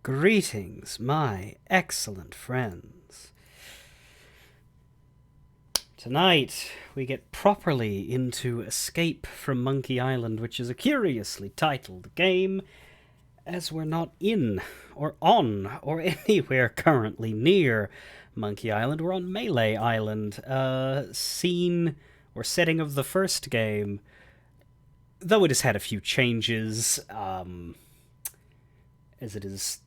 Greetings, my excellent friends. Tonight, we get properly into Escape from Monkey Island, which is a curiously titled game, as we're not in, or on, or anywhere currently near Monkey Island. We're on Melee Island, scene or setting of the first game, though it has had a few changes, as it has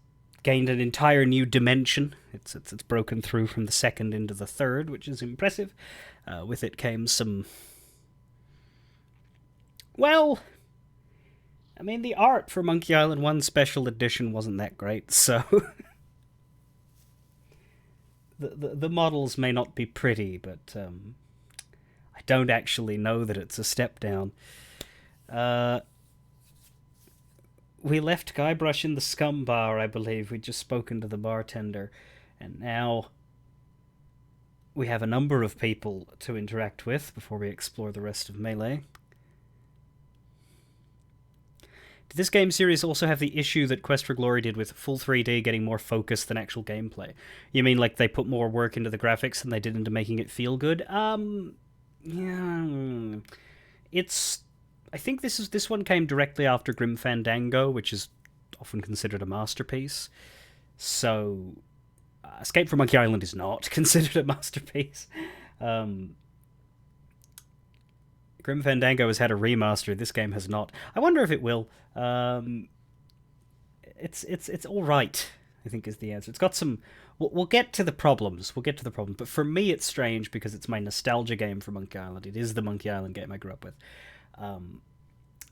gained an entire new dimension. It's broken through from the second into the third, which is impressive. With it came some... Well, I mean, the art for Monkey Island 1 Special Edition wasn't that great, so... the models may not be pretty, but I don't actually know that it's a step down. We left Guybrush in the scum bar, I believe. We'd just spoken to the bartender. And now we have a number of people to interact with before we explore the rest of Melee. Did this game series also have the issue that Quest for Glory did with full 3D getting more focus than actual gameplay? You mean like they put more work into the graphics than they did into making it feel good? Yeah. It's... I think this one came directly after Grim Fandango, which is often considered a masterpiece. So, Escape from Monkey Island is not considered a masterpiece. Grim Fandango has had a remaster. This game has not. I wonder if it will. It's all right, I think is the answer. It's got some... We'll get to the problems. But for me, it's strange because it's my nostalgia game for Monkey Island. It is the Monkey Island game I grew up with.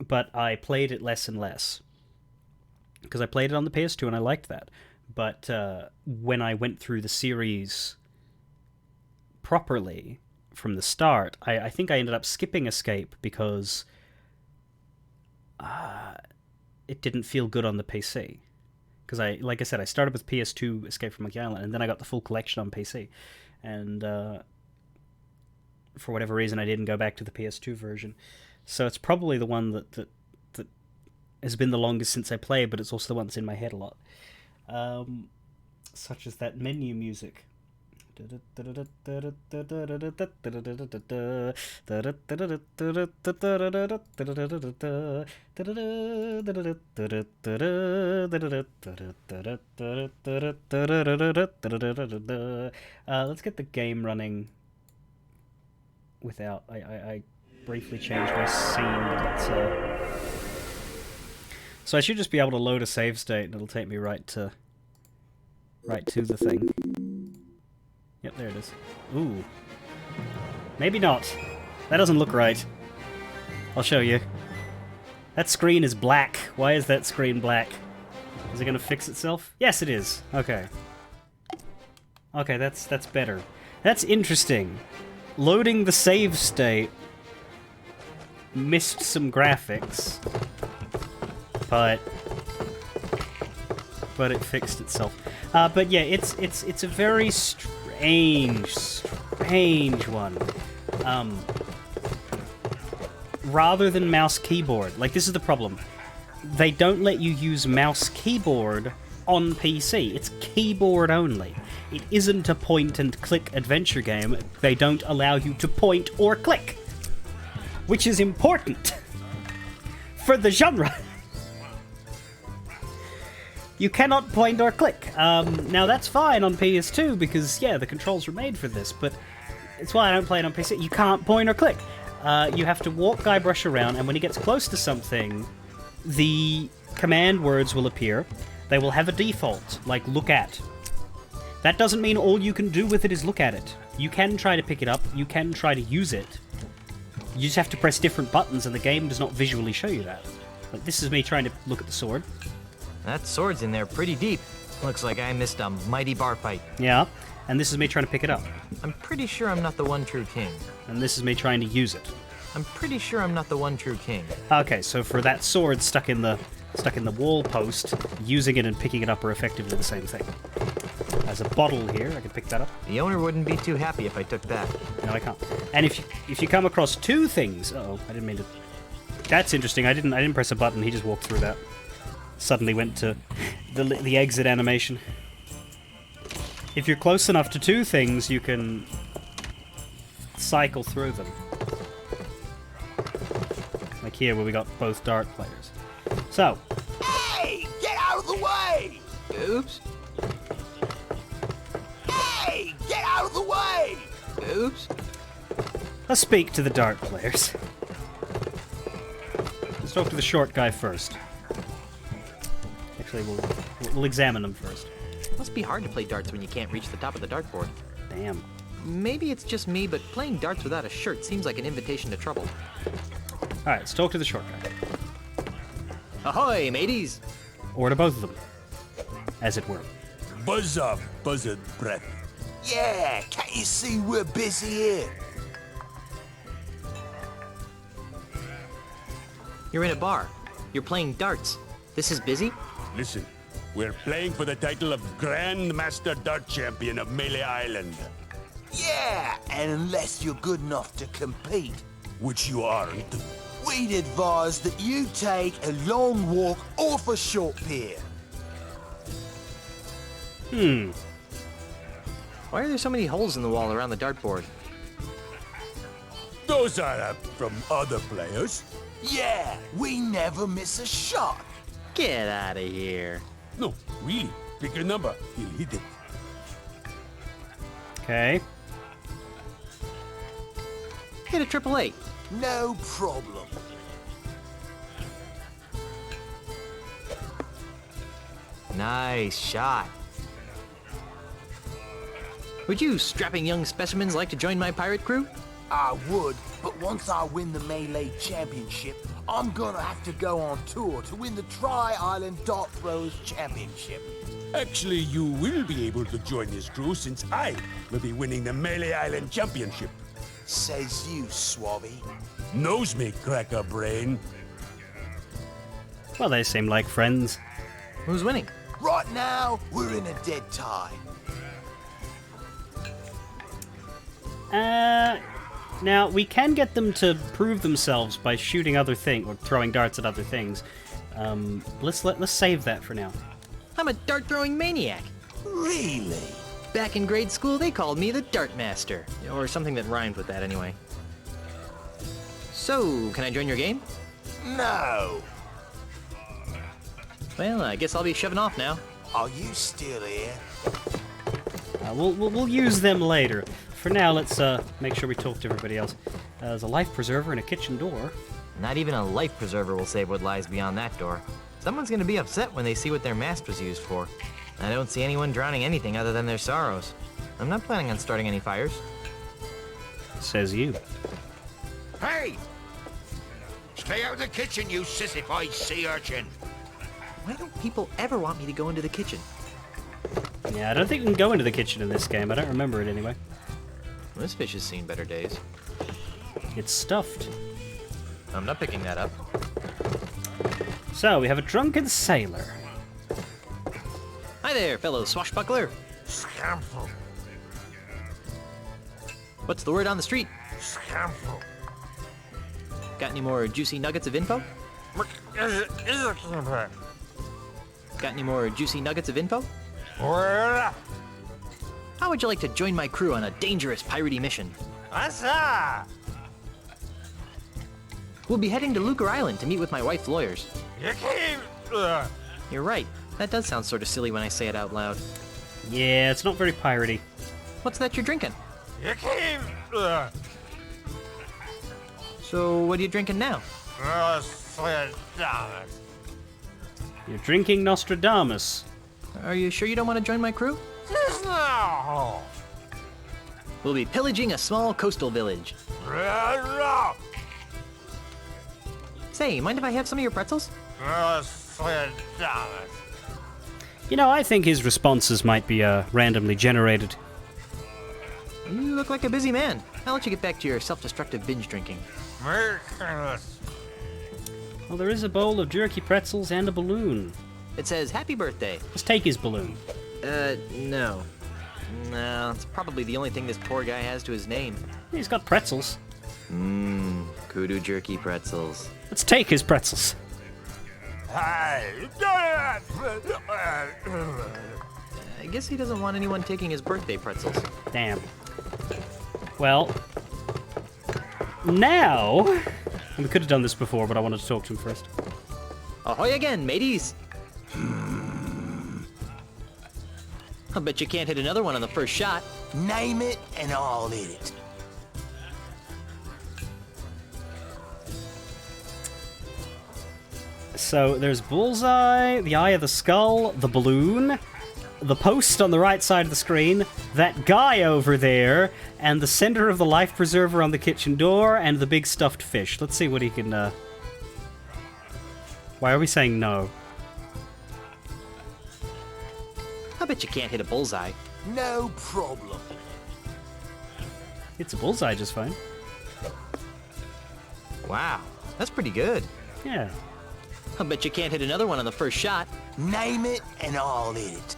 But I played it less and less because I played it on the PS2 and I liked that. But when I went through the series properly from the start, I think I ended up skipping Escape because it didn't feel good on the PC. Because like I said, I started with PS2 Escape from Monkey Island, and then I got the full collection on PC. And for whatever reason, I didn't go back to the PS2 version. So it's probably the one that has been the longest since I played, but it's also the one that's in my head a lot. Such as that menu music. Let's get the game running without... I briefly changed my scene, but so I should just be able to load a save state and it'll take me right to the thing. Yep, there it is. Ooh. Maybe not. That doesn't look right. I'll show you. That screen is black. Why is that screen black? Is it gonna fix itself? Yes, it is. Okay. Okay, that's better. That's interesting. Loading the save state missed some graphics, but it fixed itself. But yeah, it's a very strange one. Rather than mouse keyboard, like this is the problem. They don't let you use mouse keyboard on PC. It's keyboard only. It isn't a point and click adventure game. They don't allow you to point or click, which is important for the genre. You cannot point or click. Now that's fine on PS2 because, yeah, the controls were made for this, but it's why I don't play it on PC. You can't point or click. You have to walk Guybrush around, and when he gets close to something, the command words will appear. They will have a default, like look at. That doesn't mean all you can do with it is look at it. You can try to pick it up, you can try to use it. You just have to press different buttons, and the game does not visually show you that. Like, this is me trying to look at the sword. That sword's in there pretty deep. Looks like I missed a mighty bar fight. Yeah, and this is me trying to pick it up. I'm pretty sure I'm not the one true king. And this is me trying to use it. I'm pretty sure I'm not the one true king. Okay, so for that sword stuck in the wall post, using it and picking it up are effectively the same thing. There's a bottle here. I can pick that up. The owner wouldn't be too happy if I took that. No, I can't. And if you come across two things... Uh-oh, I didn't mean to... That's interesting. I didn't press a button. He just walked through that. suddenly went to the exit animation. If you're close enough to two things, you can cycle through them. Like here, where we got both dart players. So. Hey! Get out of the way! Oops. Hey! Get out of the way! Oops. Let's speak to the dart players. Let's talk to the short guy first. Actually, we'll examine them first. Must be hard to play darts when you can't reach the top of the dartboard. Damn. Maybe it's just me, but playing darts without a shirt seems like an invitation to trouble. Alright, let's talk to the short guy. Ahoy, mateys! Or to both of them. As it were. Buzz up, buzzard breath. Yeah, can't you see we're busy here? You're in a bar. You're playing darts. This is busy? Listen, we're playing for the title of Grand Master Dart Champion of Melee Island. Yeah, and unless you're good enough to compete, Which you aren't. we'd advise that you take a long walk off a short pier. Why are there so many holes in the wall around the dartboard? Those are from other players. Yeah, we never miss a shot. Get out of here. No, really. Pick your number. He'll hit it. Okay. Hit a triple eight. No problem. Nice shot. Would you strapping young specimens like to join my pirate crew? I would, but once I win the Melee Championship, I'm gonna have to go on tour to win the Tri-Island Dart Throwers Championship. Actually, you will be able to join this crew since I will be winning the Melee Island Championship. Says you, Swabby. Nose me, cracker brain. Well, they seem like friends. Who's winning? Right now, we're in a dead tie. Now, we can get them to prove themselves by shooting other things, or throwing darts at other things. Let's save that for now. I'm a dart throwing maniac. Really? Back in grade school, they called me the Dart Master. Or something that rhymed with that anyway. So, can I join your game? No. Well, I guess I'll be shoving off now. Are you still here? We'll use them later. For now, let's make sure we talk to everybody else. There's a life preserver and a kitchen door. Not even a life preserver will save what lies beyond that door. Someone's gonna be upset when they see what their mast was used for. I don't see anyone drowning anything other than their sorrows. I'm not planning on starting any fires. Says you. Hey! Stay out of the kitchen, you sissified sea urchin! Why don't people ever want me to go into the kitchen? Yeah, I don't think we can go into the kitchen in this game. I don't remember it anyway. This fish has seen better days. It's stuffed. I'm not picking that up. So, we have a drunken sailor. Hi there, fellow swashbuckler. Scamful, What's the word on the street? scamful. Got any more juicy nuggets of info? Got any more juicy nuggets of info? How would you like to join my crew on a dangerous piratey mission? We'll be heading to Lucre Island to meet with my wife's lawyers. You're right. That does sound sort of silly when I say it out loud. Yeah, it's not very piratey. What's that you're drinking? So, what are you drinking now? You're drinking Nostradamus. Are you sure you don't want to join my crew? We'll be pillaging a small coastal village. Say, mind if I have some of your pretzels? You know, I think his responses might be randomly generated. You look like a busy man. I'll let you get back to your self-destructive binge drinking. Well, there is a bowl of jerky pretzels and a balloon. It says, happy birthday. Let's take his balloon. No. No, it's probably the only thing this poor guy has to his name. He's got pretzels. Kudu jerky pretzels. Let's take his pretzels. Hey, I guess he doesn't want anyone taking his birthday pretzels. Damn. Well, now... And we could have done this before, but I wanted to talk to him first. Ahoy again, mateys! I bet you can't hit another one on the first shot. Name it and I'll hit it. So there's Bullseye, the Eye of the Skull, the balloon, the post on the right side of the screen, that guy over there, and the center of the life preserver on the kitchen door, and the big stuffed fish. Let's see what he can, Why are we saying no? I bet you can't hit a bullseye. No problem. It's a bullseye just fine. Wow, that's pretty good. Yeah. I bet you can't hit another one on the first shot. Name it and I'll hit it.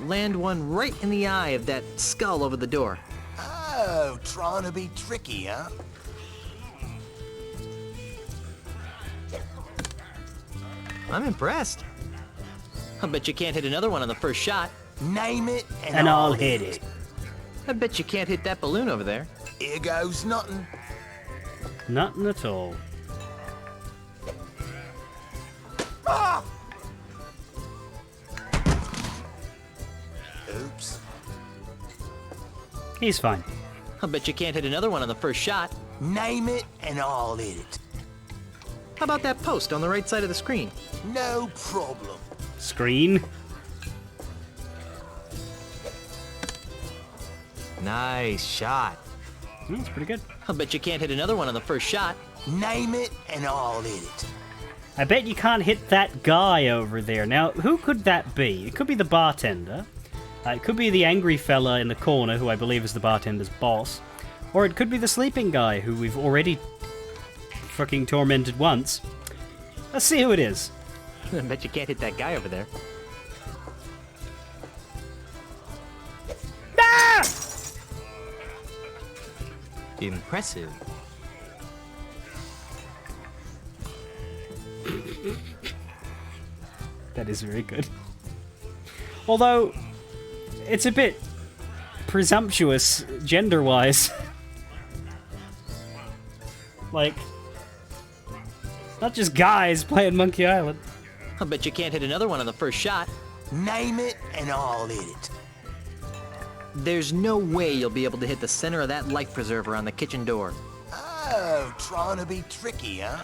Land one right in the eye of that skull over the door. Oh, trying to be tricky, huh? I'm impressed. I bet you can't hit another one on the first shot. Name it And I'll hit it. I bet you can't hit that balloon over there. Here goes nothing. Nothing at all. Ah! Oops. He's fine. I bet you can't hit another one on the first shot. Name it and I'll hit it. How about that post on the right side of the screen? No problem. Screen. Nice shot. That's pretty good. I bet you can't hit another one on the first shot. Name it and I'll hit it. I bet you can't hit that guy over there. Now, who could that be? It could be the bartender. It could be the angry fella in the corner, who I believe is the bartender's boss. Or it could be the sleeping guy, who we've already fucking tormented once. Let's see who it is. I bet you can't hit that guy over there. Ah! Impressive. That is very good. Although, it's a bit presumptuous, gender-wise. Like, not just guys playing Monkey Island. I bet you can't hit another one on the first shot. Name it and I'll hit it. There's no way you'll be able to hit the center of that life preserver on the kitchen door. Oh, trying to be tricky, huh?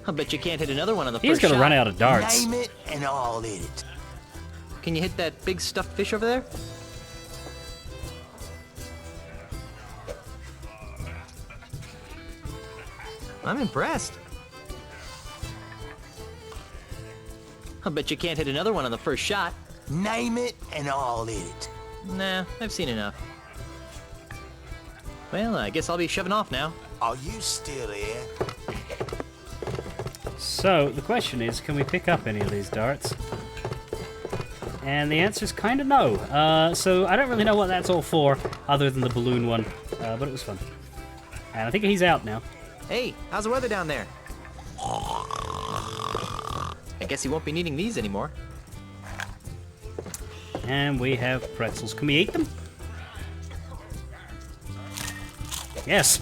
I bet you can't hit another one on the He's first shot. gonna run out of darts. Name it and I'll hit it. Can you hit that big stuffed fish over there? I'm impressed. I bet you can't hit another one on the first shot. Name it and I'll hit it. Nah, I've seen enough. Well, I guess I'll be shoving off now. Are you still here? So, the question is, can we pick up any of these darts? And the answer is kind of no. So, I don't really know what that's all for, other than the balloon one. But it was fun. And I think he's out now. Hey, how's the weather down there? I guess he won't be needing these anymore. And we have pretzels. Can we eat them? Yes.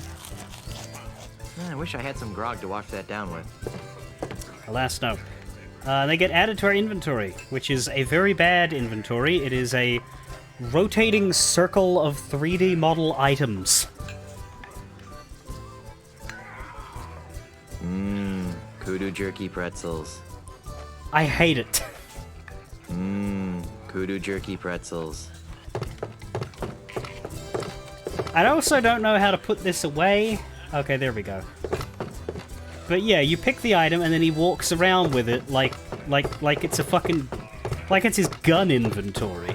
I wish I had some grog to wash that down with. Alas, no. They get added to our inventory, which is a very bad inventory. It is a rotating circle of 3D model items. Kudu jerky pretzels. I hate it. Kudu jerky pretzels. I also don't know how to put this away. Okay, there we go. But yeah, you pick the item and then he walks around with it like it's a fucking... like it's his gun inventory.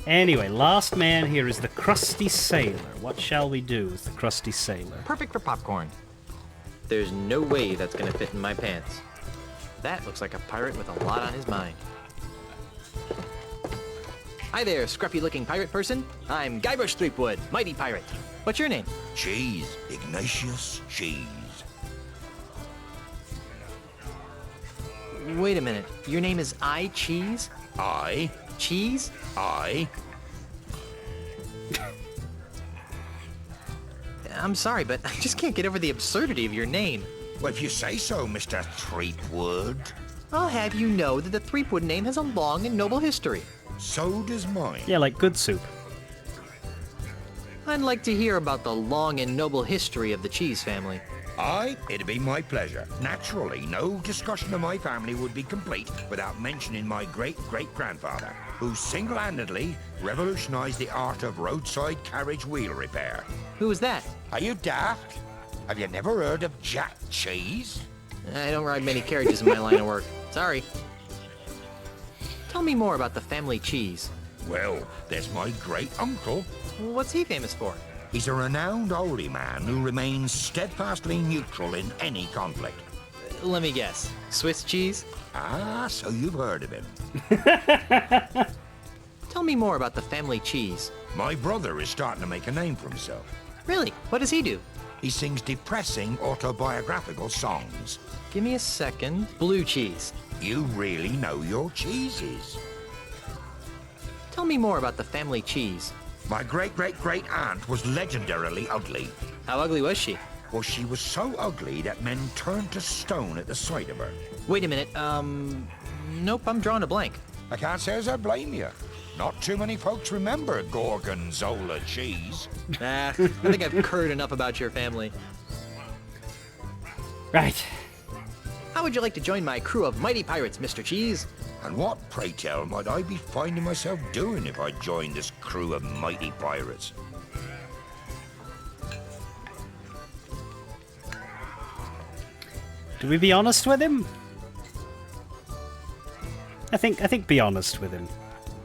Anyway, last man here is the Crusty Sailor. What shall we do with the Crusty Sailor? Perfect for popcorn. There's no way that's gonna fit in my pants. That looks like a pirate with a lot on his mind. Hi there, scruffy-looking pirate person. I'm Guybrush Threepwood, mighty pirate. What's your name? Cheese. Ignatius Cheese. Wait a minute. Your name is I Cheese? I. Cheese? I. I'm sorry, but I just can't get over the absurdity of your name. Well, if you say so, Mr. Threepwood. I'll have you know that the Threepwood name has a long and noble history. So does mine. Yeah, like good soup. I'd like to hear about the long and noble history of the Cheese family. Aye, it'd be my pleasure. Naturally, no discussion of my family would be complete without mentioning my great-great-grandfather, who single-handedly revolutionized the art of roadside carriage wheel repair. Who was that? Are you daft? Have you never heard of Jack Cheese? I don't ride many carriages in my line of work. Sorry. Tell me more about the family Cheese. Well, there's my great-uncle. What's he famous for? He's a renowned holy man who remains steadfastly neutral in any conflict. Let me guess. Swiss cheese? Ah, so you've heard of him. Tell me more about the family Cheese. My brother is starting to make a name for himself. Really? What does he do? He sings depressing autobiographical songs. Give me a second. Blue cheese. You really know your cheeses. Tell me more about the family Cheese. My great-great-great-aunt was legendarily ugly. How ugly was she? Well, she was so ugly that men turned to stone at the sight of her. Wait a minute, nope, I'm drawing a blank. I can't say as I blame you. Not too many folks remember Gorgonzola cheese. I think I've heard enough about your family. Right. How would you like to join my crew of mighty pirates, Mr. Cheese? And what, pray tell, might I be finding myself doing if I joined this crew of mighty pirates? Do we be honest with him? I think be honest with him.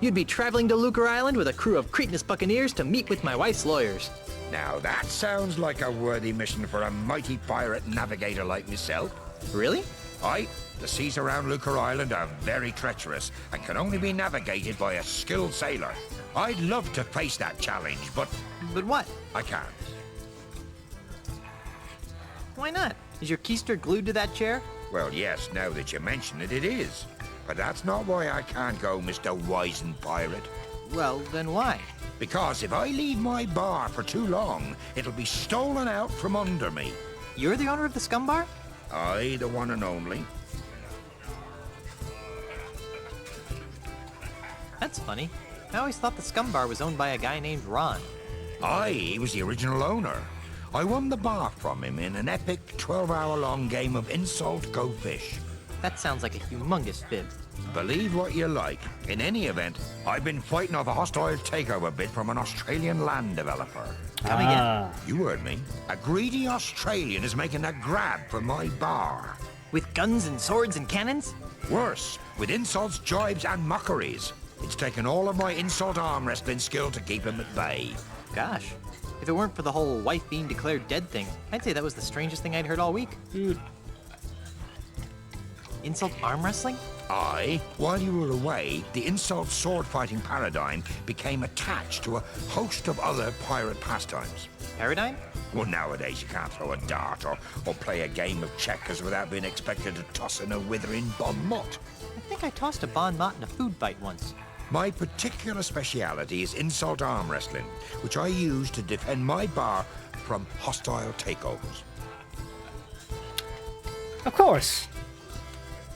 You'd be traveling to Lucre Island with a crew of cretinous buccaneers to meet with my wife's lawyers. Now that sounds like a worthy mission for a mighty pirate navigator like myself. Really? Aye, the seas around Lucre Island are very treacherous and can only be navigated by a skilled sailor. I'd love to face that challenge, but But what? I can't. Why not? Is your keister glued to that chair? Well, yes, now that you mention it, it is. But that's not why I can't go, Mr. Wizened Pirate. Well, then why? Because if I leave my bar for too long, it'll be stolen out from under me. You're the owner of the Scum Bar? I, the one and only. That's funny. I always thought the Scum Bar was owned by a guy named Ron. Aye, he was the original owner. I won the bar from him in an epic 12-hour-long game of Insult Go Fish. That sounds like a humongous fib. Believe what you like. In any event, I've been fighting off a hostile takeover bid from an Australian land developer. Come again. You heard me. A greedy Australian is making a grab for my bar. With guns and swords and cannons? Worse, with insults, jibes, and mockeries. It's taken all of my insult arm wrestling skill to keep him at bay. Gosh. If it weren't for the whole wife being declared dead thing, I'd say that was the strangest thing I'd heard all week. Insult arm wrestling? Aye. While you were away, the insult sword fighting paradigm became attached to a host of other pirate pastimes. Paradigm? Well, nowadays you can't throw a dart or play a game of checkers without being expected to toss in a withering bon mot. I think I tossed a bon mot in a food fight once. My particular speciality is insult arm wrestling, which I use to defend my bar from hostile takeovers. Of course.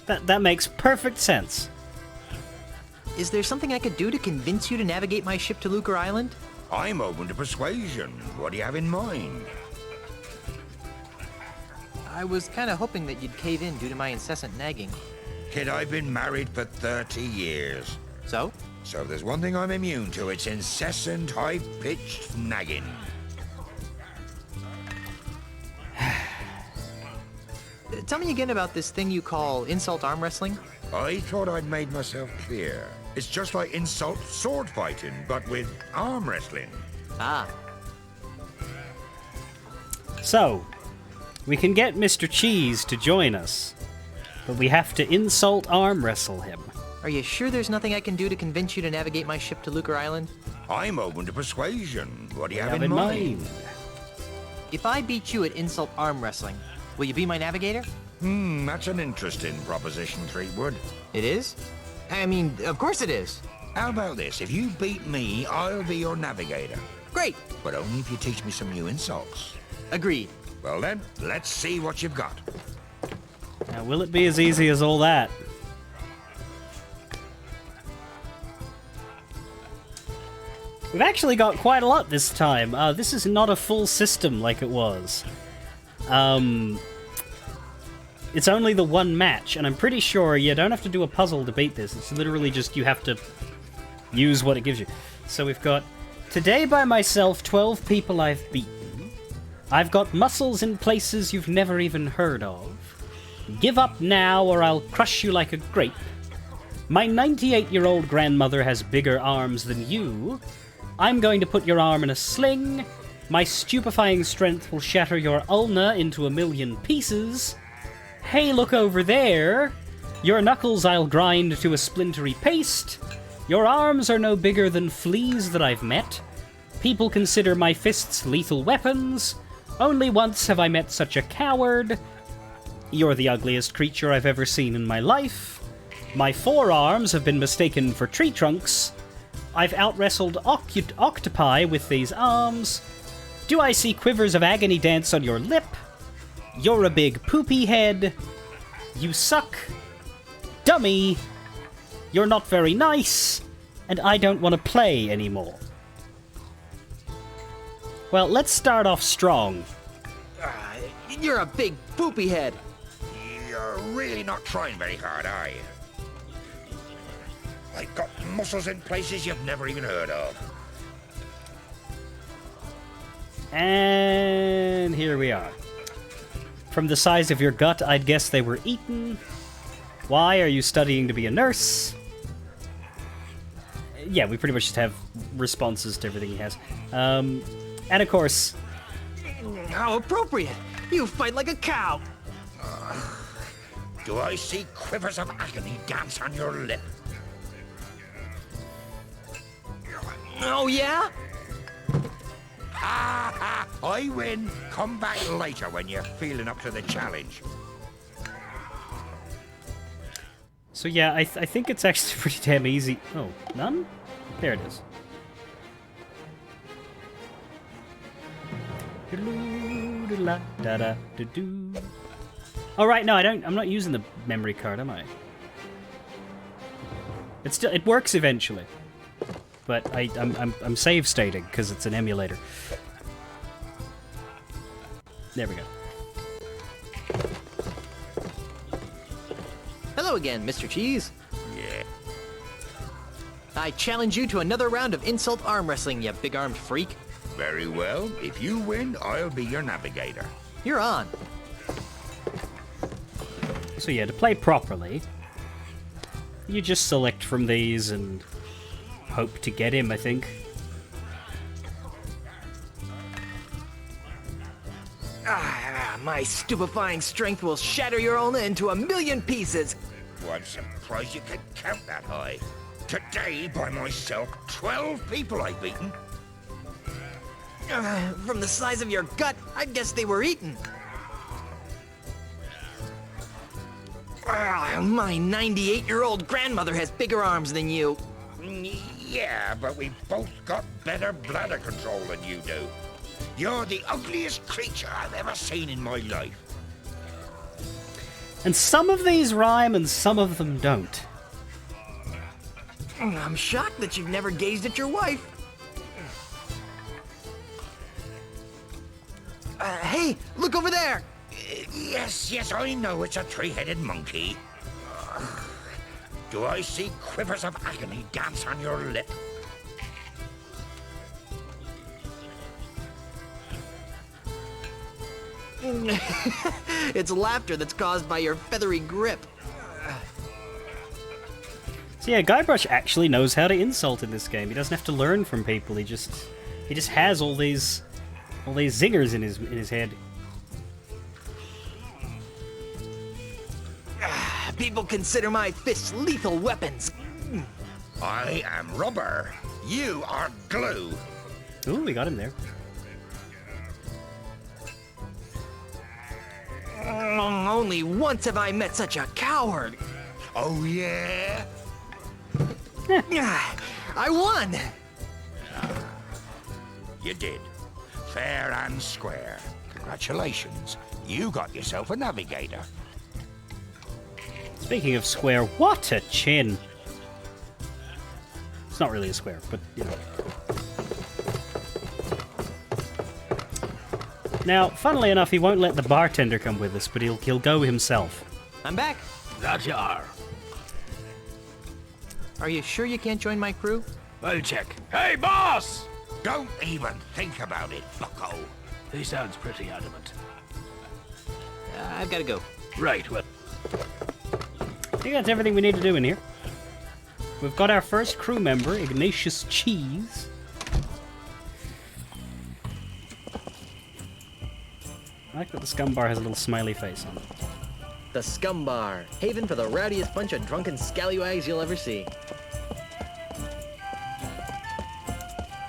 That makes perfect sense. Is there something I could do to convince you to navigate my ship to Lucre Island? I'm open to persuasion. What do you have in mind? I was kind of hoping that you'd cave in due to my incessant nagging. Kid, I've been married for 30 years. So? So if there's one thing I'm immune to, it's incessant, high-pitched nagging. Tell me again about this thing you call insult arm wrestling. I thought I'd made myself clear. It's just like insult sword fighting, but with arm wrestling. Ah, So, we can get Mr. Cheese to join us, but we have to insult arm wrestle him. Are you sure there's nothing I can do to convince you to navigate my ship to Lucre Island? I'm open to persuasion. What do you have Have in in mind? mind. If I beat you at insult arm wrestling, will you be my navigator? That's an interesting proposition, Threepwood. It is? I mean, of course it is. How about this? If you beat me, I'll be your navigator. Great. But only if you teach me some new insults. Agreed. Well then, let's see what you've got. Now, will it be as easy as all that? We've actually got quite a lot this time. This is not a full system like it was. It's only the one match, and I'm pretty sure you don't have to do a puzzle to beat this. It's literally just you have to use what it gives you. So we've got, today by myself, 12 people I've beaten. I've got muscles in places you've never even heard of. Give up now or I'll crush you like a grape. My 98-year-old grandmother has bigger arms than you. I'm going to put your arm in a sling. My stupefying strength will shatter your ulna into a million pieces. Hey, look over there. Your knuckles I'll grind to a splintery paste. Your arms are no bigger than fleas that I've met. People consider my fists lethal weapons. Only once have I met such a coward. You're the ugliest creature I've ever seen in my life. My forearms have been mistaken for tree trunks. I've out-wrestled octopi with these arms. Do I see quivers of agony dance on your lip? You're a big poopy head. You suck. Dummy. You're not very nice. And I don't want to play anymore. Well, let's start off strong. You're a big poopy head. You're really not trying very hard, are you? I've got muscles in places you've never even heard of. And here we are. From the size of your gut, I'd guess they were eaten. Why are you studying to be a nurse? Yeah, we pretty much just have responses to everything he has. And of course... How appropriate. You fight like a cow. Do I see quivers of agony dance on your lip? Oh, yeah? Ha ha! I win. Come back later when you're feeling up to the challenge. So yeah, I think it's actually pretty damn easy. Oh, none? There it is. Oh right, no, I'm not using the memory card, am I? It works eventually. But I'm save stating because it's an emulator. There we go. Hello again, Mr. Cheese. Yeah. I challenge you to another round of insult arm wrestling, you big-armed freak. Very well. If you win, I'll be your navigator. You're on. So yeah, to play properly, you just select from these and hope to get him, I think. My stupefying strength will shatter your ulna into a million pieces. Well, I'm surprised you can count that high. Today, by myself, 12 people I've beaten. From the size of your gut, I'd guess they were eaten. My 98-year-old grandmother has bigger arms than you. Yeah, but we've both got better bladder control than you do. You're the ugliest creature I've ever seen in my life. And some of these rhyme and some of them don't. I'm shocked that you've never gazed at your wife. Hey, look over there! Yes, I know it's a three-headed monkey. Do I see quivers of agony dance on your lip? It's laughter that's caused by your feathery grip. So yeah, Guybrush actually knows how to insult in this game. He doesn't have to learn from people. He just has all these zingers in his head. People consider my fists lethal weapons. I am rubber. You are glue. Ooh, we got him there. Only once have I met such a coward. Oh, yeah? I won! You did. Fair and square. Congratulations. You got yourself a navigator. Speaking of square, what a chin. It's not really a square, but you know. Now, funnily enough, he won't let the bartender come with us, but he'll go himself. I'm back. That you are. Are you sure you can't join my crew? I'll check. Hey, boss! Don't even think about it, bucko. He sounds pretty adamant. I've got to go. Right, well, I think that's everything we need to do in here. We've got our first crew member, Ignatius Cheese. I like that the scum bar has a little smiley face on it. The Scum Bar, haven for the rowdiest bunch of drunken scallywags you'll ever see.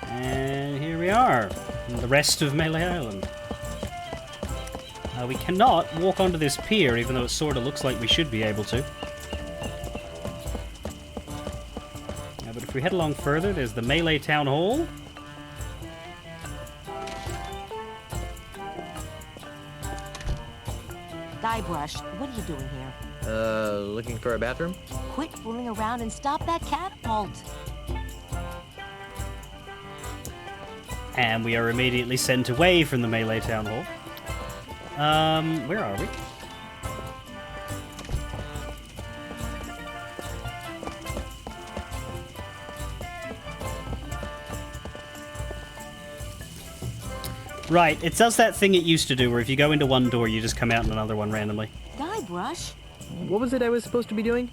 And here we are, in the rest of Melee Island. We cannot walk onto this pier, even though it sort of looks like we should be able to. But if we head along further, there's the Melee Town Hall. Guybrush, what are you doing here? Looking for a bathroom? Quit fooling around and stop that catapult. And we are immediately sent away from the Melee Town Hall. Where are we? Right, it does that thing it used to do where if you go into one door, you just come out in another one randomly. Guybrush, What was it I was supposed to be doing?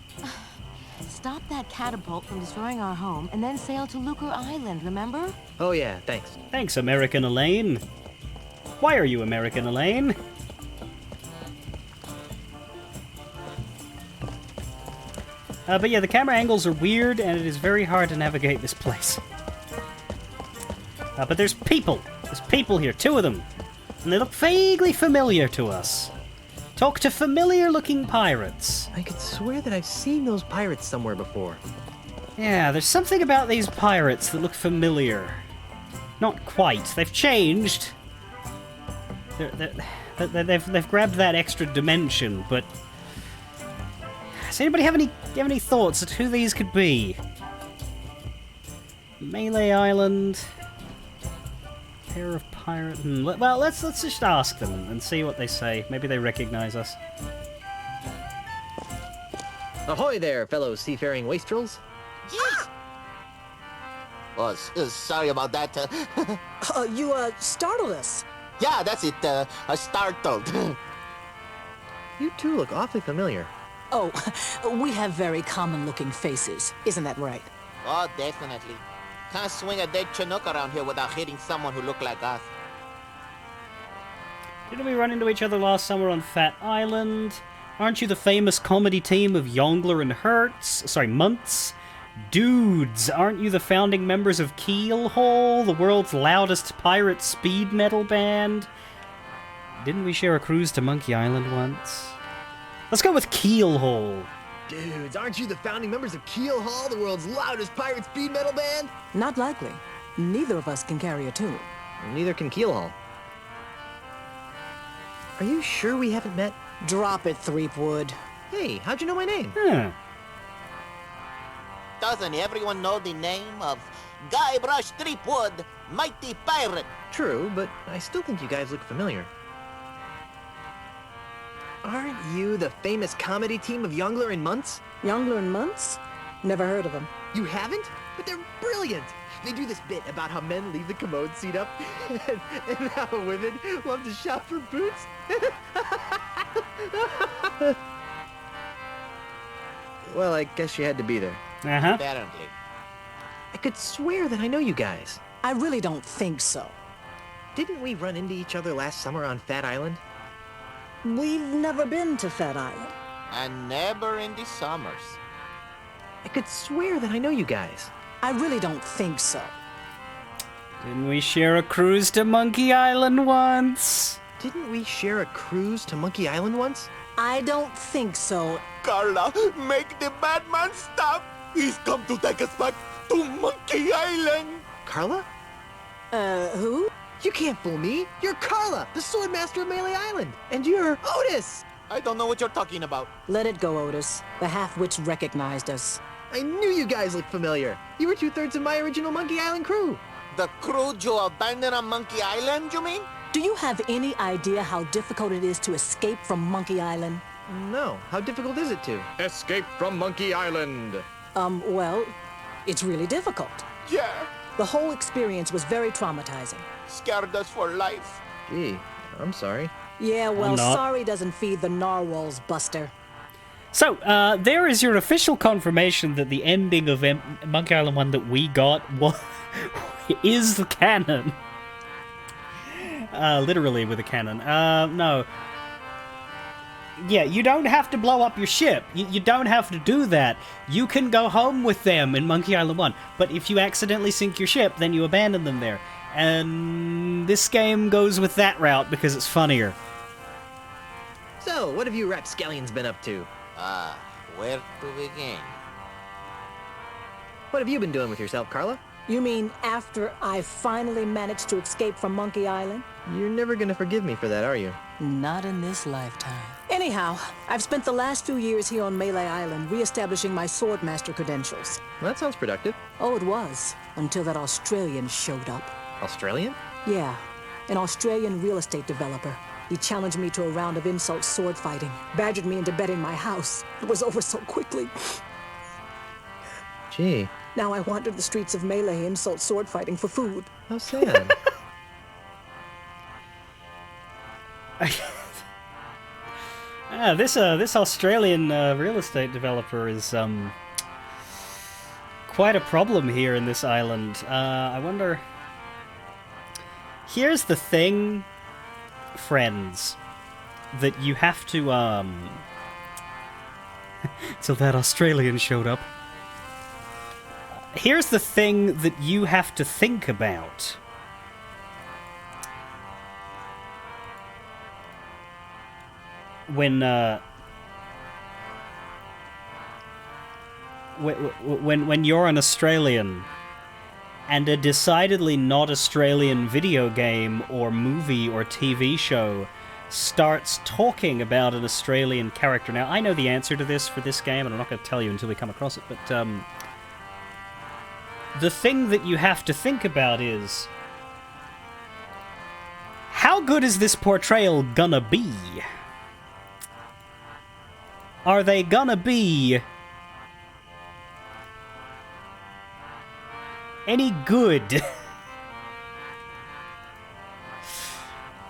stop that catapult from destroying our home and then sail to Lucre Island, remember? Oh yeah, thanks. Thanks, American Elaine. Why are you American Elaine? But yeah, the camera angles are weird, and it is very hard to navigate this place. But there's people. There's people here, 2 of them. And they look vaguely familiar to us. Talk to familiar-looking pirates. I could swear that I've seen those pirates somewhere before. Yeah, there's something about these pirates that look familiar. Not quite. They've changed. They've grabbed that extra dimension, but... Does anybody have any thoughts at who these could be? Melee Island... Pair of pirate... Well, let's just ask them and see what they say. Maybe they recognize us. Ahoy there, fellow seafaring wastrels. Yes! Oh, sorry about that. You startled us. Yeah, that's it. Startled. You two look awfully familiar. Oh, we have very common-looking faces. Isn't that right? Oh, definitely. Can't swing a dead Chinook around here without hitting someone who look like us. Didn't we run into each other last summer on Fat Island? Aren't you the famous comedy team of Yongler and Muntz? Dudes, aren't you the founding members of Keelhaul, the world's loudest pirate speed metal band? Didn't we share a cruise to Monkey Island once? Let's go with Keelhaul. Dudes, aren't you the founding members of Keelhaul, the world's loudest pirate speed metal band? Not likely. Neither of us can carry a tune. Neither can Keelhaul. Are you sure we haven't met? Drop it, Threepwood. Hey, how'd you know my name? Huh. Doesn't everyone know the name of Guybrush Threepwood, mighty pirate? True, but I still think you guys look familiar. Aren't you the famous comedy team of Yongler and Muntz? Yongler and Muntz? Never heard of them. You haven't? But they're brilliant! They do this bit about how men leave the commode seat up and how women love to shop for boots. Well, I guess you had to be there. Uh-huh. Apparently. I could swear that I know you guys. I really don't think so. Didn't we run into each other last summer on Fat Island? We've never been to Fat Island. And never in the summers. I could swear that I know you guys. I really don't think so. Didn't we share a cruise to Monkey Island once? Didn't we share a cruise to Monkey Island once? I don't think so. Carla, make the bad man stop. He's come to take us back to Monkey Island. Carla? Who? You can't fool me. You're Carla, the Swordmaster of Melee Island. And you're Otis. I don't know what you're talking about. Let it go, Otis. The half-wits recognized us. I knew you guys looked familiar. You were 2/3 of my original Monkey Island crew. The crew you abandoned on Monkey Island, you mean? Do you have any idea how difficult it is to escape from Monkey Island? No. How difficult is it to? Escape from Monkey Island. Well, it's really difficult. Yeah. The whole experience was very traumatizing. Scared us for life. Gee, I'm sorry. Yeah, well, not. sorry doesn't feed the narwhals, Buster. So, there is your official confirmation that the ending of Monkey Island 1 that we got is the canon. Literally with a cannon. No. Yeah, you don't have to blow up your ship. You don't have to do that. You can go home with them in Monkey Island 1. But if you accidentally sink your ship, then you abandon them there. And this game goes with that route because it's funnier. So, what have you rapscallions been up to? Where to begin? What have you been doing with yourself, Carla? You mean after I finally managed to escape from Monkey Island? You're never gonna forgive me for that, are you? Not in this lifetime. Anyhow, I've spent the last few years here on Melee Island re-establishing my Swordmaster credentials. Well, that sounds productive. Oh, it was, until that Australian showed up. Australian? Yeah, an Australian real estate developer. He challenged me to a round of insult sword fighting, badgered me into betting my house. It was over so quickly. Gee, Now I wander the streets of Melee insult sword fighting for food. how sad. This Australian real estate developer is quite a problem here in this island. I wonder. Here's the thing, friends, that you have to till that Australian showed up. Here's the thing that you have to think about. When you're an Australian and a decidedly not Australian video game or movie or TV show starts talking about an Australian character. Now, I know the answer to this for this game, and I'm not going to tell you until we come across it, but the thing that you have to think about is, how good is this portrayal gonna be? Are they gonna be any good?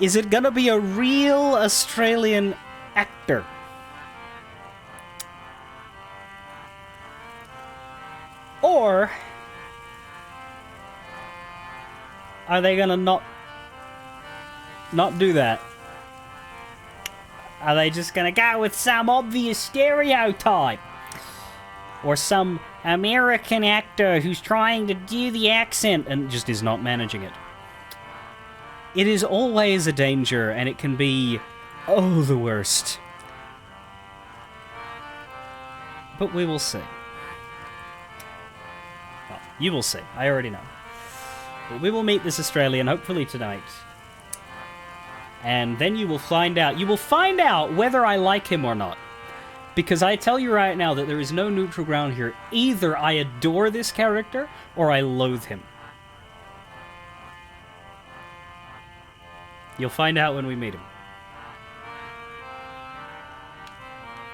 Is it gonna be a real Australian actor? Or are they gonna not do that? Are they just gonna go with some obvious stereotype? Or some American actor who's trying to do the accent and just is not managing it? It is always a danger, and it can be, oh, the worst. But we will see. Well, you will see. I already know. But we will meet this Australian, hopefully tonight. And then you will find out. You will find out whether I like him or not. Because I tell you right now that there is no neutral ground here. Either I adore this character, or I loathe him. You'll find out when we meet him.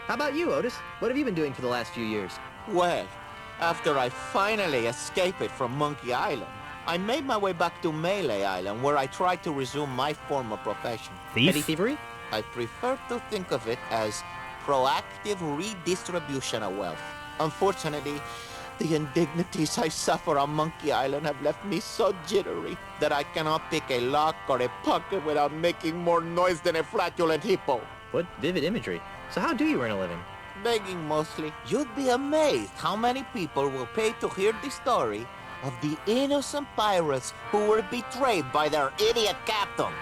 How about you, Otis? What have you been doing for the last few years? Well, after I finally escaped from Monkey Island, I made my way back to Melee Island, where I tried to resume my former profession. Thief? Petty thievery? I prefer to think of it as proactive redistribution of wealth. Unfortunately, the indignities I suffer on Monkey Island have left me so jittery that I cannot pick a lock or a pocket without making more noise than a flatulent hippo. What vivid imagery. So how do you earn a living? begging mostly. You'd be amazed how many people will pay to hear the story of the innocent pirates who were betrayed by their idiot captain.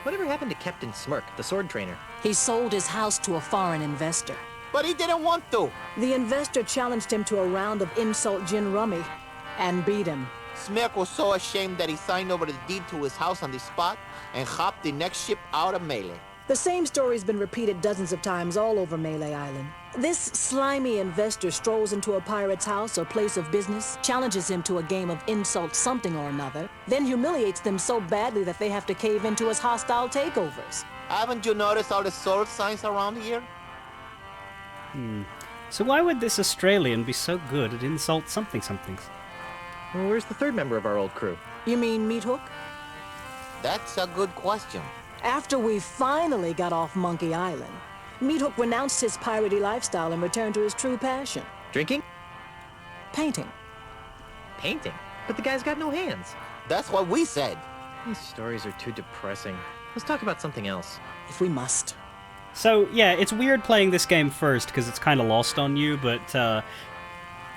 Whatever happened to Captain Smirk, the sword trainer? He sold his house to a foreign investor. But he didn't want to. The investor challenged him to a round of insult gin rummy and beat him. Smirk was so ashamed that he signed over the deed to his house on the spot and hopped the next ship out of Melee. The same story's been repeated dozens of times all over Melee Island. This slimy investor strolls into a pirate's house or place of business, challenges him to a game of insult something or another, then humiliates them so badly that they have to cave into his hostile takeovers. Haven't you noticed all the sword signs around here? So why would this Australian be so good at insult something-somethings? Well, where's the third member of our old crew? You mean Meat Hook? That's a good question. After we finally got off Monkey Island, Meat Hook renounced his piratey lifestyle and returned to his true passion. Drinking? Painting. Painting? But the guy's got no hands. That's what we said. These stories are too depressing. Let's talk about something else. If we must. So, yeah, it's weird playing this game first, because it's kind of lost on you, but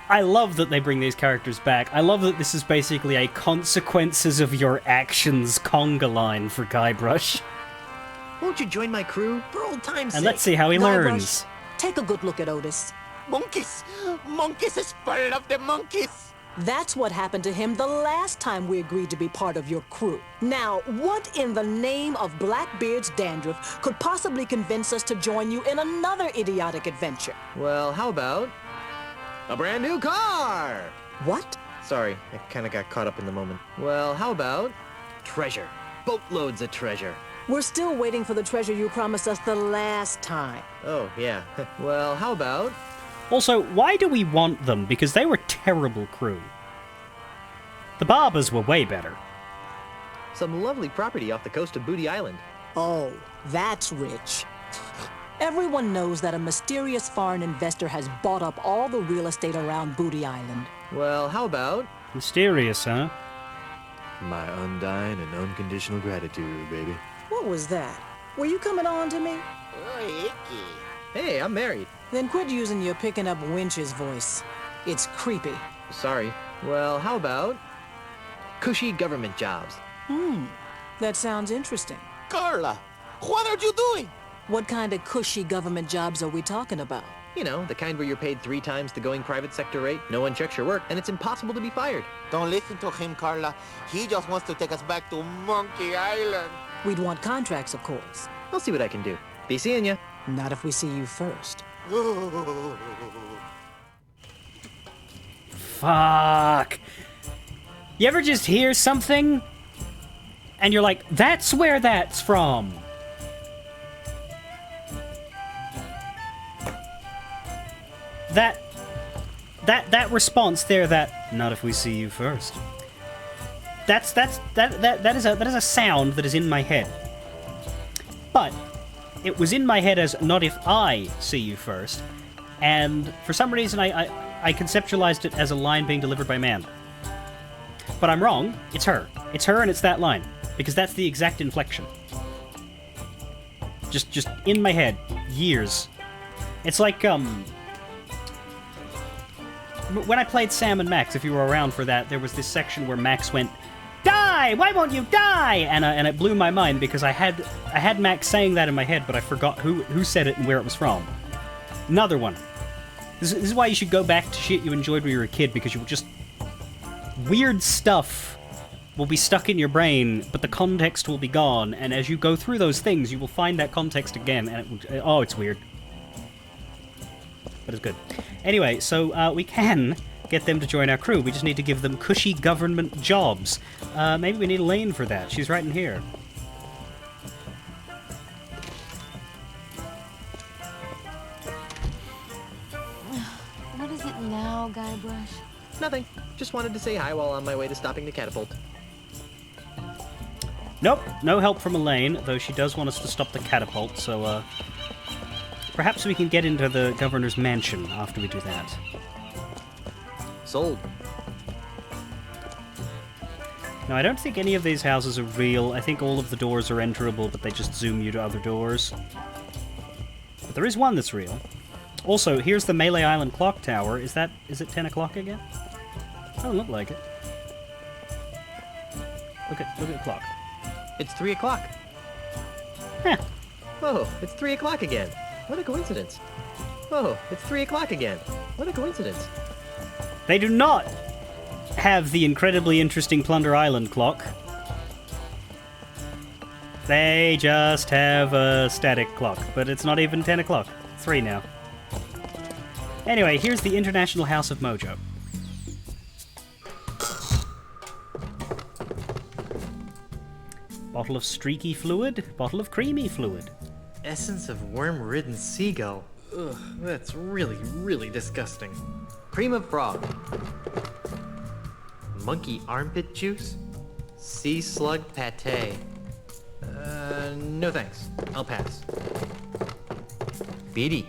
I love that they bring these characters back. I love that this is basically a consequences of your actions conga line for Guybrush. Won't you join my crew? For old time's sake. And let's see how he Guybrush, learns. Take a good look at Otis. Monkeys! Monkeys is part of the monkeys! That's what happened to him the last time we agreed to be part of your crew. Now, what in the name of Blackbeard's dandruff could possibly convince us to join you in another idiotic adventure? Well, how about a brand new car? What? Sorry, I kind of got caught up in the moment. Well, how about treasure? Boatloads of treasure. We're still waiting for the treasure you promised us the last time. Oh, yeah. Well, how about Also, why do we want them? Because they were terrible crew. The Barbers were way better. some lovely property off the coast of Booty Island? Oh, that's rich. Everyone knows that a mysterious foreign investor has bought up all the real estate around Booty Island. Well, how about Mysterious, huh? My undying and unconditional gratitude, baby. What was that? Were you coming on to me? Oh, icky. Hey, I'm married. Then quit using your picking up Winch's voice. It's creepy. Sorry. Well, how about cushy government jobs? That sounds interesting. Carla, what are you doing? What kind of cushy government jobs are we talking about? You know, the kind where you're paid 3 times the going private sector rate, no one checks your work, and it's impossible to be fired. Don't listen to him, Carla. He just wants to take us back to Monkey Island. We'd want contracts, of course. I'll see what I can do. Be seeing ya. Not if we see you first. Fuck. You ever just hear something and you're like, that's where that's from? That response there, that not if we see you first. That is a sound that is in my head. But it was in my head as not if I see you first, and for some reason I conceptualized it as a line being delivered by Amanda. But I'm wrong. It's her. It's her, and it's that line, because that's the exact inflection. Just in my head, years. It's like when I played Sam and Max, if you were around for that, there was this section where Max went, "Die! Why won't you die?" And it blew my mind because I had Max saying that in my head, but I forgot who said it and where it was from. Another one. This is why you should go back to shit you enjoyed when you were a kid, because you will just weird stuff will be stuck in your brain, but the context will be gone. And as you go through those things, you will find that context again, and it's weird. But it's good. Anyway, so we can get them to join our crew. We just need to give them cushy government jobs. Maybe we need Elaine for that. She's right in here. What is it now, Guybrush? Nothing. Just wanted to say hi while on my way to stopping the catapult. Nope, no help from Elaine, though she does want us to stop the catapult, so perhaps we can get into the governor's mansion after we do that. Sold. No, I don't think any of these houses are real. I think all of the doors are enterable, but they just zoom you to other doors. But there is one that's real. Also, here's the Melee Island clock tower. Is it 10 o'clock again? Doesn't look like it. Look at the clock. It's 3 o'clock. Heh. Whoa, it's 3 o'clock again. What a coincidence. Whoa, it's 3 o'clock again. What a coincidence. They do not have the incredibly interesting Plunder Island clock. They just have a static clock, but it's not even 10 o'clock. 3 now. Anyway, here's the International House of Mojo. Bottle of streaky fluid, bottle of creamy fluid. Essence of worm-ridden seagull. Ugh, that's really, really disgusting. Cream of frog. Monkey armpit juice? Sea slug pate. No thanks. I'll pass. Beady.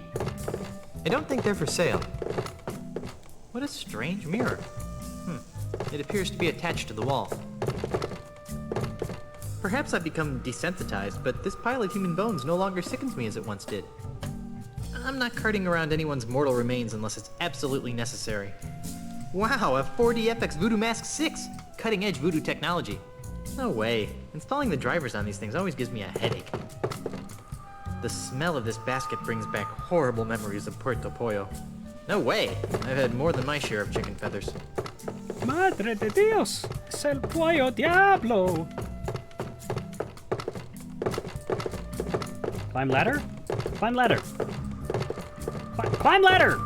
I don't think they're for sale. What a strange mirror. It appears to be attached to the wall. Perhaps I've become desensitized, but this pile of human bones no longer sickens me as it once did. I'm not carting around anyone's mortal remains unless it's absolutely necessary. Wow, a 4DFX Voodoo Mask 6! Cutting-edge voodoo technology. No way. Installing the drivers on these things always gives me a headache. The smell of this basket brings back horrible memories of Puerto Pollo. No way! I've had more than my share of chicken feathers. Madre de Dios! Es el pollo diablo! Climb ladder? Climb ladder! Climb ladder!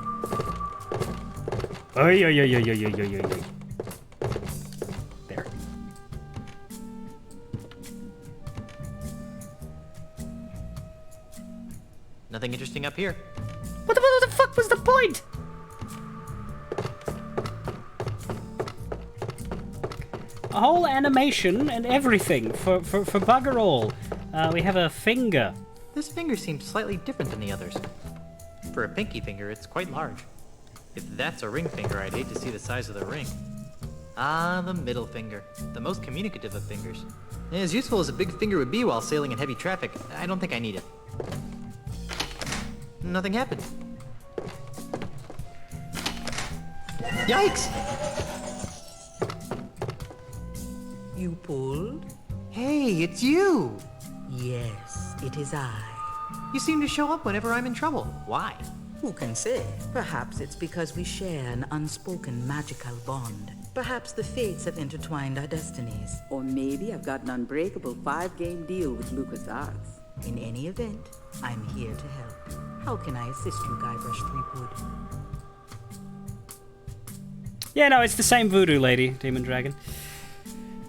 Oy, oy, oy, oy, oy, oy, oy, oy. There. Nothing interesting up here. What the fuck was the point? A whole animation and everything for bugger all. We have a finger. This finger seems slightly different than the others. For a pinky finger, it's quite large. If that's a ring finger, I'd hate to see the size of the ring. Ah, the middle finger. The most communicative of fingers. As useful as a big finger would be while sailing in heavy traffic, I don't think I need it. Nothing happened. Yikes! You pulled? Hey, it's you! Yes, it is I. You seem to show up whenever I'm in trouble. Why? Who can say? Perhaps it's because we share an unspoken magical bond. Perhaps the fates have intertwined our destinies. Or maybe I've got an unbreakable 5-game deal with LucasArts. In any event, I'm here to help. How can I assist you, Guybrush Threepwood? Yeah, no, it's the same voodoo lady, Demon Dragon.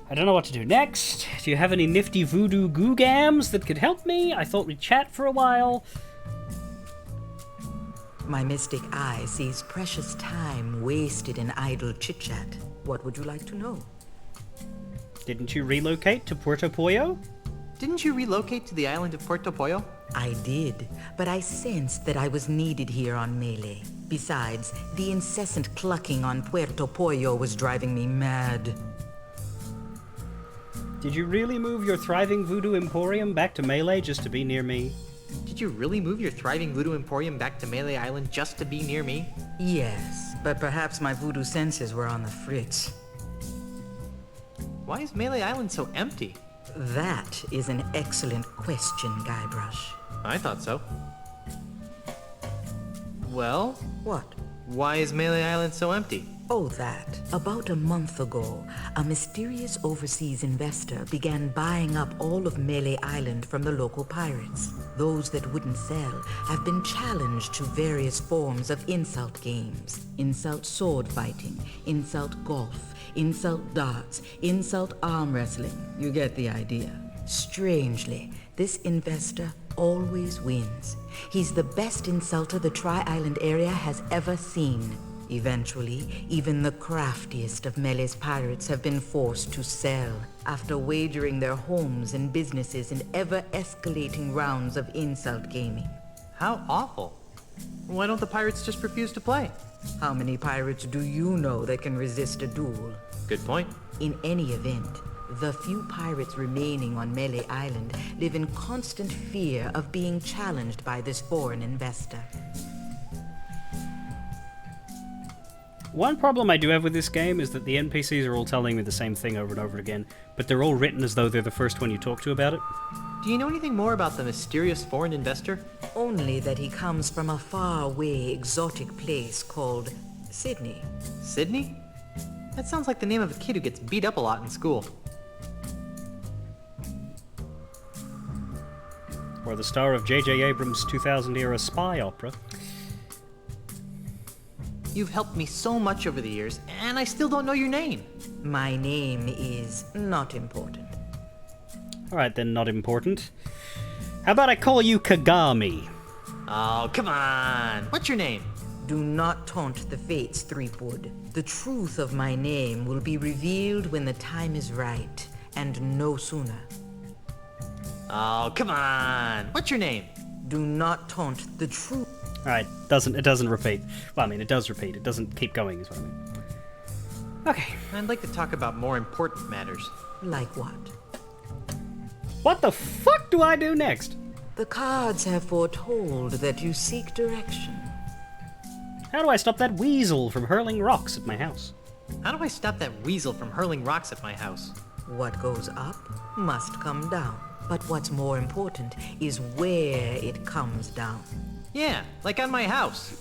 I don't know what to do next. Do you have any nifty voodoo googams that could help me? I thought we'd chat for a while. My mystic eye sees precious time wasted in idle chit-chat. What would you like to know? Didn't you relocate to Puerto Pollo? Didn't you relocate to the island of Puerto Pollo? I did, but I sensed that I was needed here on Melee. Besides, the incessant clucking on Puerto Pollo was driving me mad. Did you really move your thriving voodoo emporium back to Melee just to be near me? Did you really move your thriving voodoo emporium back to Melee Island just to be near me? Yes, but perhaps my voodoo senses were on the fritz. Why is Melee Island so empty? That is an excellent question, Guybrush. I thought so. Well? What? Why is Melee Island so empty? Oh, that. About a month ago, a mysterious overseas investor began buying up all of Melee Island from the local pirates. Those that wouldn't sell have been challenged to various forms of insult games. Insult sword fighting, insult golf, insult darts, insult arm wrestling. You get the idea. Strangely, this investor always wins. He's the best insulter the Tri-Island area has ever seen. Eventually, even the craftiest of Melee's pirates have been forced to sell after wagering their homes and businesses in ever-escalating rounds of insult gaming. How awful. Why don't the pirates just refuse to play? How many pirates do you know that can resist a duel? Good point. In any event, The few pirates remaining on Melee Island live in constant fear of being challenged by this foreign investor. One problem I do have with this game is that the NPCs are all telling me the same thing over and over again, but they're all written as though they're the first one you talk to about it. Do you know anything more about the mysterious foreign investor? Only that he comes from a faraway exotic place called Sydney. Sydney? That sounds like the name of a kid who gets beat up a lot in school. Or the star of J.J. Abrams' 2000-era spy opera. You've helped me so much over the years, and I still don't know your name. My name is not important. Alright then, not important. How about I call you Kagami? Oh, come on. What's your name? Do not taunt the fates, Threepwood. The truth of my name will be revealed when the time is right, and no sooner. Oh, come on. What's your name? Do not taunt the truth. Alright, it doesn't repeat. Well, I mean, it does repeat. It doesn't keep going, is what I mean. Okay. I'd like to talk about more important matters. Like what? What the fuck do I do next? The cards have foretold that you seek direction. How do I stop that weasel from hurling rocks at my house? How do I stop that weasel from hurling rocks at my house? What goes up must come down. But what's more important is where it comes down. Yeah, like on my house.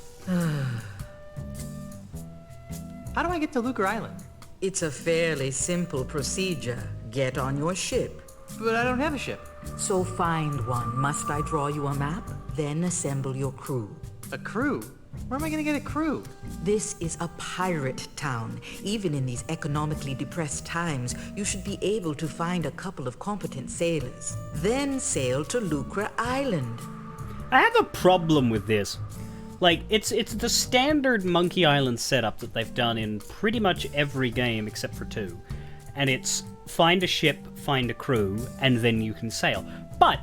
How do I get to Lucre Island? It's a fairly simple procedure. Get on your ship. But I don't have a ship. So find one. Must I draw you a map? Then assemble your crew. A crew? Where am I gonna get a crew? This is a pirate town. Even in these economically depressed times, you should be able to find a couple of competent sailors. Then sail to Lucre Island. I have a problem with this. Like, it's the standard Monkey Island setup that they've done in pretty much every game except for 2. And it's find a ship, find a crew, and then you can sail. But,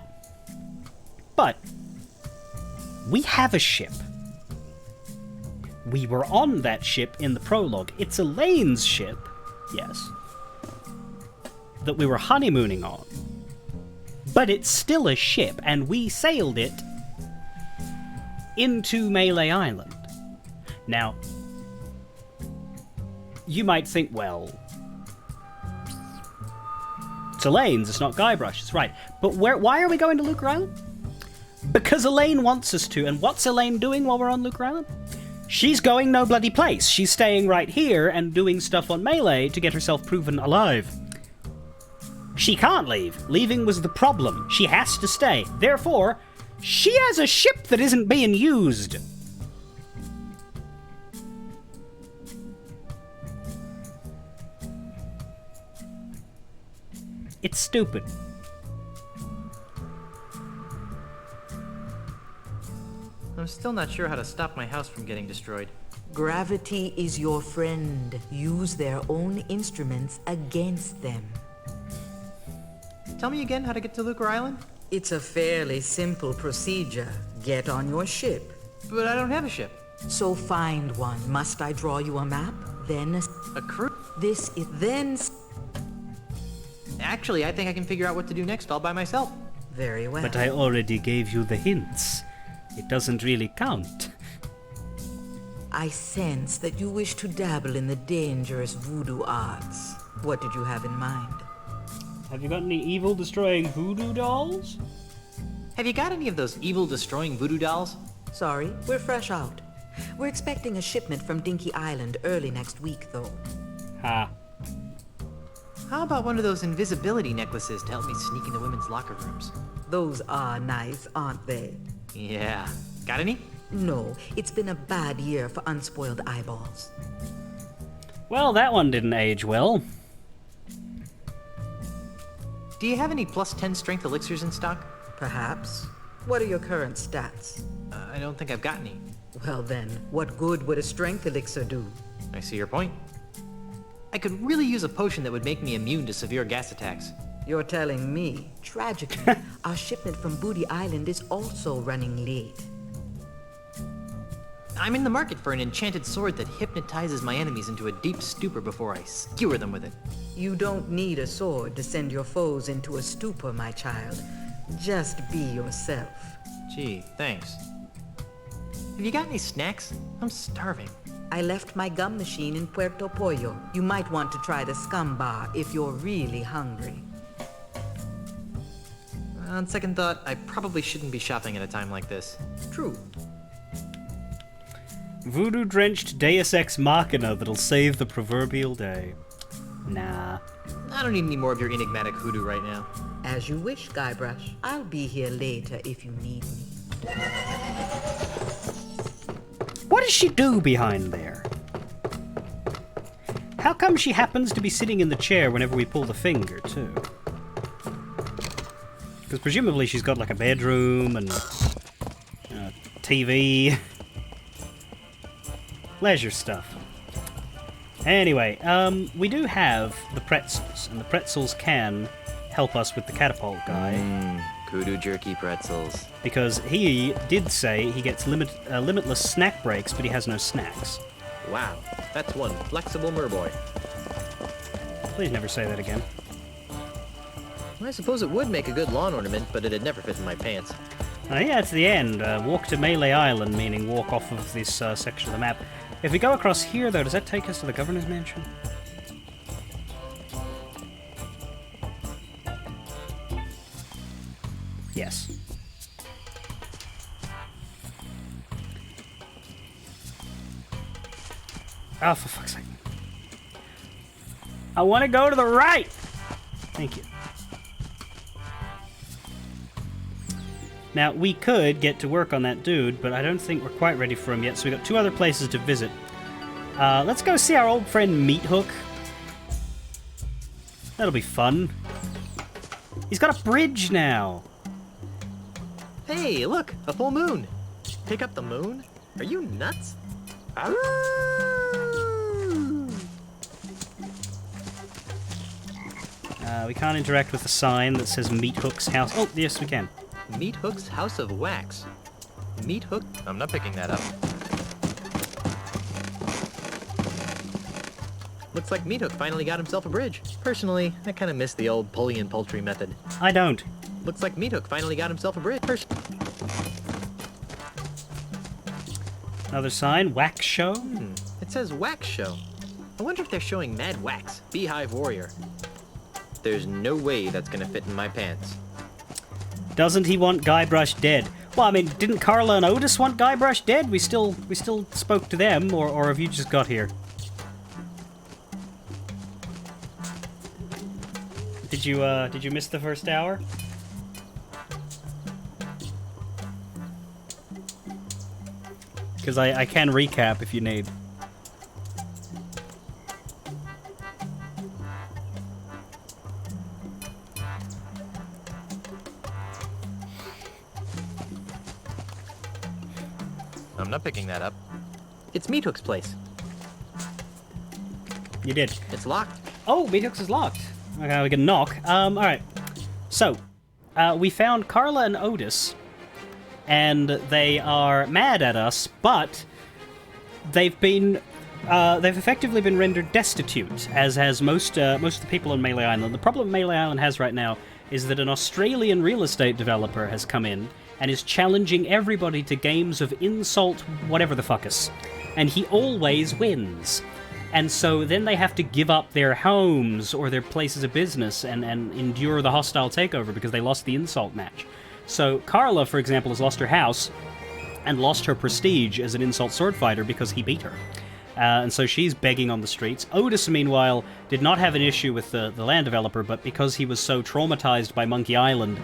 we have a ship. We were on that ship in the prologue. It's Elaine's ship, yes, that we were honeymooning on. But it's still a ship, and we sailed it into Melee Island. Now, you might think, well, it's Elaine's, it's not Guybrush's, right. But why are we going to Lucre Island? Because Elaine wants us to, and what's Elaine doing while we're on Lucre Island? She's going no bloody place. She's staying right here and doing stuff on Melee to get herself proven alive. She can't leave. Leaving was the problem. She has to stay. Therefore, she has a ship that isn't being used. It's stupid. I'm still not sure how to stop my house from getting destroyed. Gravity is your friend. Use their own instruments against them. Tell me again how to get to Lucre Island? It's a fairly simple procedure. Get on your ship. But I don't have a ship. So find one. Must I draw you a map? Then a crew? This is then... Actually, I think I can figure out what to do next all by myself. Very well. But I already gave you the hints. It doesn't really count. I sense that you wish to dabble in the dangerous voodoo arts. What did you have in mind? Have you got any evil-destroying voodoo dolls? Have you got any of those evil-destroying voodoo dolls? Sorry, we're fresh out. We're expecting a shipment from Dinky Island early next week, though. Ha. How about one of those invisibility necklaces to help me sneak into women's locker rooms? Those are nice, aren't they? Yeah. Got any? No, it's been a bad year for unspoiled eyeballs. Well, that one didn't age well. Do you have any plus 10 strength elixirs in stock? Perhaps. What are your current stats? I don't think I've got any. Well then, what good would a strength elixir do? I see your point. I could really use a potion that would make me immune to severe gas attacks. You're telling me. Tragically, our shipment from Booty Island is also running late. I'm in the market for an enchanted sword that hypnotizes my enemies into a deep stupor before I skewer them with it. You don't need a sword to send your foes into a stupor, my child. Just be yourself. Gee, thanks. Have you got any snacks? I'm starving. I left my gum machine in Puerto Pollo. You might want to try the scum bar if you're really hungry. On second thought, I probably shouldn't be shopping at a time like this. True. Voodoo-drenched Deus Ex Machina that'll save the proverbial day. Nah. I don't need any more of your enigmatic hoodoo right now. As you wish, Guybrush. I'll be here later if you need me. What does she do behind there? How come she happens to be sitting in the chair whenever we pull the finger, too? Because presumably she's got like a bedroom and TV. Leisure stuff. Anyway, we do have the pretzels, and the pretzels can help us with the catapult guy. Kudu jerky pretzels. Because he did say he gets limitless snack breaks, but he has no snacks. Wow, that's one flexible merboy. Please never say that again. I suppose it would make a good lawn ornament, but it'd never fit in my pants. Yeah, it's the end. Walk to Melee Island, meaning walk off of this section of the map. If we go across here, though, does that take us to the Governor's Mansion? Yes. Oh, for fuck's sake. I want to go to the right! Thank you. Now, we could get to work on that dude, but I don't think we're quite ready for him yet, so we've got 2 other places to visit. Let's go see our old friend Meat Hook. That'll be fun. He's got a bridge now. Hey, look, a full moon. Pick up the moon? Are you nuts? We can't interact with the sign that says Meat Hook's house. Oh, yes, we can. Meat Hook's House of Wax. Meat Hook? I'm not picking that up. Looks like Meat Hook finally got himself a bridge. Personally, I kind of miss the old pulley and poultry method. I don't. Looks like Meat Hook finally got himself a bridge. Another sign, Wax Show. It says Wax Show. I wonder if they're showing Mad Wax, Beehive Warrior. There's no way that's gonna fit in my pants. Doesn't he want Guybrush dead? Well, I mean, didn't Carla and Otis want Guybrush dead? We still spoke to them, or have you just got here? Did you miss the first hour? Because I can recap if you need. I'm not picking that up. It's Meat Hook's place. You did. It's locked. Oh, Meat Hook's is locked. Okay, we can knock. Alright. So, we found Carla and Otis, and they are mad at us, but they've effectively been rendered destitute, as has most of the people on Melee Island. The problem Melee Island has right now is that an Australian real estate developer has come in and is challenging everybody to games of insult whatever the fuckus. And he always wins. And so then they have to give up their homes or their places of business and endure the hostile takeover because they lost the insult match. So Carla, for example, has lost her house and lost her prestige as an insult sword fighter because he beat her. And so she's begging on the streets. Otis, meanwhile, did not have an issue with the land developer, but because he was so traumatized by Monkey Island,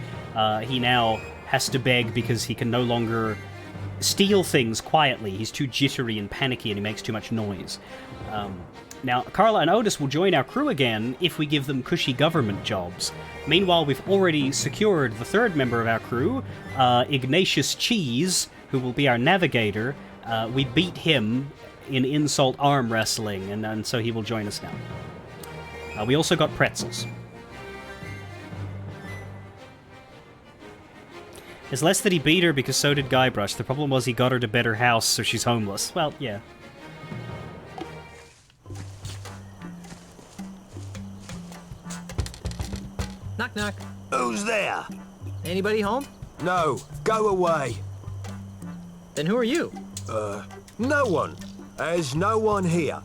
he now has to beg because he can no longer steal things quietly. He's too jittery and panicky and he makes too much noise. Now, Carla and Otis will join our crew again if we give them cushy government jobs. Meanwhile, we've already secured the 3rd member of our crew, Ignatius Cheese, who will be our navigator. We beat him in insult arm wrestling, and so he will join us now. We also got pretzels. It's less that he beat her because so did Guybrush. The problem was he got her to bed her house, so she's homeless. Well, yeah. Knock, knock. Who's there? Anybody home? No, go away. Then who are you? No one. There's no one here.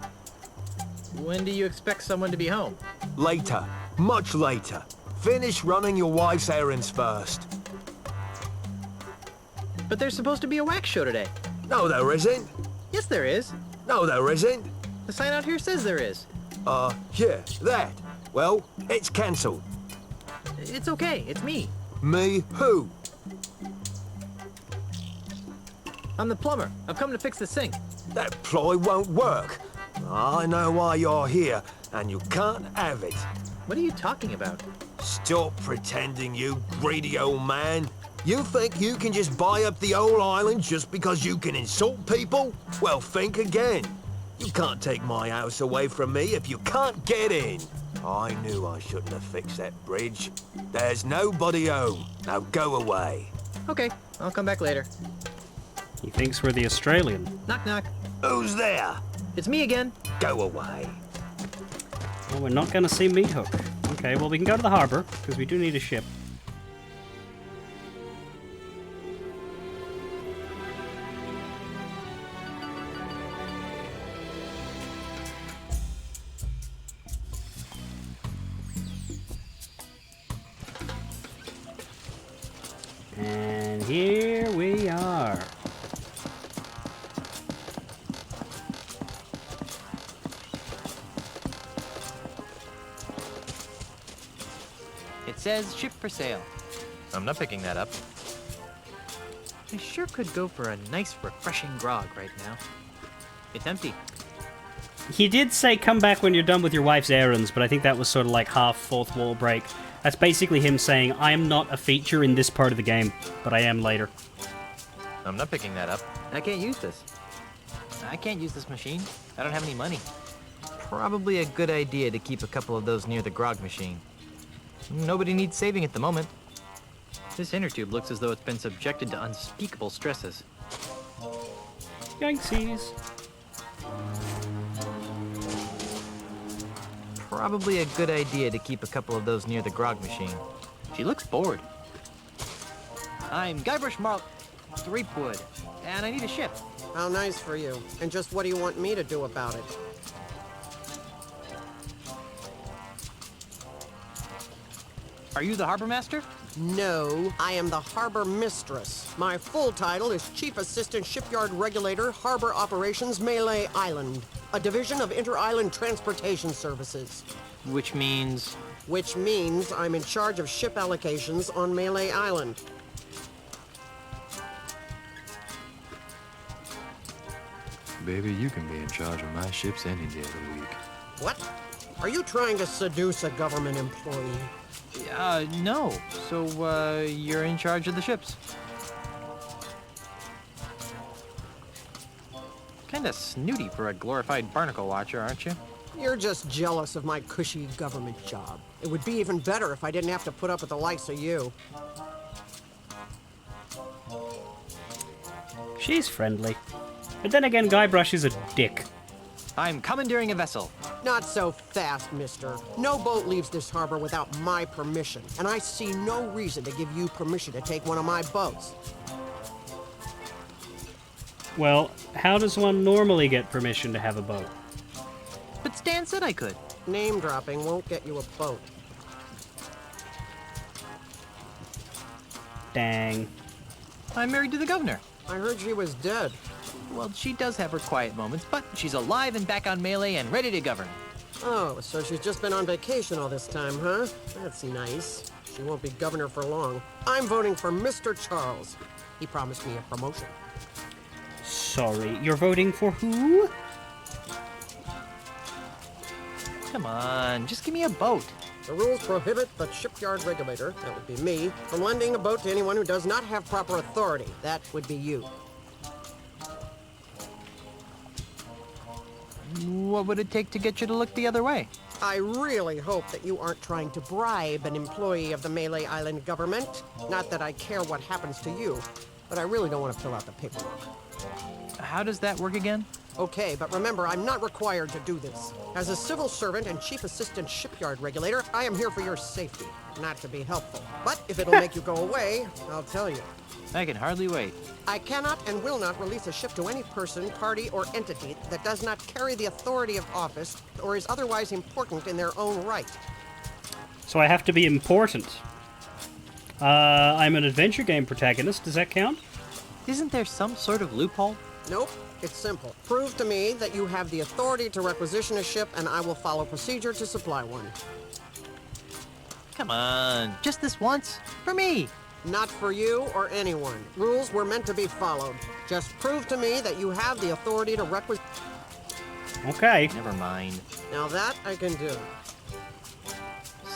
When do you expect someone to be home? Later. Much later. Finish running your wife's errands first. But there's supposed to be a wax show today. No, there isn't. Yes, there is. No, there isn't. The sign out here says there is. Yeah, that. Well, it's cancelled. It's okay. It's me. Me who? I'm the plumber. I've come to fix the sink. That ploy won't work. I know why you're here, and you can't have it. What are you talking about? Stop pretending, you greedy old man. You think you can just buy up the whole island just because you can insult people? Well, think again. You can't take my house away from me if you can't get in. I knew I shouldn't have fixed that bridge. There's nobody home. Now go away. Okay, I'll come back later. He thinks we're the Australian. Knock, knock. Who's there? It's me again. Go away. Well, we're not going to see Meat Hook. Okay, well, we can go to the harbor, because we do need a ship. And here we are. It says ship for sale. I'm not picking that up. I sure could go for a nice, refreshing grog right now. It's empty. He did say come back when you're done with your wife's errands, but I think that was sort of like half fourth wall break. That's basically him saying, I am not a feature in this part of the game, but I am later. I'm not picking that up. I can't use this. I can't use this machine. I don't have any money. Probably a good idea to keep a couple of those near the grog machine. Nobody needs saving at the moment. This inner tube looks as though it's been subjected to unspeakable stresses. Yankees. Probably a good idea to keep a couple of those near the grog machine. She looks bored. I'm Guybrush Threepwood, and I need a ship. How nice for you. And just what do you want me to do about it? Are you the harbor master? No, I am the harbor mistress. My full title is Chief Assistant Shipyard Regulator, Harbor Operations, Malay Island, a division of Inter-Island Transportation Services. Which means? Which means I'm in charge of ship allocations on Malay Island. Baby, you can be in charge of my ships any day of the week. What? Are you trying to seduce a government employee? No. So, you're in charge of the ships. Kinda snooty for a glorified barnacle watcher, aren't you? You're just jealous of my cushy government job. It would be even better if I didn't have to put up with the likes of you. She's friendly. But then again, Guybrush is a dick. I'm commandeering a vessel. Not so fast, mister. No boat leaves this harbor without my permission, and I see no reason to give you permission to take one of my boats. Well, how does one normally get permission to have a boat? But Stan said I could. Name dropping won't get you a boat. Dang. I'm married to the governor. I heard she was dead. Well, she does have her quiet moments, but she's alive and back on Melee and ready to govern. Oh, so she's just been on vacation all this time, huh? That's nice. She won't be governor for long. I'm voting for Mr. Charles. He promised me a promotion. Sorry, you're voting for who? Come on, just give me a boat. The rules prohibit the shipyard regulator, that would be me, from lending a boat to anyone who does not have proper authority. That would be you. What would it take to get you to look the other way? I really hope that you aren't trying to bribe an employee of the Melee Island government. Not that I care what happens to you, but I really don't want to fill out the paperwork. How does that work again? Okay, but remember, I'm not required to do this. As a civil servant and chief assistant shipyard regulator, I am here for your safety, not to be helpful. But if it'll make you go away, I'll tell you. I can hardly wait. I cannot and will not release a ship to any person, party, or entity that does not carry the authority of office or is otherwise important in their own right. So I have to be important. I'm an adventure game protagonist. Does that count? Isn't there some sort of loophole? Nope. It's simple. Prove to me that you have the authority to requisition a ship, and I will follow procedure to supply one. Come on, just this once? For me! Not for you or anyone. Rules were meant to be followed. Just prove to me that you have the authority to requisition. Okay. Never mind. Now that I can do.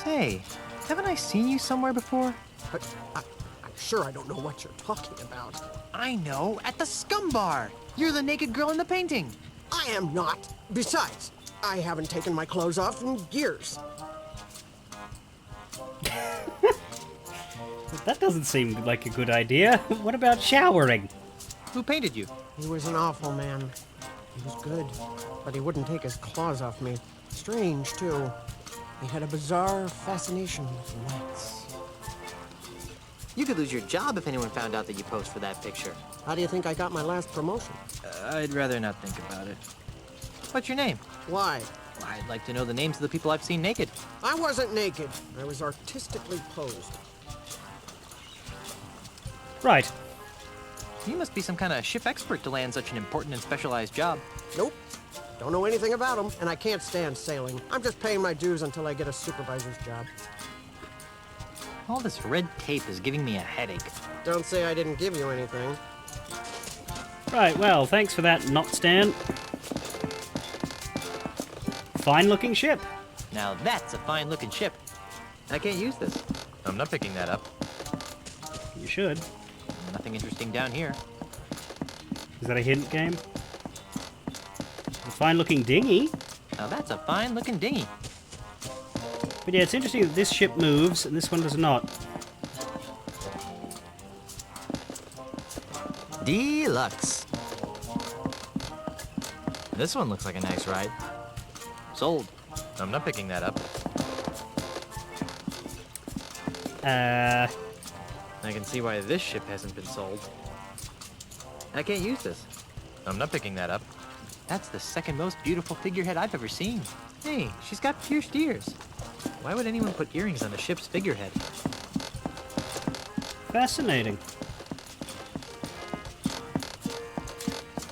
Say, haven't I seen you somewhere before? But I'm sure I don't know what you're talking about. I know, at the Scum Bar! You're the naked girl in the painting! I am not. Besides, I haven't taken my clothes off in years. That doesn't seem like a good idea. What about showering? Who painted you? He was an awful man. He was good, but he wouldn't take his claws off me. Strange, too. He had a bizarre fascination with rats. You could lose your job if anyone found out that you posed for that picture. How do you think I got my last promotion? I'd rather not think about it. What's your name? Why? I'd like to know the names of the people I've seen naked. I wasn't naked. I was artistically posed. Right. You must be some kind of ship expert to land such an important and specialized job. Nope. Don't know anything about them, and I can't stand sailing. I'm just paying my dues until I get a supervisor's job. All this red tape is giving me a headache. Don't say I didn't give you anything. Right, well, thanks for that, not Stan. Fine-looking ship. Now that's a fine-looking ship. I can't use this. I'm not picking that up. You should. Nothing interesting down here. Is that a hint game? A fine-looking dinghy. Now that's a fine-looking dinghy. But yeah, it's interesting that this ship moves and this one does not. Deluxe. This one looks like a nice ride. Sold. I'm not picking that up. I can see why this ship hasn't been sold. I can't use this. I'm not picking that up. That's the second most beautiful figurehead I've ever seen. Hey, she's got pierced ears. Why would anyone put earrings on a ship's figurehead? Fascinating.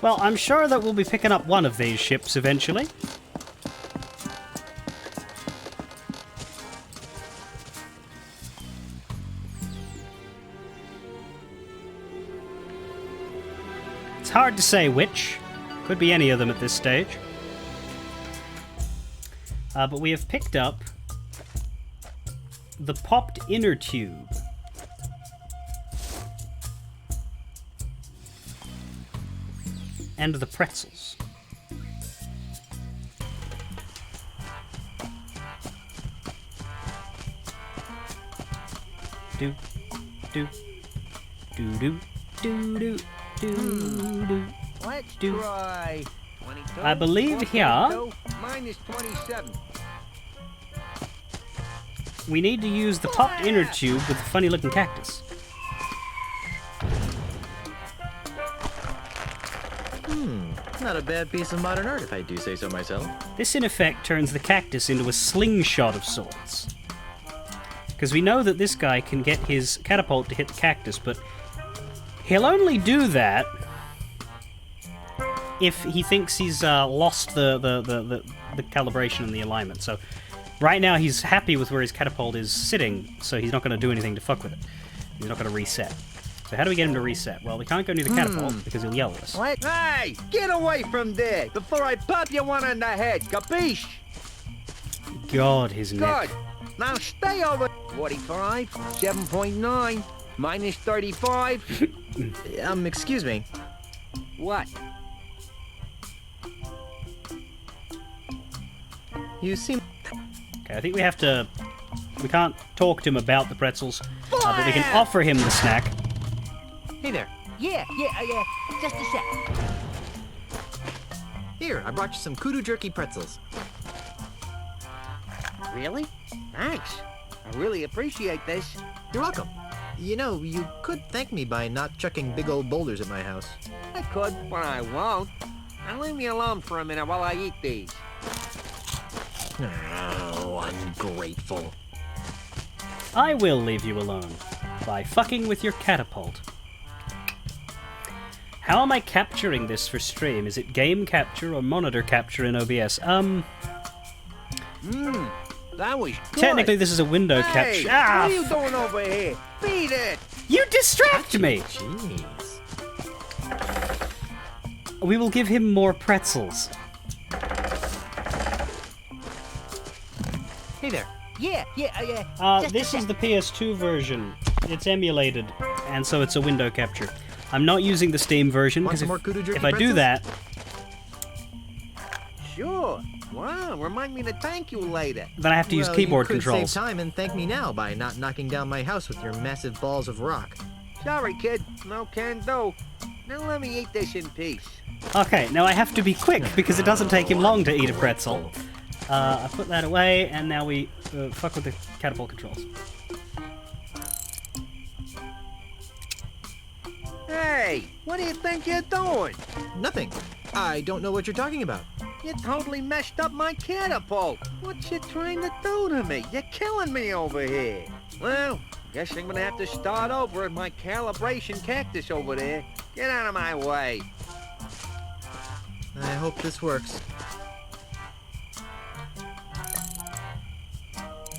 Well, I'm sure that we'll be picking up one of these ships eventually. It's hard to say which. Could be any of them at this stage. But we have picked up the popped inner tube. And the pretzels. Do, do, do, do, do, do, do, do. Let's do. try 22. I believe here Minus 27. we need to use the popped inner tube with the funny looking cactus. Not a bad piece of modern art, if I do say so myself. This, in effect, turns the cactus into a slingshot of sorts. Because we know that this guy can get his catapult to hit the cactus, but he'll only do that if he thinks he's lost the calibration and the alignment. So right now he's happy with where his catapult is sitting, so he's not going to do anything to fuck with it. He's not going to reset. So how do we get him to reset? Well, we can't go near the catapult because he'll yell at us. What? Hey, get away from there before I pop you one on the head, capiche? God, his neck. Good. Now stay over. 45, 7.9, minus 35. Excuse me. What? You seem... Okay, I think we have to... We can't talk to him about the pretzels, but we can offer him the snack. Hey there. Yeah, just a sec. Here, I brought you some kudu jerky pretzels. Really? Thanks. I really appreciate this. You're welcome. You know, you could thank me by not chucking big old boulders at my house. I could, but I won't. Now leave me alone for a minute while I eat these. Oh, ungrateful. I will leave you alone by fucking with your catapult. How am I capturing this for stream? Is it game capture or monitor capture in OBS? That was good. Technically, this is a window Hey, capture. what are you doing over here? Beat it! You distract me! Jeez. We will give him more pretzels. Hey there. Yeah. This is the PS2 version. It's emulated, and so it's a window capture. I'm not using the Steam version, Want because some more kudu jerky if I do pretzels? that... Sure. Wow, remind me to thank you later. Then I have to use keyboard you could controls. save time and thank me now by not knocking down my house with your massive balls of rock. Sorry, kid. No can do. Now let me eat this in peace. Okay, now I have to be quick, because it doesn't take him long to eat a pretzel. I put that away, and now we fuck with the catapult controls. Hey, what do you think you're doing? Nothing. I don't know what you're talking about. You totally messed up my catapult. What you trying to do to me? You're killing me over here. Well, guess I'm gonna have to start over at my calibration cactus over there. Get out of my way. I hope this works.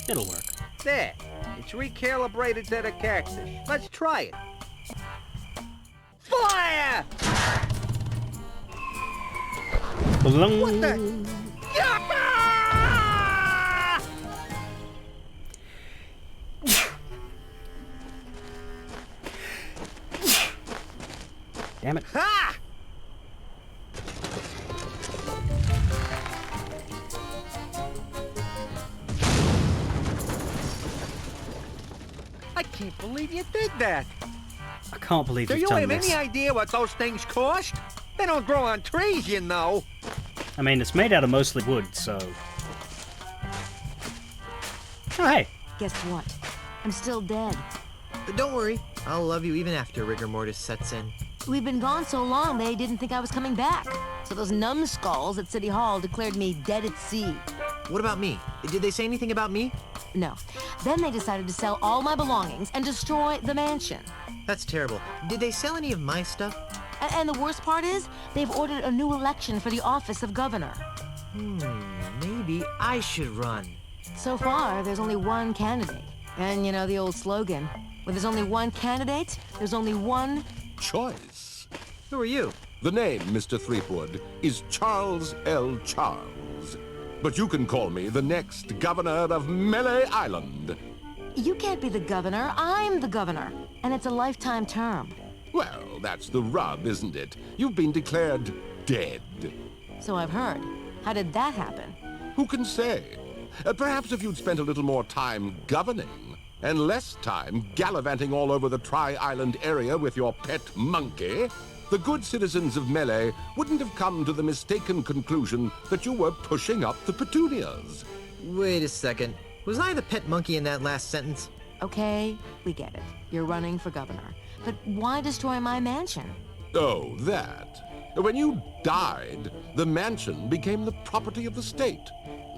It'll work. There. It's recalibrated to the cactus. Let's try it. Fire! What the? Damn it. Ha! I can't believe you did that. I can't believe Do you've you done have this. any idea what those things cost? They don't grow on trees, you know. I mean, it's made out of mostly wood, so... Oh, hey. Guess what? I'm still dead. But don't worry. I'll love you even after rigor mortis sets in. We've been gone so long, they didn't think I was coming back. So those numbskulls at City Hall declared me dead at sea. What about me? Did they say anything about me? No. Then they decided to sell all my belongings and destroy the mansion. That's terrible. Did they sell any of my stuff? And the worst part is, they've ordered a new election for the office of governor. Maybe I should run. So far, there's only one candidate. And you know the old slogan, where there's only one candidate, there's only one... Choice. Who are you? The name, Mr. Threepwood, is Charles L. Charles. But you can call me the next governor of Melee Island. You can't be the governor, I'm the governor. And it's a lifetime term. Well, that's the rub, isn't it? You've been declared dead. So I've heard. How did that happen? Who can say? Perhaps if you'd spent a little more time governing, and less time gallivanting all over the Tri-Island area with your pet monkey, the good citizens of Melee wouldn't have come to the mistaken conclusion that you were pushing up the petunias. Wait a second. Was I the pet monkey in that last sentence? Okay, we get it. You're running for governor. But why destroy my mansion? Oh, that. When you died, the mansion became the property of the state.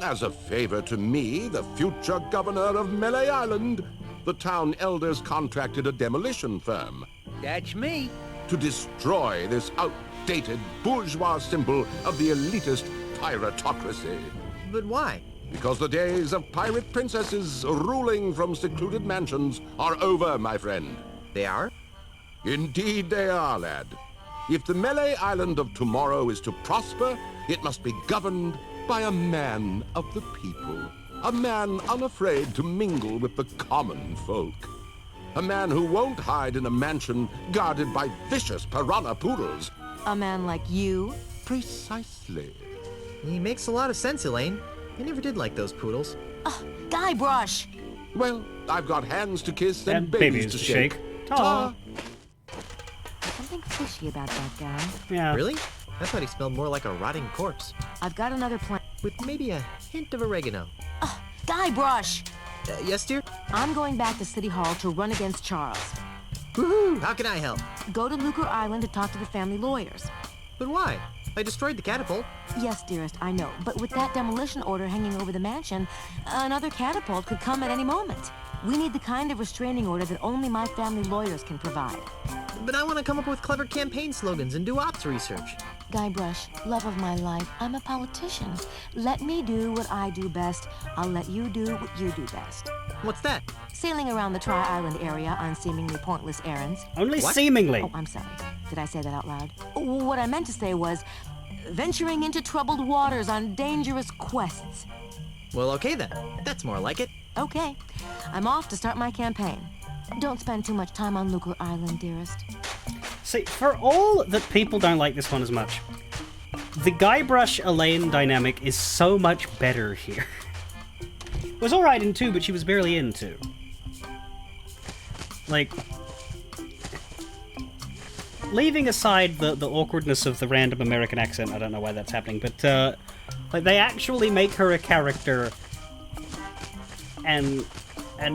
As a favor to me, the future governor of Melee Island, the town elders contracted a demolition firm That's me. to destroy this outdated bourgeois symbol of the elitist piratocracy. But why? Because the days of pirate princesses ruling from secluded mansions are over, my friend. They are? Indeed they are, lad. If the Melee Island of tomorrow is to prosper, it must be governed by a man of the people. A man unafraid to mingle with the common folk. A man who won't hide in a mansion guarded by vicious piranha poodles. A man like you? Precisely. He makes a lot of sense, Elaine. I never did like those poodles. Guybrush! Well, I've got hands to kiss and, And babies to shake. Ta! Something fishy about that guy. Yeah. Really? I thought he smelled more like a rotting corpse. I've got another plan. With maybe a hint of oregano. Guybrush! Yes, dear? I'm going back to City Hall to run against Charles. Woohoo! How can I help? Go to Lucre Island to talk to the family lawyers. But why? I destroyed the catapult. Yes, dearest, I know. But with that demolition order hanging over the mansion, another catapult could come at any moment. We need the kind of restraining order that only my family lawyers can provide. But I want to come up with clever campaign slogans and do ops research. Guybrush, love of my life, I'm a politician. Let me do what I do best. I'll let you do what you do best. What's that? Sailing around the Tri-Island area on seemingly pointless errands. Only seemingly. Oh, I'm sorry. Did I say that out loud? What I meant to say was venturing into troubled waters on dangerous quests. Well, okay then. That's more like it. Okay. I'm off to start my campaign. Don't spend too much time on Lucre Island, dearest. See, for all that people don't like this one as much, the Guybrush-Elaine dynamic is so much better here. It was alright in 2, but she was barely in 2. Like, leaving aside the awkwardness of the random American accent, I don't know why that's happening, but, like, they actually make her a character and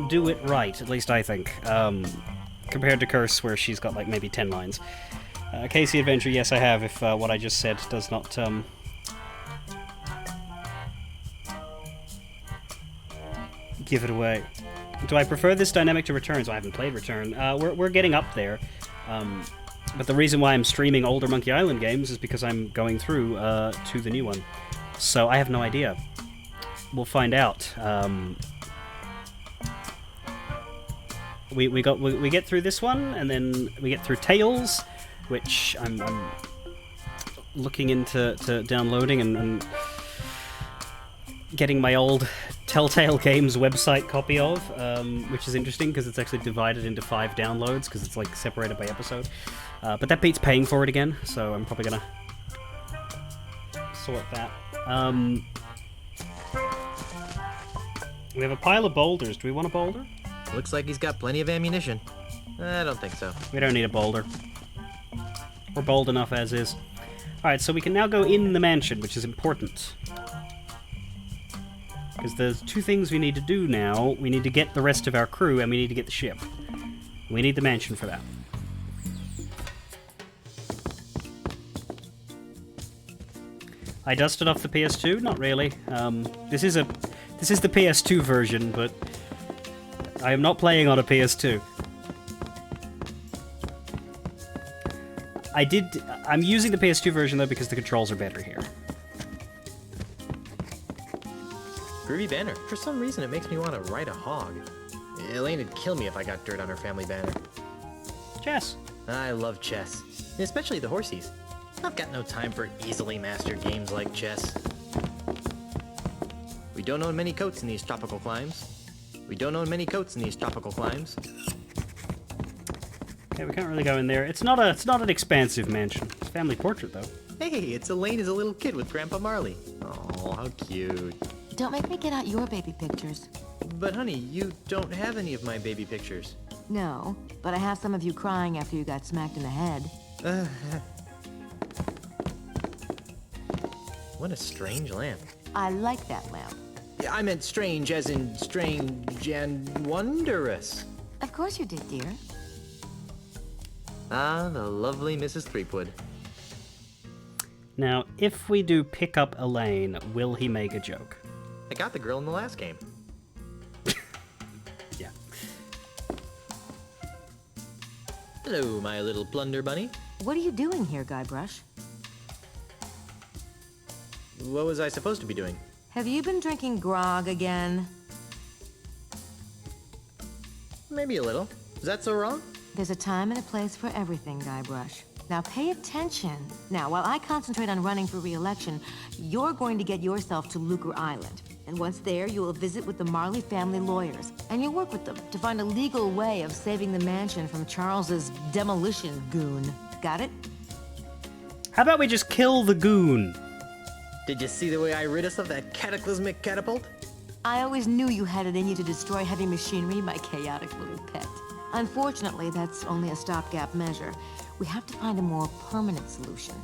do it right, at least I think. Compared to Curse, where she's got, like, maybe 10 lines. Casey Adventure, yes I have, if what I just said does not, give it away. Do I prefer this dynamic to Returns? I haven't played Return. We're getting up there. But the reason why I'm streaming older Monkey Island games is because I'm going through to the new one. So I have no idea. We'll find out. We get through this one, and then we get through Tales, which I'm looking into downloading and getting my old Telltale Games website copy of, which is interesting because it's actually divided into 5 downloads because it's like separated by episode. But that beats paying for it again, so I'm probably gonna sort that. We have a pile of boulders. Do we want a boulder? Looks like he's got plenty of ammunition. I don't think so. We don't need a boulder. We're bold enough as is. Alright, so we can now go in the mansion, which is important. Because there's 2 things we need to do now. We need to get the rest of our crew, and we need to get the ship. We need the mansion for that. I dusted off the PS2? Not really. This is the PS2 version, but I am not playing on a PS2. I'm using the PS2 version though because the controls are better here. Groovy banner. For some reason, it makes me want to ride a hog. Elaine would kill me if I got dirt on her family banner. Chess. I love chess, especially the horsies. I've got no time for easily mastered games like chess. We don't own many coats in these tropical climes. Okay, we can't really go in there. It's not an expansive mansion. It's a family portrait though. Hey, it's Elaine as a little kid with Grandpa Marley. Oh, how cute. Don't make me get out your baby pictures. But honey, you don't have any of my baby pictures. No, but I have some of you crying after you got smacked in the head. What a strange lamp. I like that lamp. Yeah, I meant strange as in strange and wondrous. Of course you did, dear. Ah, the lovely Mrs. Threepwood. Now, if we do pick up Elaine, will he make a joke? I got the girl in the last game. Yeah. Hello, my little plunder bunny. What are you doing here, Guybrush? What was I supposed to be doing? Have you been drinking grog again? Maybe a little. Is that so wrong? There's a time and a place for everything, Guybrush. Now pay attention. Now, while I concentrate on running for re-election, you're going to get yourself to Lucre Island. And once there, you will visit with the Marley family lawyers. And you'll work with them to find a legal way of saving the mansion from Charles's demolition goon. Got it? How about we just kill the goon? Did you see the way I rid us of that cataclysmic catapult? I always knew you had it in you to destroy heavy machinery, my chaotic little pet. Unfortunately, that's only a stopgap measure. We have to find a more permanent solution.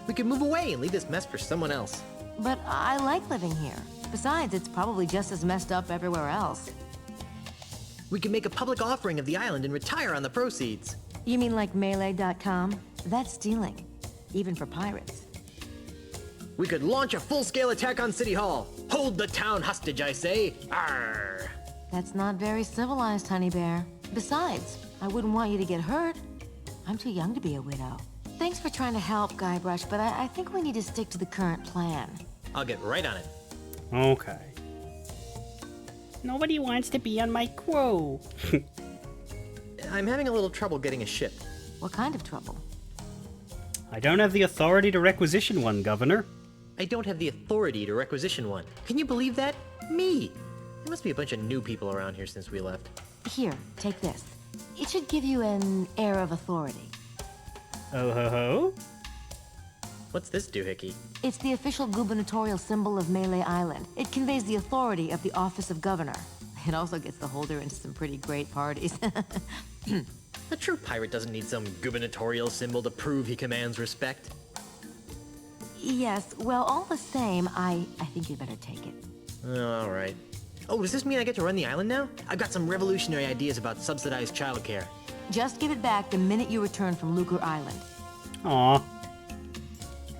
We could move away and leave this mess for someone else. But I like living here. Besides, it's probably just as messed up everywhere else. We could make a public offering of the island and retire on the proceeds. You mean like Melee.com? That's stealing. Even for pirates. We could launch a full-scale attack on City Hall. Hold the town hostage, I say. Arr! That's not very civilized, Honey Bear. Besides, I wouldn't want you to get hurt. I'm too young to be a widow. Thanks for trying to help, Guybrush, but I think we need to stick to the current plan. I'll get right on it. Okay. Nobody wants to be on my crew. I'm having a little trouble getting a ship. What kind of trouble? I don't have the authority to requisition one, Governor. I don't have the authority to requisition one. Can you believe that? Me! There must be a bunch of new people around here since we left. Here, take this. It should give you an air of authority. Oh ho ho? What's this doohickey? It's the official gubernatorial symbol of Melee Island. It conveys the authority of the office of governor. It also gets the holder into some pretty great parties. A true pirate doesn't need some gubernatorial symbol to prove he commands respect. Yes, well, all the same, I think you'd better take it. All right. Oh, does this mean I get to run the island now? I've got some revolutionary ideas about subsidized childcare. Just give it back the minute you return from Lucre Island. Aw.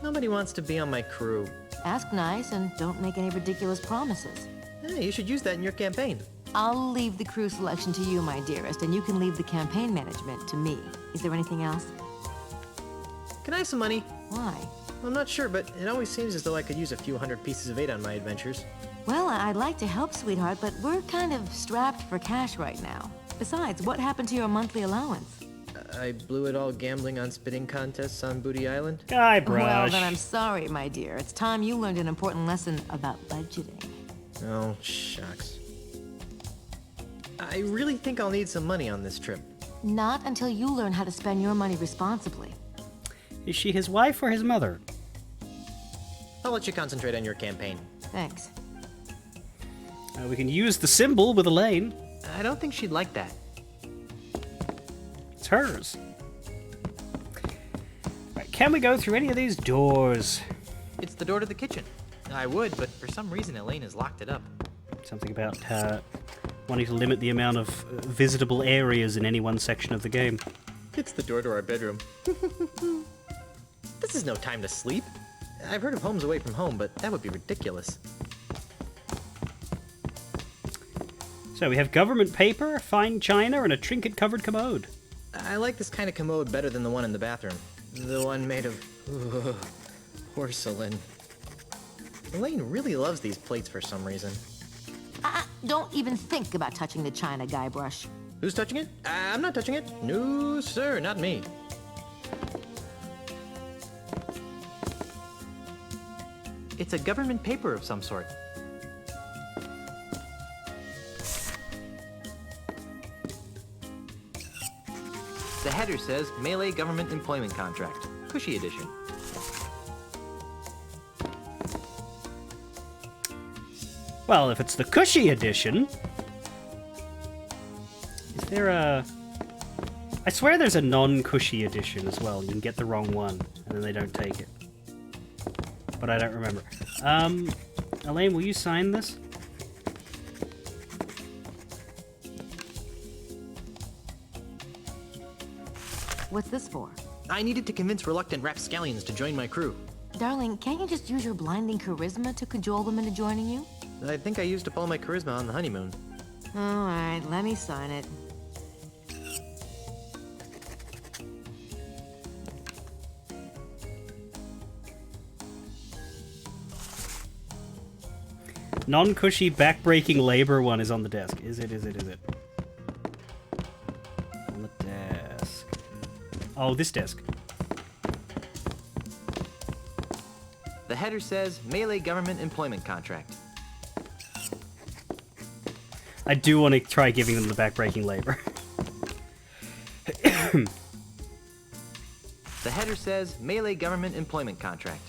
Nobody wants to be on my crew. Ask nice and don't make any ridiculous promises. Hey, you should use that in your campaign. I'll leave the crew selection to you, my dearest, and you can leave the campaign management to me. Is there anything else? Can I have some money? Why? I'm not sure, but it always seems as though I could use a few hundred pieces of 8 on my adventures. Well, I'd like to help, sweetheart, but we're kind of strapped for cash right now. Besides, what happened to your monthly allowance? I blew it all gambling on spitting contests on Booty Island. Guybrush. Well, then I'm sorry, my dear. It's time you learned an important lesson about budgeting. Oh, shucks. I really think I'll need some money on this trip. Not until you learn how to spend your money responsibly. Is she his wife or his mother? I'll let you concentrate on your campaign. Thanks. We can use the symbol with Elaine. I don't think she'd like that. It's hers. Right, can we go through any of these doors? It's the door to the kitchen. I would, but for some reason Elaine has locked it up. Something about wanting to limit the amount of visitable areas in any one section of the game. It's the door to our bedroom. This is no time to sleep. I've heard of homes away from home, but that would be ridiculous. So we have government paper, fine china, and a trinket-covered commode. I like this kind of commode better than the one in the bathroom. The one made of porcelain. Elaine really loves these plates for some reason. Don't even think about touching the china, Guybrush. Who's touching it? I'm not touching it. No, sir, not me. It's a government paper of some sort. The header says Melee Government Employment Contract, Cushy Edition. Well, if it's the cushy edition... Is there a... I swear there's a non-cushy edition as well. You can get the wrong one, and then they don't take it. But I don't remember. Elaine, will you sign this? What's this for? I needed to convince reluctant rapscallions to join my crew. Darling, can't you just use your blinding charisma to cajole them into joining you? I think I used up all my charisma on the honeymoon. All right, let me sign it. Non-cushy, back-breaking labor one is on the desk. Is it? On the desk. Oh, this desk. The header says Melee Government Employment Contract. I do want to try giving them the back-breaking labor. The header says Melee Government Employment Contract.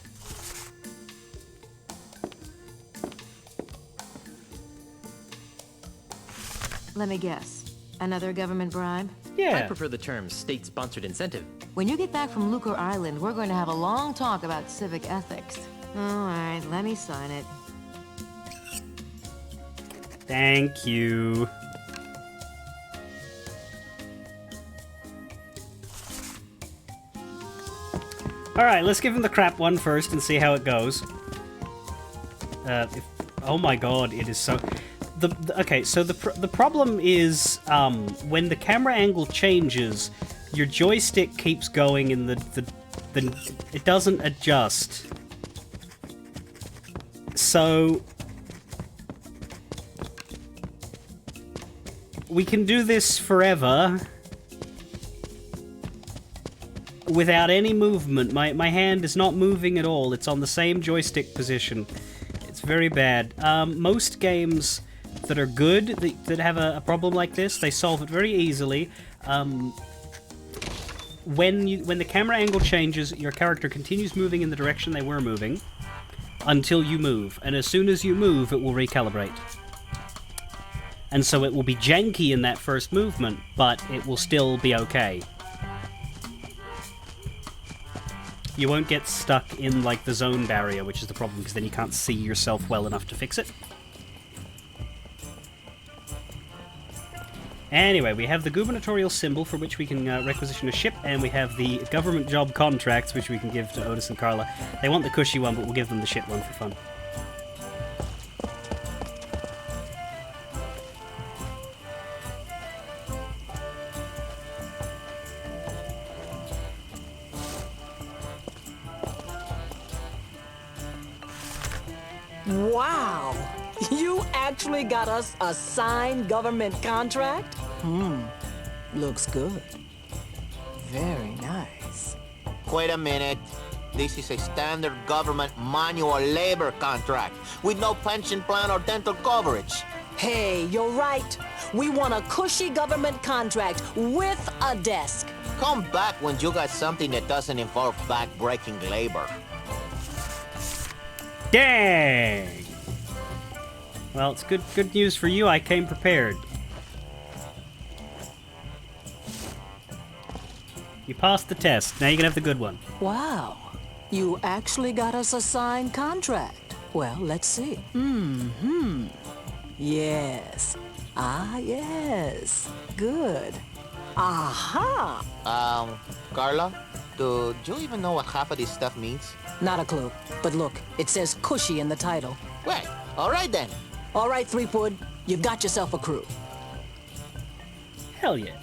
Let me guess. Another government bribe? I prefer the term state-sponsored incentive. When you get back from Lucre Island, we're going to have a long talk about civic ethics. All right, let me sign it. Thank you. Alright, let's give him the crap one first and see how it goes. Oh my god, it is so... Okay, so the problem is when the camera angle changes, your joystick keeps going in it doesn't adjust. So we can do this forever without any movement. My hand is not moving at all. It's on the same joystick position. It's very bad. Most games that are good, that have a problem like this, they solve it very easily. When the camera angle changes, your character continues moving in the direction they were moving until you move, and as soon as you move, it will recalibrate. And so it will be janky in that first movement, but it will still be okay. You won't get stuck in, like, the zone barrier, which is the problem, because then you can't see yourself well enough to fix it. Anyway, we have the gubernatorial symbol for which we can requisition a ship, and we have the government job contracts which we can give to Otis and Carla. They want the cushy one, but we'll give them the shit one for fun. Wow! You actually got us a signed government contract? Looks good. Very nice. Wait a minute. This is a standard government manual labor contract with no pension plan or dental coverage. Hey, you're right. We want a cushy government contract with a desk. Come back when you got something that doesn't involve back-breaking labor. Dang! Well, it's good news for you. I came prepared. You passed the test. Now you can have the good one. Wow. You actually got us a signed contract. Well, let's see. Yes. Ah, yes. Good. Aha! Carla, do you even know what half of this stuff means? Not a clue. But look, it says cushy in the title. Well, all right then. All right, Threepwood, you've got yourself a crew. Hell yeah.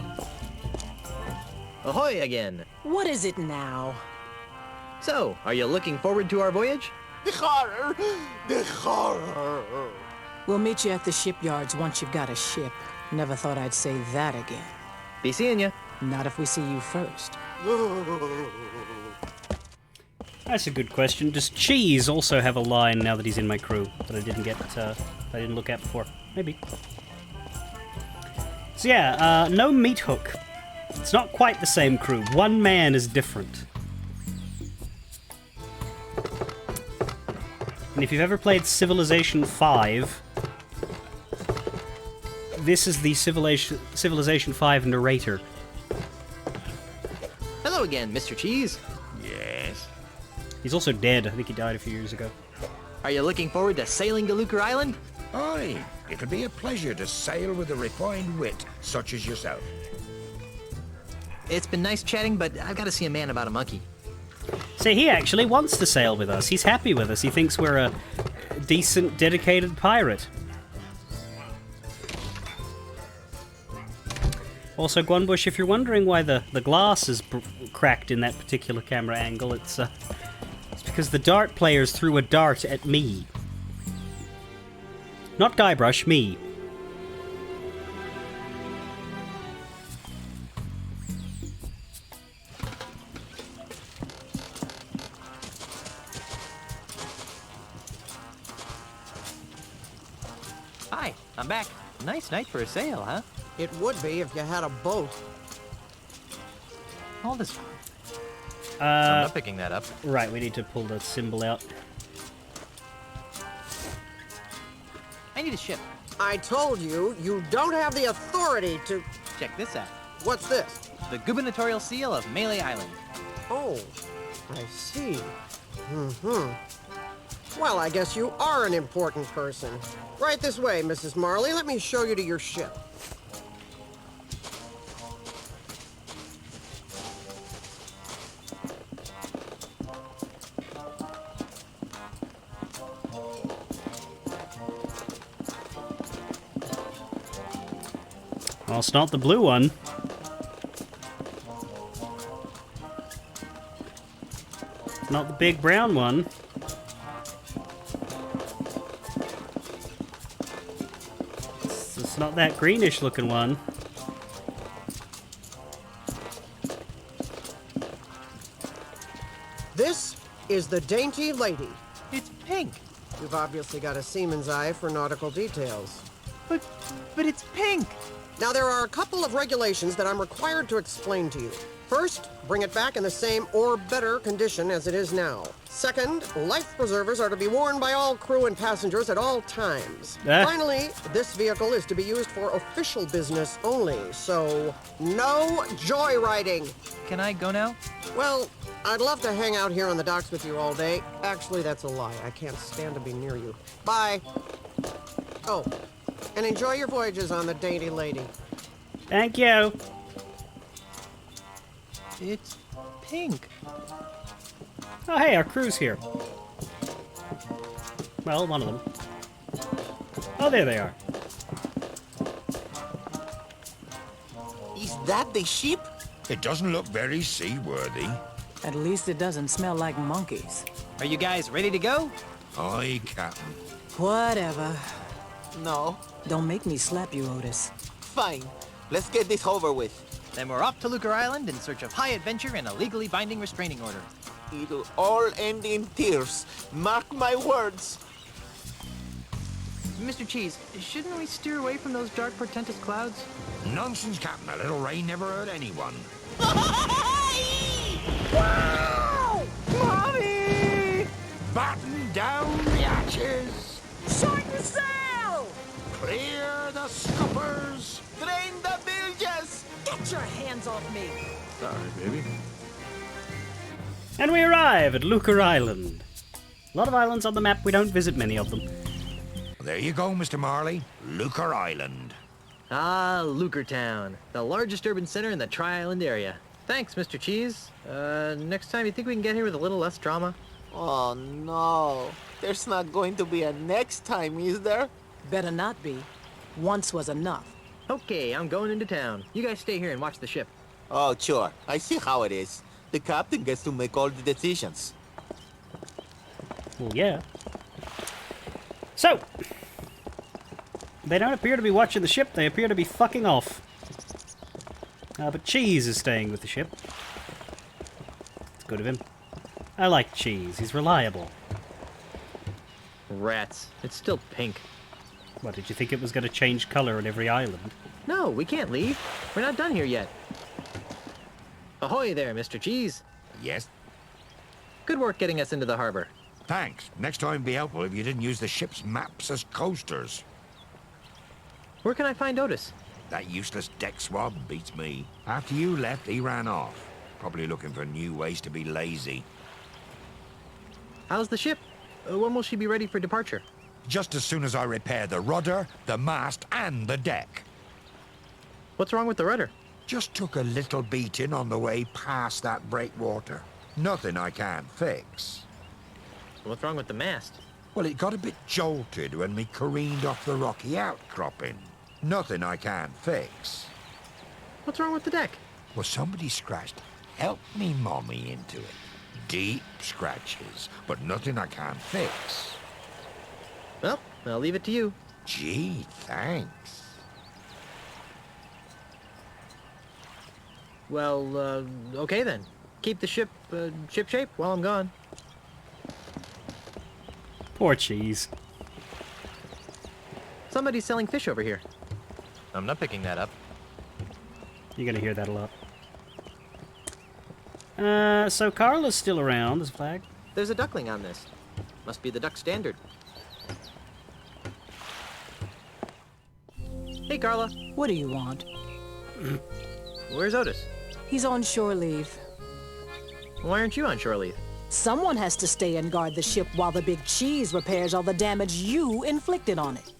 Ahoy again. What is it now? So, are you looking forward to our voyage? The horror! The horror! We'll meet you at the shipyards once you've got a ship. Never thought I'd say that again. Be seeing ya. Not if we see you first. That's a good question. Does Cheese also have a line now that he's in my crew that I didn't get, I didn't look at before? Maybe. So yeah, no Meat Hook. It's not quite the same crew. One man is different. And if you've ever played Civilization 5, this is the Civilization 5 narrator. Hello again, Mr. Cheese. Yes? He's also dead. I think he died a few years ago. Are you looking forward to sailing to Lucre Island? Aye, it'll be a pleasure to sail with a refined wit such as yourself. It's been nice chatting, but I've got to see a man about a monkey. See, he actually wants to sail with us. He's happy with us. He thinks we're a decent, dedicated pirate. Also, Guanbush, if you're wondering why the glass is cracked in that particular camera angle, it's because the dart players threw a dart at me. Not Guybrush, me. Hi, I'm back. Nice night for a sail, huh? It would be if you had a boat. All this. I'm not picking that up. Right, we need to pull the symbol out. I need a ship. I told you, you don't have the authority to... Check this out. What's this? The gubernatorial seal of Melee Island. Oh, I see. Well, I guess you are an important person. Right this way, Mrs. Marley. Let me show you to your ship. Well, it's not the blue one. Not the big brown one. It's not that greenish looking one. This is the Dainty Lady. It's pink. You've obviously got a seaman's eye for nautical details. But it's pink. Now, there are a couple of regulations that I'm required to explain to you. First, bring it back in the same or better condition as it is now. Second, life preservers are to be worn by all crew and passengers at all times. Finally, this vehicle is to be used for official business only, so no joyriding. Can I go now? Well, I'd love to hang out here on the docks with you all day. Actually, that's a lie. I can't stand to be near you. Bye. Oh, and enjoy your voyages on the Dainty Lady. Thank you. It's pink. Oh, hey, our crew's here. Well, one of them. Oh, there they are. Is that the ship? It doesn't look very seaworthy. At least it doesn't smell like monkeys. Are you guys ready to go? Aye, Captain. Whatever. No. Don't make me slap you, Otis. Fine. Let's get this over with. Then we're off to Lucre Island in search of high adventure and a legally binding restraining order. It'll all end in tears. Mark my words. Mr. Cheese, shouldn't we steer away from those dark, portentous clouds? Nonsense, Captain. A little rain never hurt anyone. Wow! Mommy! Batten down the hatches. Shorten sail! Clear the scuppers. Drain the bilges! Get your hands off me! Sorry, baby. And we arrive at Lucre Island. A lot of islands on the map, we don't visit many of them. There you go, Mr. Marley. Lucre Island. Ah, Lucre Town, the largest urban center in the Tri-Island area. Thanks, Mr. Cheese. Next time, you think we can get here with a little less drama? Oh no. There's not going to be a next time, is there? Better not be. Once was enough. Okay, I'm going into town. You guys stay here and watch the ship. Oh, sure. I see how it is. The captain gets to make all the decisions. Well, yeah. So, they don't appear to be watching the ship, they appear to be fucking off. But Cheese is staying with the ship. It's good of him. I like Cheese, he's reliable. Rats. It's still pink. What, did you think it was going to change color on every island? No, we can't leave. We're not done here yet. Ahoy there, Mr. Cheese. Yes? Good work getting us into the harbor. Thanks. Next time be helpful if you didn't use the ship's maps as coasters. Where can I find Otis? That useless deck swab beats me. After you left, he ran off. Probably looking for new ways to be lazy. How's the ship? When will she be ready for departure? Just as soon as I repair the rudder, the mast, and the deck. What's wrong with the rudder? Just took a little beating on the way past that breakwater. Nothing I can't fix. What's wrong with the mast? Well, it got a bit jolted when we careened off the rocky outcropping. Nothing I can't fix. What's wrong with the deck? Well, somebody scratched Help Me Mommy into it. Deep scratches, but nothing I can't fix. Well, I'll leave it to you. Gee, thanks. Well, okay then. Keep the ship, ship-shape while I'm gone. Poor Cheese. Somebody's selling fish over here. I'm not picking that up. You're gonna hear that a lot. So Carla's still around, this flag. There's a duckling on this. Must be the duck standard. Hey, Carla. What do you want? Where's Otis? He's on shore leave. Why aren't you on shore leave? Someone has to stay and guard the ship while the big cheese repairs all the damage you inflicted on it.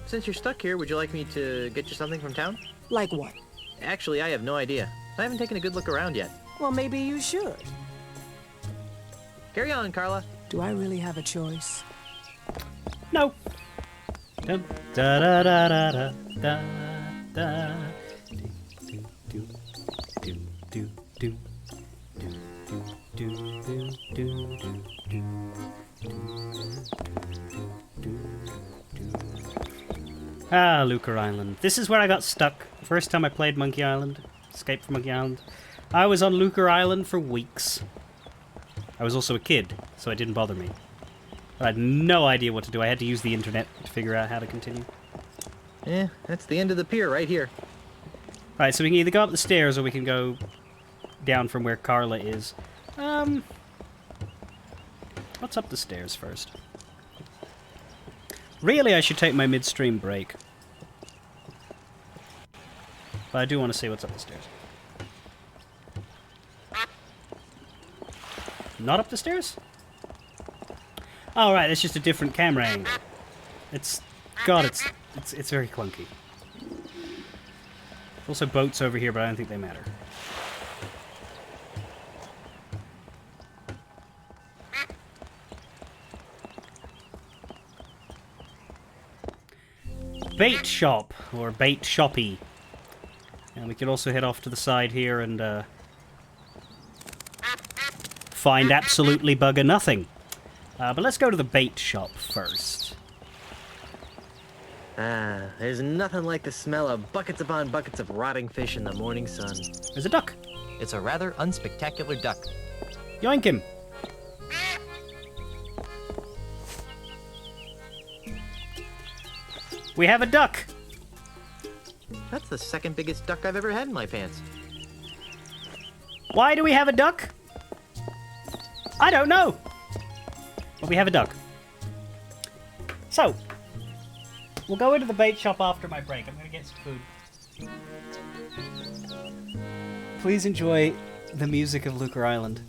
Since you're stuck here, would you like me to get you something from town? Like what? Actually, I have no idea. I haven't taken a good look around yet. Well, maybe you should. Carry on, Carla. Do I really have a choice? No. Dun, da da da da da da da. Do do do do do do do do do do. Ah, Lucre Island. This is where I got stuck. First time I played Monkey Island. Escaped from Monkey Island. I was on Lucre Island for weeks. I was also a kid, so it didn't bother me. I had no idea what to do. I had to use the internet to figure out how to continue. Yeah, that's the end of the pier right here. Right, so we can either go up the stairs or we can go down from where Carla is. What's up the stairs first? Really, I should take my midstream break. But I do want to see what's up the stairs. Not up the stairs? Oh, right, it's just a different camera angle. It's... God, it's very clunky. Also boats over here, but I don't think they matter. Bait shop, or bait shoppy. And we could also head off to the side here and find absolutely bugger nothing. But let's go to the bait shop first. Ah, there's nothing like the smell of buckets upon buckets of rotting fish in the morning sun. There's a duck. It's a rather unspectacular duck. Yoink him. We have a duck. That's the second biggest duck I've ever had in my pants. Why do we have a duck? I don't know. But we have a duck. So, we'll go into the bait shop after my break. I'm going to get some food. Please enjoy the music of Lucre Island.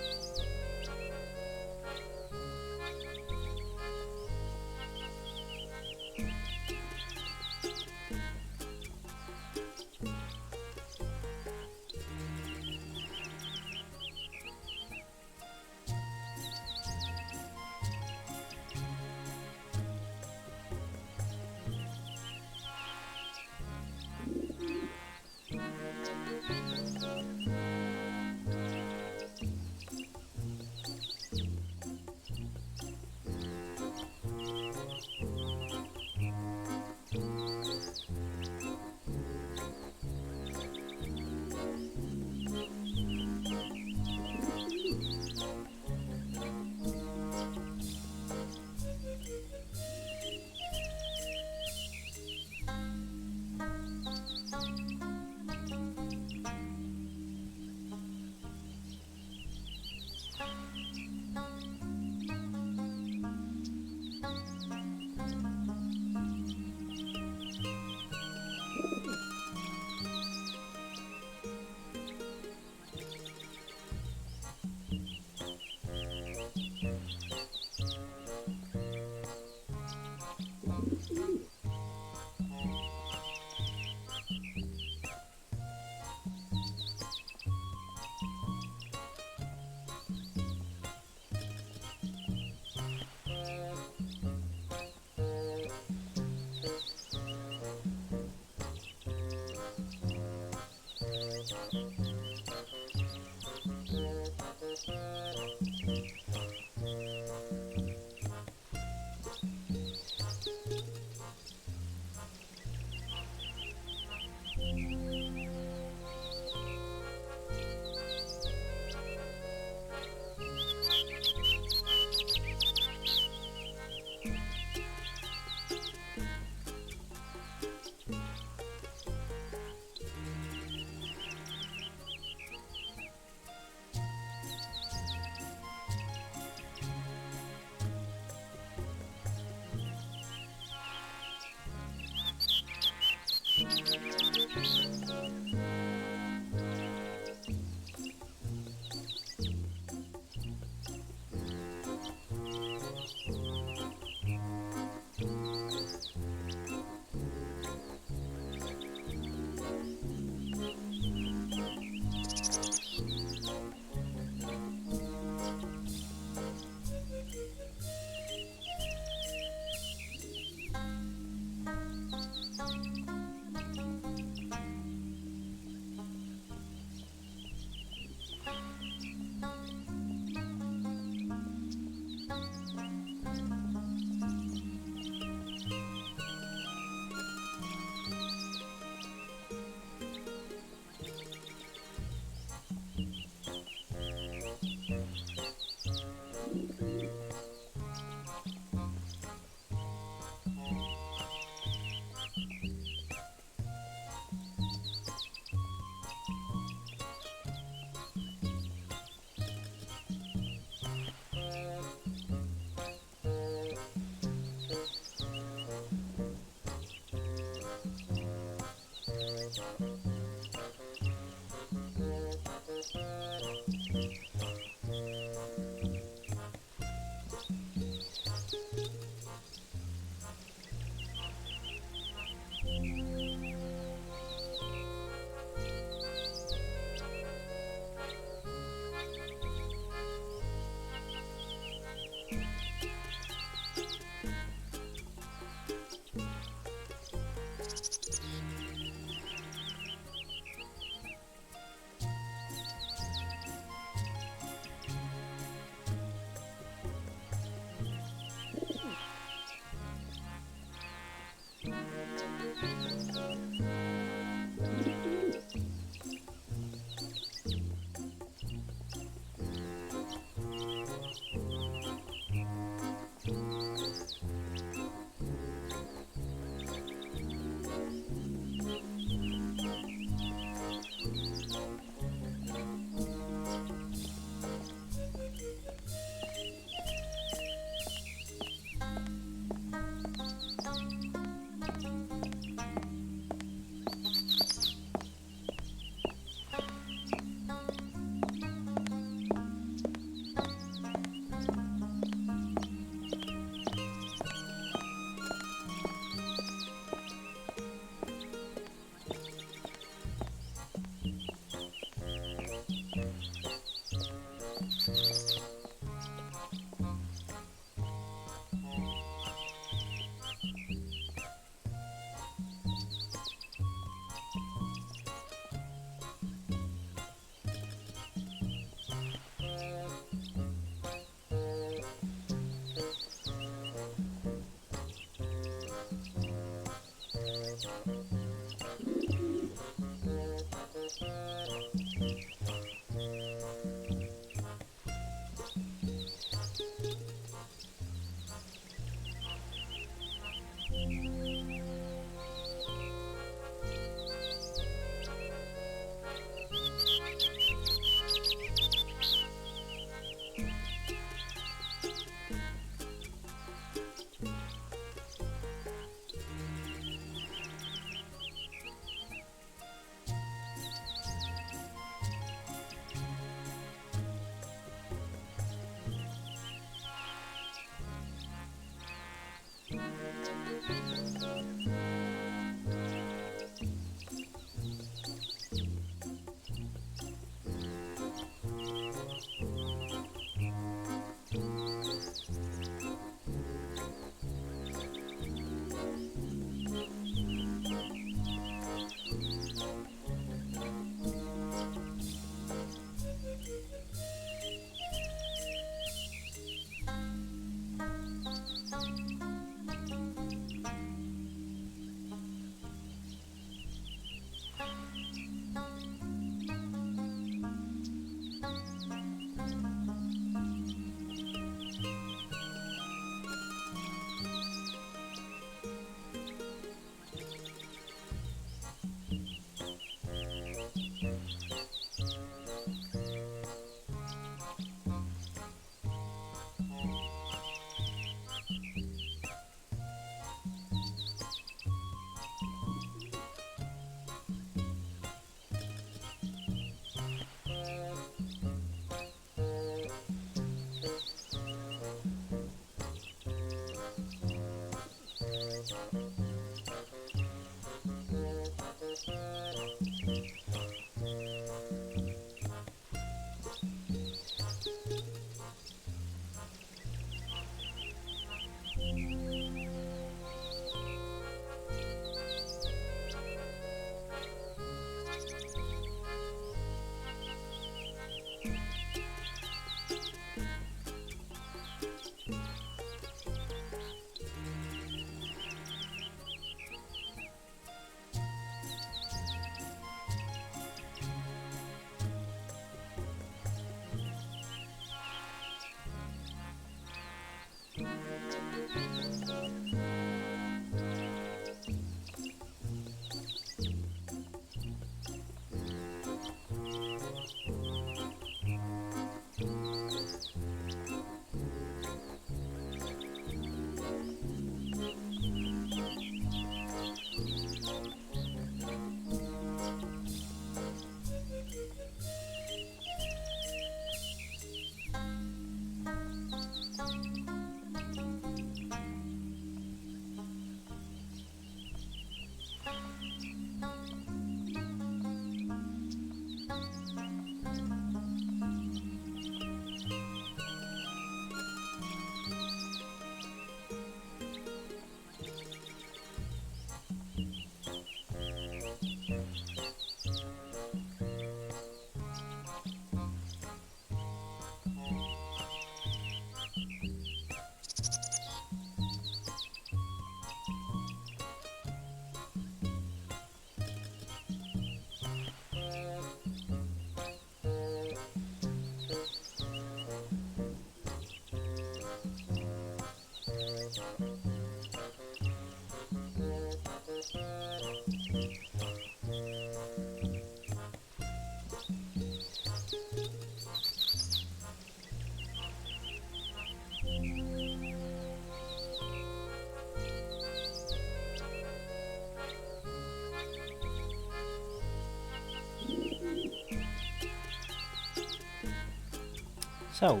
So,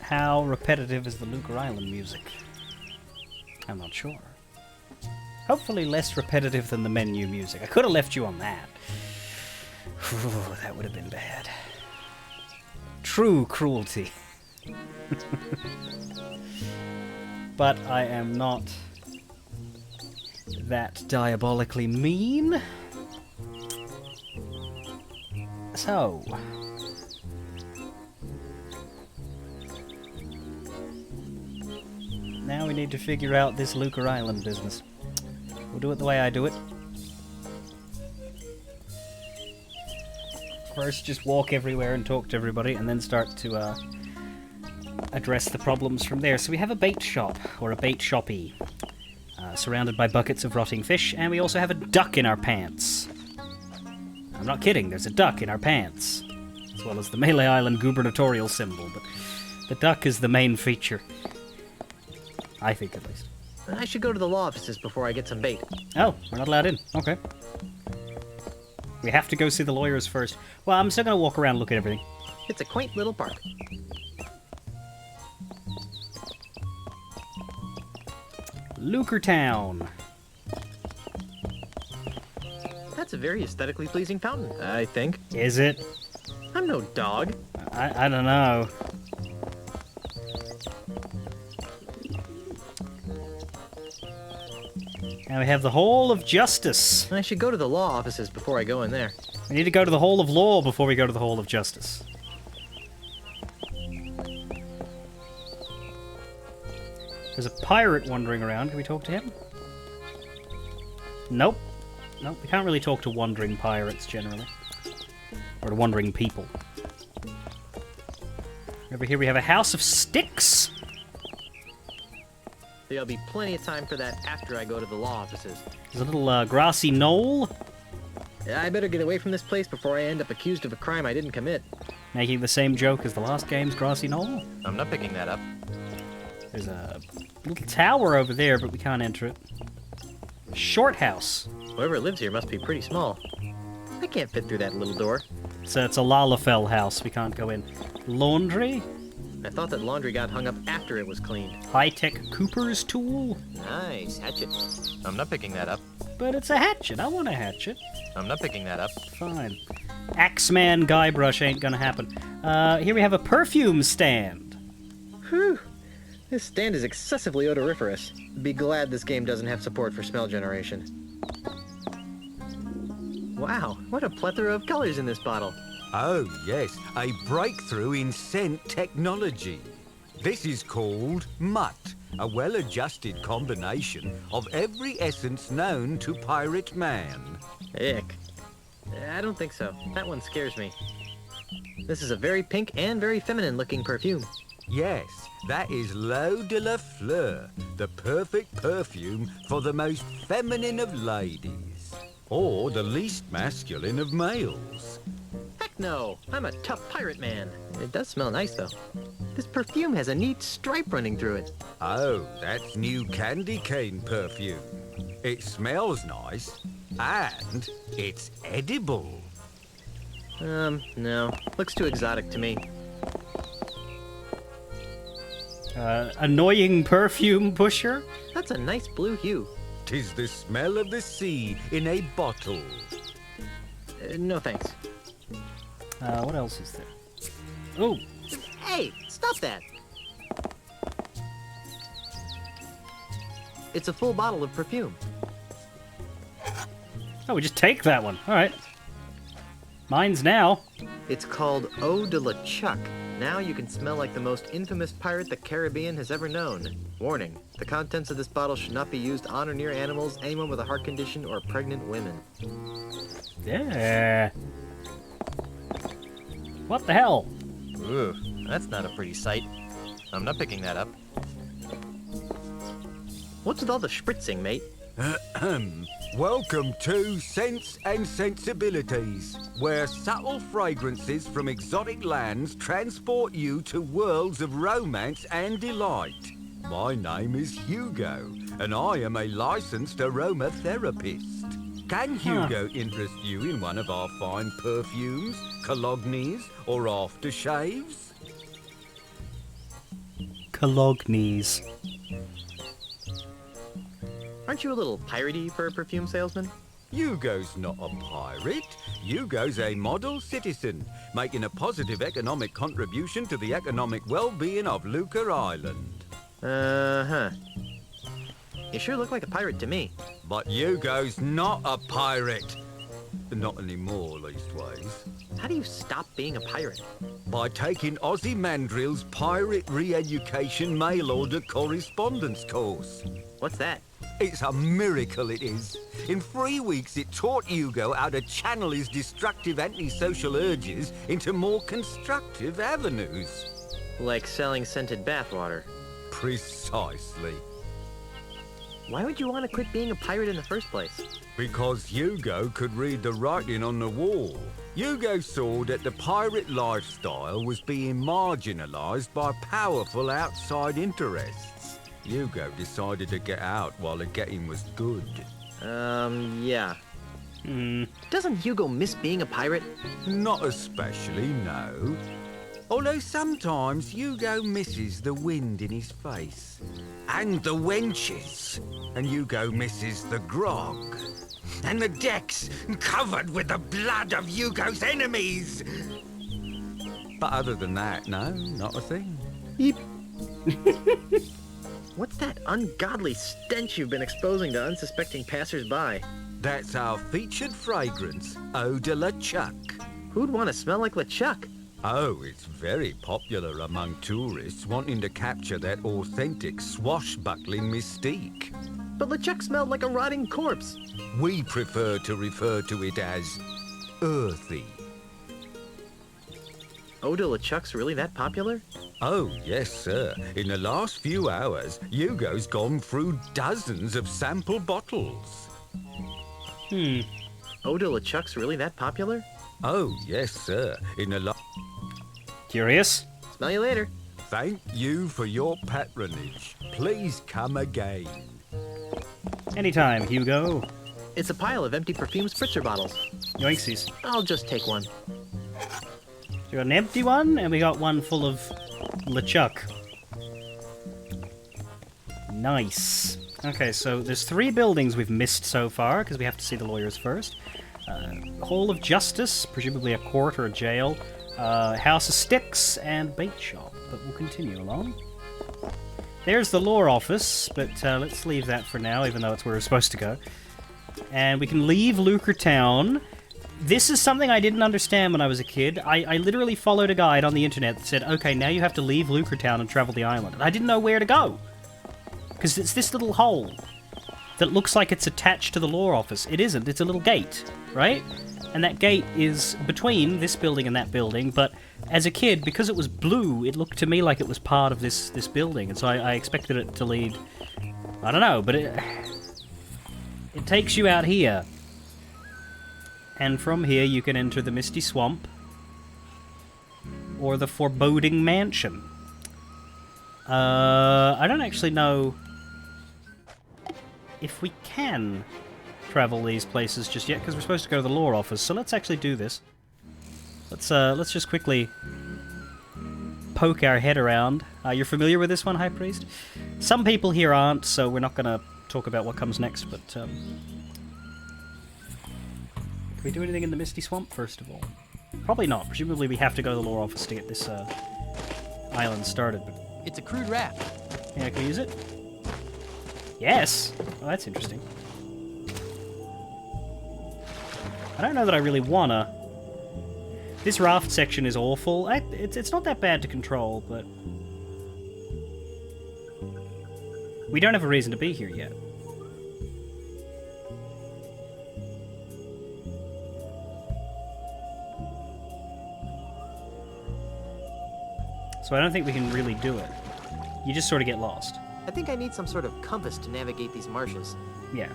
how repetitive is the Luker Island music? I'm not sure. Hopefully less repetitive than the menu music. I could have left you on that. Ooh, that would have been bad. True cruelty. But I am not that diabolically mean. So... now we need to figure out this Luker Island business. We'll do it the way I do it. First, just walk everywhere and talk to everybody, and then start to address the problems from there. So we have a bait shop, or a bait shoppy, surrounded by buckets of rotting fish, and we also have a duck in our pants. I'm not kidding, there's a duck in our pants, as well as the Melee Island gubernatorial symbol, but the duck is the main feature. I think, at least. I should go to the law offices before I get some bait. Oh, we're not allowed in. Okay. We have to go see the lawyers first. Well, I'm still going to walk around and look at everything. It's a quaint little park. Luker Town. That's a very aesthetically pleasing fountain, I think. Is it? I'm no dog. I don't know. Now we have the Hall of Justice. I should go to the law offices before I go in there. We need to go to the Hall of Law before we go to the Hall of Justice. There's a pirate wandering around. Can we talk to him? Nope. Nope, we can't really talk to wandering pirates, generally. Or to wandering people. Over here we have a House of Sticks. There'll be plenty of time for that after I go to the law offices. There's a little grassy knoll. I better get away from this place before I end up accused of a crime I didn't commit. Making the same joke as the last game's grassy knoll. I'm not picking that up. There's a little tower over there, but we can't enter it. Short house. Whoever lives here must be pretty small. I can't fit through that little door. So it's a Lalafell house. We can't go in. Laundry. I thought that laundry got hung up after it was cleaned. High-tech Cooper's tool. Nice. Hatchet. I'm not picking that up. But it's a hatchet. I want a hatchet. I'm not picking that up. Fine. Axeman Guybrush ain't gonna happen. Here we have a perfume stand. Whew. This stand is excessively odoriferous. Be glad this game doesn't have support for smell generation. Wow, what a plethora of colors in this bottle. Oh, yes, a breakthrough in scent technology. This is called Mutt, a well-adjusted combination of every essence known to Pirate Man. Ick. I don't think so. That one scares me. This is a very pink and very feminine-looking perfume. Yes, that is L'Eau de la Fleur, the perfect perfume for the most feminine of ladies, or the least masculine of males. Heck no! I'm a tough pirate man. It does smell nice, though. This perfume has a neat stripe running through it. Oh, that's new candy cane perfume. It smells nice, and it's edible. No. Looks too exotic to me. Annoying perfume pusher? That's a nice blue hue. 'Tis the smell of the sea in a bottle. No thanks. What else is there? Oh! Hey, stop that! It's a full bottle of perfume. Oh, we just take that one. Alright. Mine's now. It's called Eau de la Chuck. Now you can smell like the most infamous pirate the Caribbean has ever known. Warning, the contents of this bottle should not be used on or near animals, anyone with a heart condition, or pregnant women. Yeah. What the hell? Ooh, that's not a pretty sight. I'm not picking that up. What's with all the spritzing, mate? Welcome to Sense and Sensibilities, where subtle fragrances from exotic lands transport you to worlds of romance and delight. My name is Hugo, and I am a licensed aromatherapist. Can Hugo interest you in one of our fine perfumes, colognes, or aftershaves? Colognes. Aren't you a little piratey for a perfume salesman? Hugo's not a pirate. Hugo's a model citizen, making a positive economic contribution to the economic well-being of Luca Island. Uh-huh. You sure look like a pirate to me. But Hugo's not a pirate. Not anymore, leastways. How do you stop being a pirate? By taking Ozymandias's Pirate Re-Education Mail-Order Correspondence course. What's that? It's a miracle, it is. In 3 weeks, it taught Hugo how to channel his destructive antisocial urges into more constructive avenues. Like selling scented bathwater. Precisely. Why would you want to quit being a pirate in the first place? Because Hugo could read the writing on the wall. Hugo saw that the pirate lifestyle was being marginalised by powerful outside interests. Hugo decided to get out while the getting was good. Yeah. Doesn't Hugo miss being a pirate? Not especially, no. Although sometimes Hugo misses the wind in his face. And the wenches. And Hugo misses the grog. And the decks covered with the blood of Hugo's enemies. But other than that, no, not a thing. Yeep. What's that ungodly stench you've been exposing to unsuspecting passers-by? That's our featured fragrance, Eau de la Chuck. Who'd want to smell like LeChuck? Oh, it's very popular among tourists wanting to capture that authentic swashbuckling mystique. But LeChuck smelled like a rotting corpse. We prefer to refer to it as earthy. Eau de LeChuck's really that popular? Oh, yes, sir. In the last few hours, Hugo's gone through dozens of sample bottles. Eau de LeChuck's really that popular? Oh, yes, sir. In the Curious? Smell you later. Thank you for your patronage. Please come again. Anytime, Hugo. It's a pile of empty perfume spritzer bottles. Yoinksies. I'll just take one. We got an empty one, and we got one full of LeChuck. Nice. Okay, so there's 3 buildings we've missed so far, because we have to see the lawyers first. Hall of Justice, presumably a court or a jail. House of Sticks, and bait shop. But we'll continue along. There's the law office, but let's leave that for now, even though it's where we're supposed to go. And we can leave Lucre Town. This is something I didn't understand when I was a kid. I literally followed a guide on the internet that said, okay, now you have to leave Lucre Town and travel the island. And I didn't know where to go. Because it's this little hole that looks like it's attached to the law office. It isn't. It's a little gate, right? And that gate is between this building and that building, but as a kid, because it was blue, it looked to me like it was part of this building, and so I expected it to lead... I don't know, but it takes you out here. And from here you can enter the Misty Swamp, or the Foreboding Mansion. I don't actually know if we can travel these places just yet, because we're supposed to go to the law office, so let's actually do this. Let's just quickly poke our head around. You're familiar with this one, High Priest? Some people here aren't, so we're not going to talk about what comes next, but can we do anything in the Misty Swamp, first of all? Probably not. Presumably we have to go to the law office to get this island started. But... It's a crude raft. Yeah, can we use it? Yes! Oh, that's interesting. I don't know that I really wanna. This raft section is awful. It's not that bad to control, but... we don't have a reason to be here yet. So I don't think we can really do it. You just sort of get lost. I think I need some sort of compass to navigate these marshes. Yeah.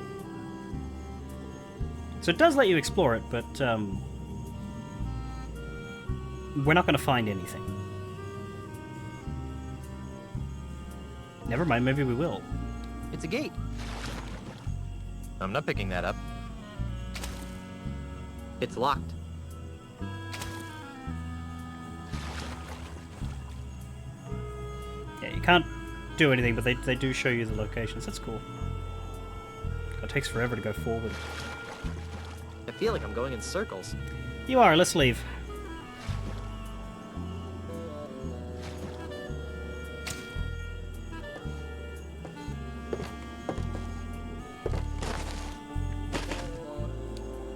So it does let you explore it, but we're not going to find anything. Never mind, maybe we will. It's a gate. I'm not picking that up. It's locked. Yeah, you can't do anything, but they do show you the locations. That's cool. It takes forever to go forward. I feel like I'm going in circles. You are, let's leave.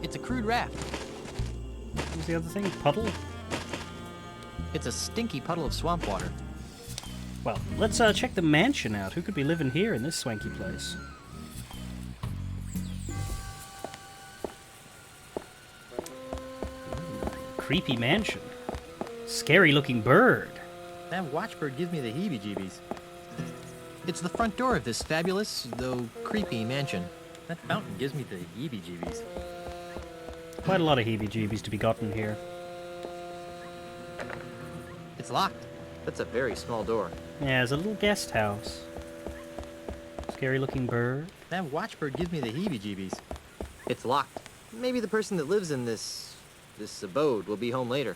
It's a crude raft. What's the other thing? Puddle? It's a stinky puddle of swamp water. Well, let's check the mansion out. Who could be living here in this swanky place? Creepy mansion. Scary looking bird. That watchbird gives me the heebie-jeebies. It's the front door of this fabulous, though creepy mansion. That fountain gives me the heebie-jeebies. Quite a lot of heebie-jeebies to be gotten here. It's locked. That's a very small door. Yeah, there's a little guest house. Scary looking bird. That watchbird gives me the heebie-jeebies. It's locked. Maybe the person that lives in this abode will be home later.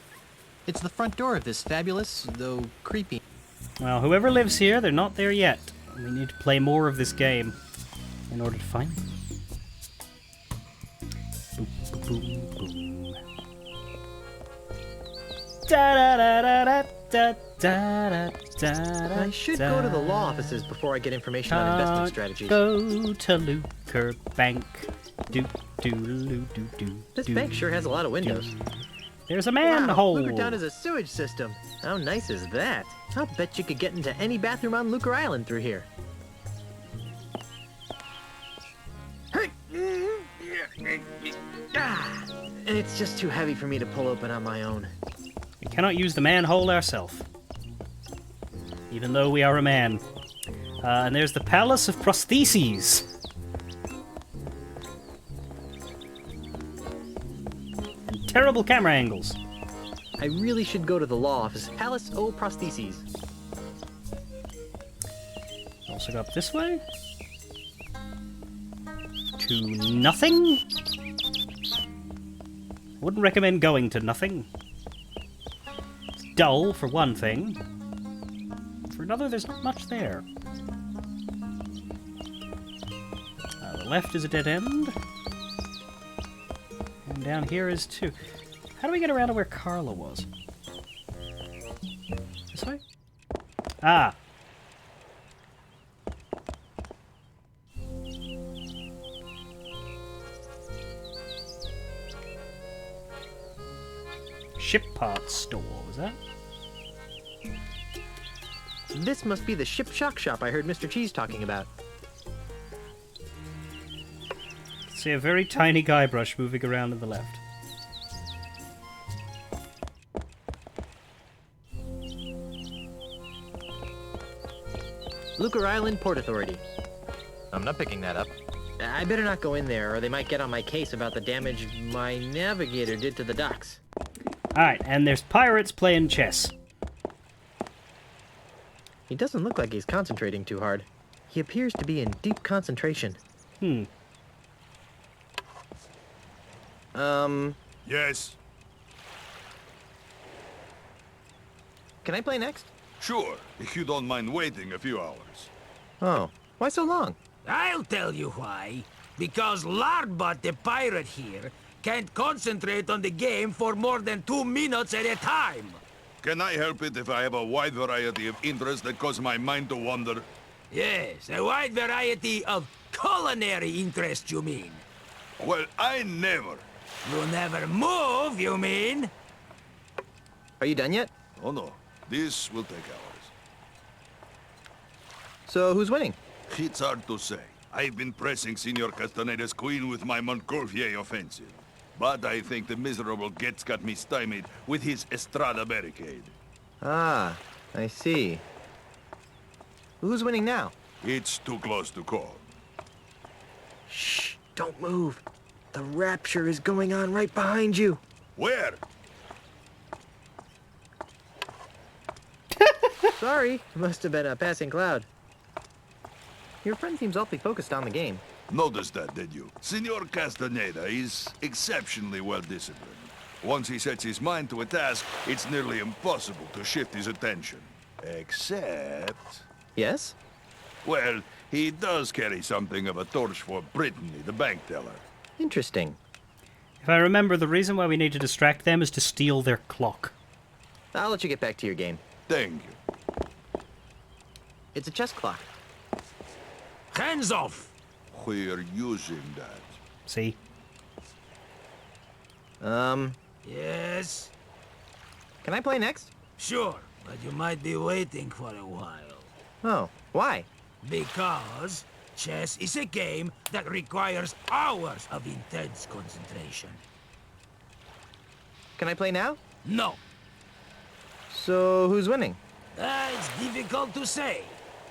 It's the front door of this fabulous, though creepy. Well, whoever lives here, they're not there yet. We need to play more of this game in order to find them. Boom, boom, boom. Da da da da da da da da. I should go to the law offices before I get information on investment strategies. Go to Lucre Bank. Do do do do do. This bank sure has a lot of windows. There's a manhole. Wow, Lucretown is a sewage system. How nice is that? I'll bet you could get into any bathroom on Lucre Island through here. And it's just too heavy for me to pull open on my own. We cannot use the manhole ourselves, even though we are a man. And there's the Palace of Prostheses. And terrible camera angles. I really should go to the law office. Palace o Prostheses. Also go up this way. To nothing? Wouldn't recommend going to nothing. It's dull, for one thing. For another, there's not much there. The left is a dead end. And down here is two. How do we get around to where Carla was? This way? Ah! Ship parts store, was that? This must be the ship shock shop I heard Mr. Cheese talking about. See a very tiny Guybrush moving around to the left. Lucre Island Port Authority. I'm not picking that up. I better not go in there, or they might get on my case about the damage my navigator did to the docks. Alright, and there's pirates playing chess. He doesn't look like he's concentrating too hard. He appears to be in deep concentration. Yes? Can I play next? Sure, if you don't mind waiting a few hours. Oh, why so long? I'll tell you why. Because Larbot the pirate here can't concentrate on the game for more than 2 minutes at a time. Can I help it if I have a wide variety of interests that cause my mind to wander? Yes, a wide variety of culinary interests, you mean? Well, I never. You never move, you mean? Are you done yet? Oh no, this will take hours. So, who's winning? It's hard to say. I've been pressing Senor Castaneda's queen with my Montgolfier offensive. But I think the miserable Getz got me stymied with his Estrada barricade. Ah, I see. Who's winning now? It's too close to call. Shh, don't move. The rapture is going on right behind you. Where? Sorry, must have been a passing cloud. Your friend seems awfully focused on the game. Noticed that, did you? Senor Castaneda is exceptionally well disciplined. Once he sets his mind to a task, it's nearly impossible to shift his attention. Except... Yes? Well, he does carry something of a torch for Brittany, the bank teller. Interesting. If I remember, the reason why we need to distract them is to steal their clock. I'll let you get back to your game. Thank you. It's a chess clock. Hands off! We're using that. See? Yes? Can I play next? Sure, but you might be waiting for a while. Oh, why? Because chess is a game that requires hours of intense concentration. Can I play now? No. So, who's winning? It's difficult to say.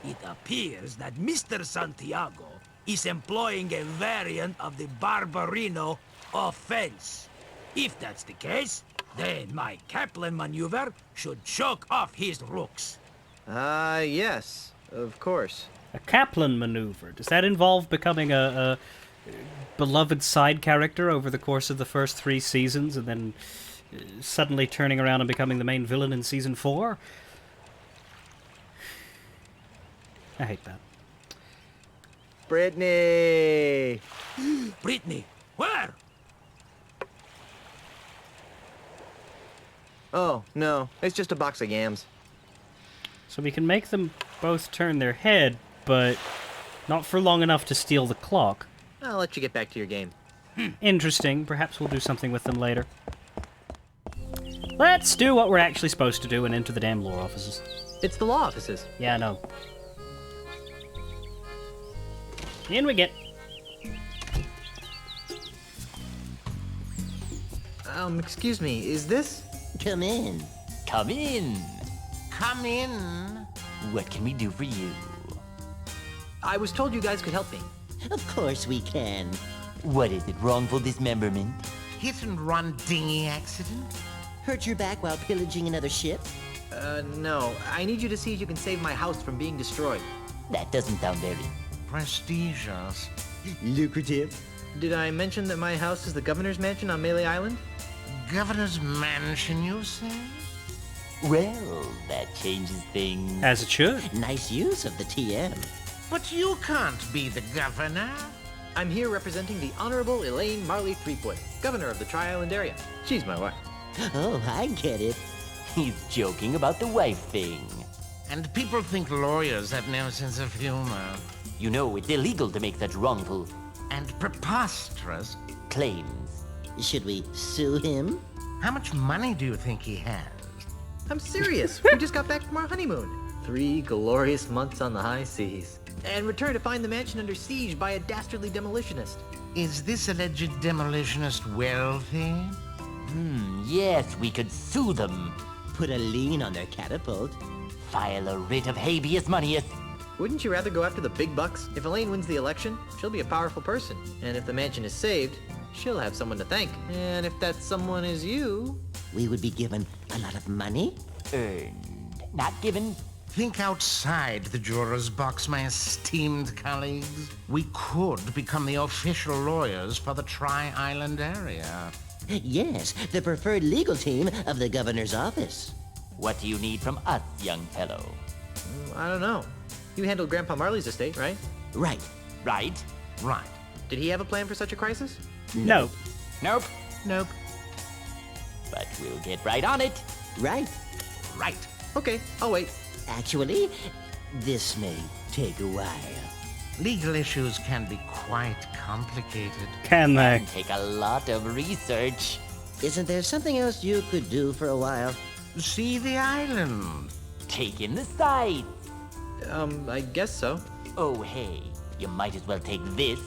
It appears that Mr. Santiago is employing a variant of the Barbarino offense. If that's the case, then my Kaplan maneuver should choke off his rooks. Yes, of course. A Kaplan maneuver. Does that involve becoming a beloved side character over the course of the first 3 seasons and then suddenly turning around and becoming the main villain in season 4? I hate that. Brittany! Brittany, where? Oh, no. It's just a box of yams. So we can make them both turn their head, but not for long enough to steal the clock. I'll let you get back to your game. Interesting. Perhaps we'll do something with them later. Let's do what we're actually supposed to do and enter the damn law offices. It's the law offices. Yeah, I know. In we get. Excuse me, is this? Come in. Come in. Come in. What can we do for you? I was told you guys could help me. Of course we can. What is it, wrongful dismemberment? Hit and run dinghy accident? Hurt your back while pillaging another ship? No. I need you to see if you can save my house from being destroyed. That doesn't sound very... prestigious. Lucrative? Did I mention that my house is the governor's mansion on Melee Island? Governor's mansion, you say? Well, that changes things. As it should. Nice use of the TM. But you can't be the governor. I'm here representing the Honorable Elaine Marley Threepwood, governor of the Tri-Island area. She's my wife. Oh, I get it. He's joking about the wife thing. And people think lawyers have no sense of humor. You know, it's illegal to make such wrongful... and preposterous claims. Should we sue him? How much money do you think he has? I'm serious. We just got back from our honeymoon. 3 glorious months on the high seas. And returned to find the mansion under siege by a dastardly demolitionist. Is this alleged demolitionist wealthy? Yes, we could sue them. Put a lien on their catapult. File a writ of habeas moneyus. Wouldn't you rather go after the big bucks? If Elaine wins the election, she'll be a powerful person. And if the mansion is saved, she'll have someone to thank. And if that someone is you... We would be given a lot of money? Earned. Not given. Think outside the juror's box, my esteemed colleagues. We could become the official lawyers for the Tri-Island area. Yes, the preferred legal team of the governor's office. What do you need from us, young fellow? I don't know. You handled Grandpa Marley's estate, right? Right. Right? Right. Did he have a plan for such a crisis? No. Nope. Nope. But we'll get right on it. Right. Right. Okay, I'll wait. Actually, this may take a while. Legal issues can be quite complicated. Can they? Take a lot of research. Isn't there something else you could do for a while? See the island. Take in the sights. I guess so. Oh, hey, you might as well take this.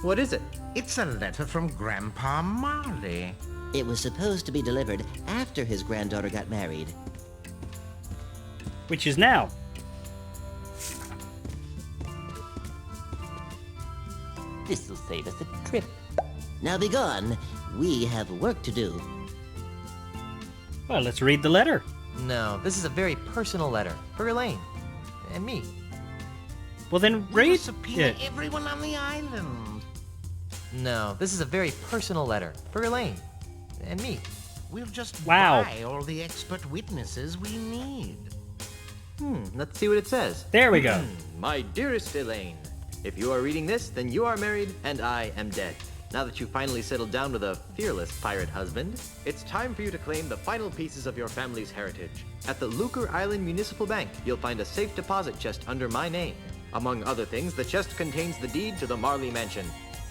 What is it? It's a letter from Grandpa Marley. It was supposed to be delivered after his granddaughter got married. Which is now. This'll save us a trip. Now be gone. We have work to do. Well, let's read the letter. No, this is a very personal letter for Elaine and me. Well, then read it. Everyone on the island. No, this is a very personal letter for Elaine and me. We'll just Wow. buy all the expert witnesses we need. Let's see what it says. There we go. My dearest Elaine, if you are reading this, then you are married and I am dead. Now that you've finally settled down with a fearless pirate husband, it's time for you to claim the final pieces of your family's heritage. At the Lucre Island Municipal Bank, you'll find a safe deposit chest under my name. Among other things, the chest contains the deed to the Marley Mansion.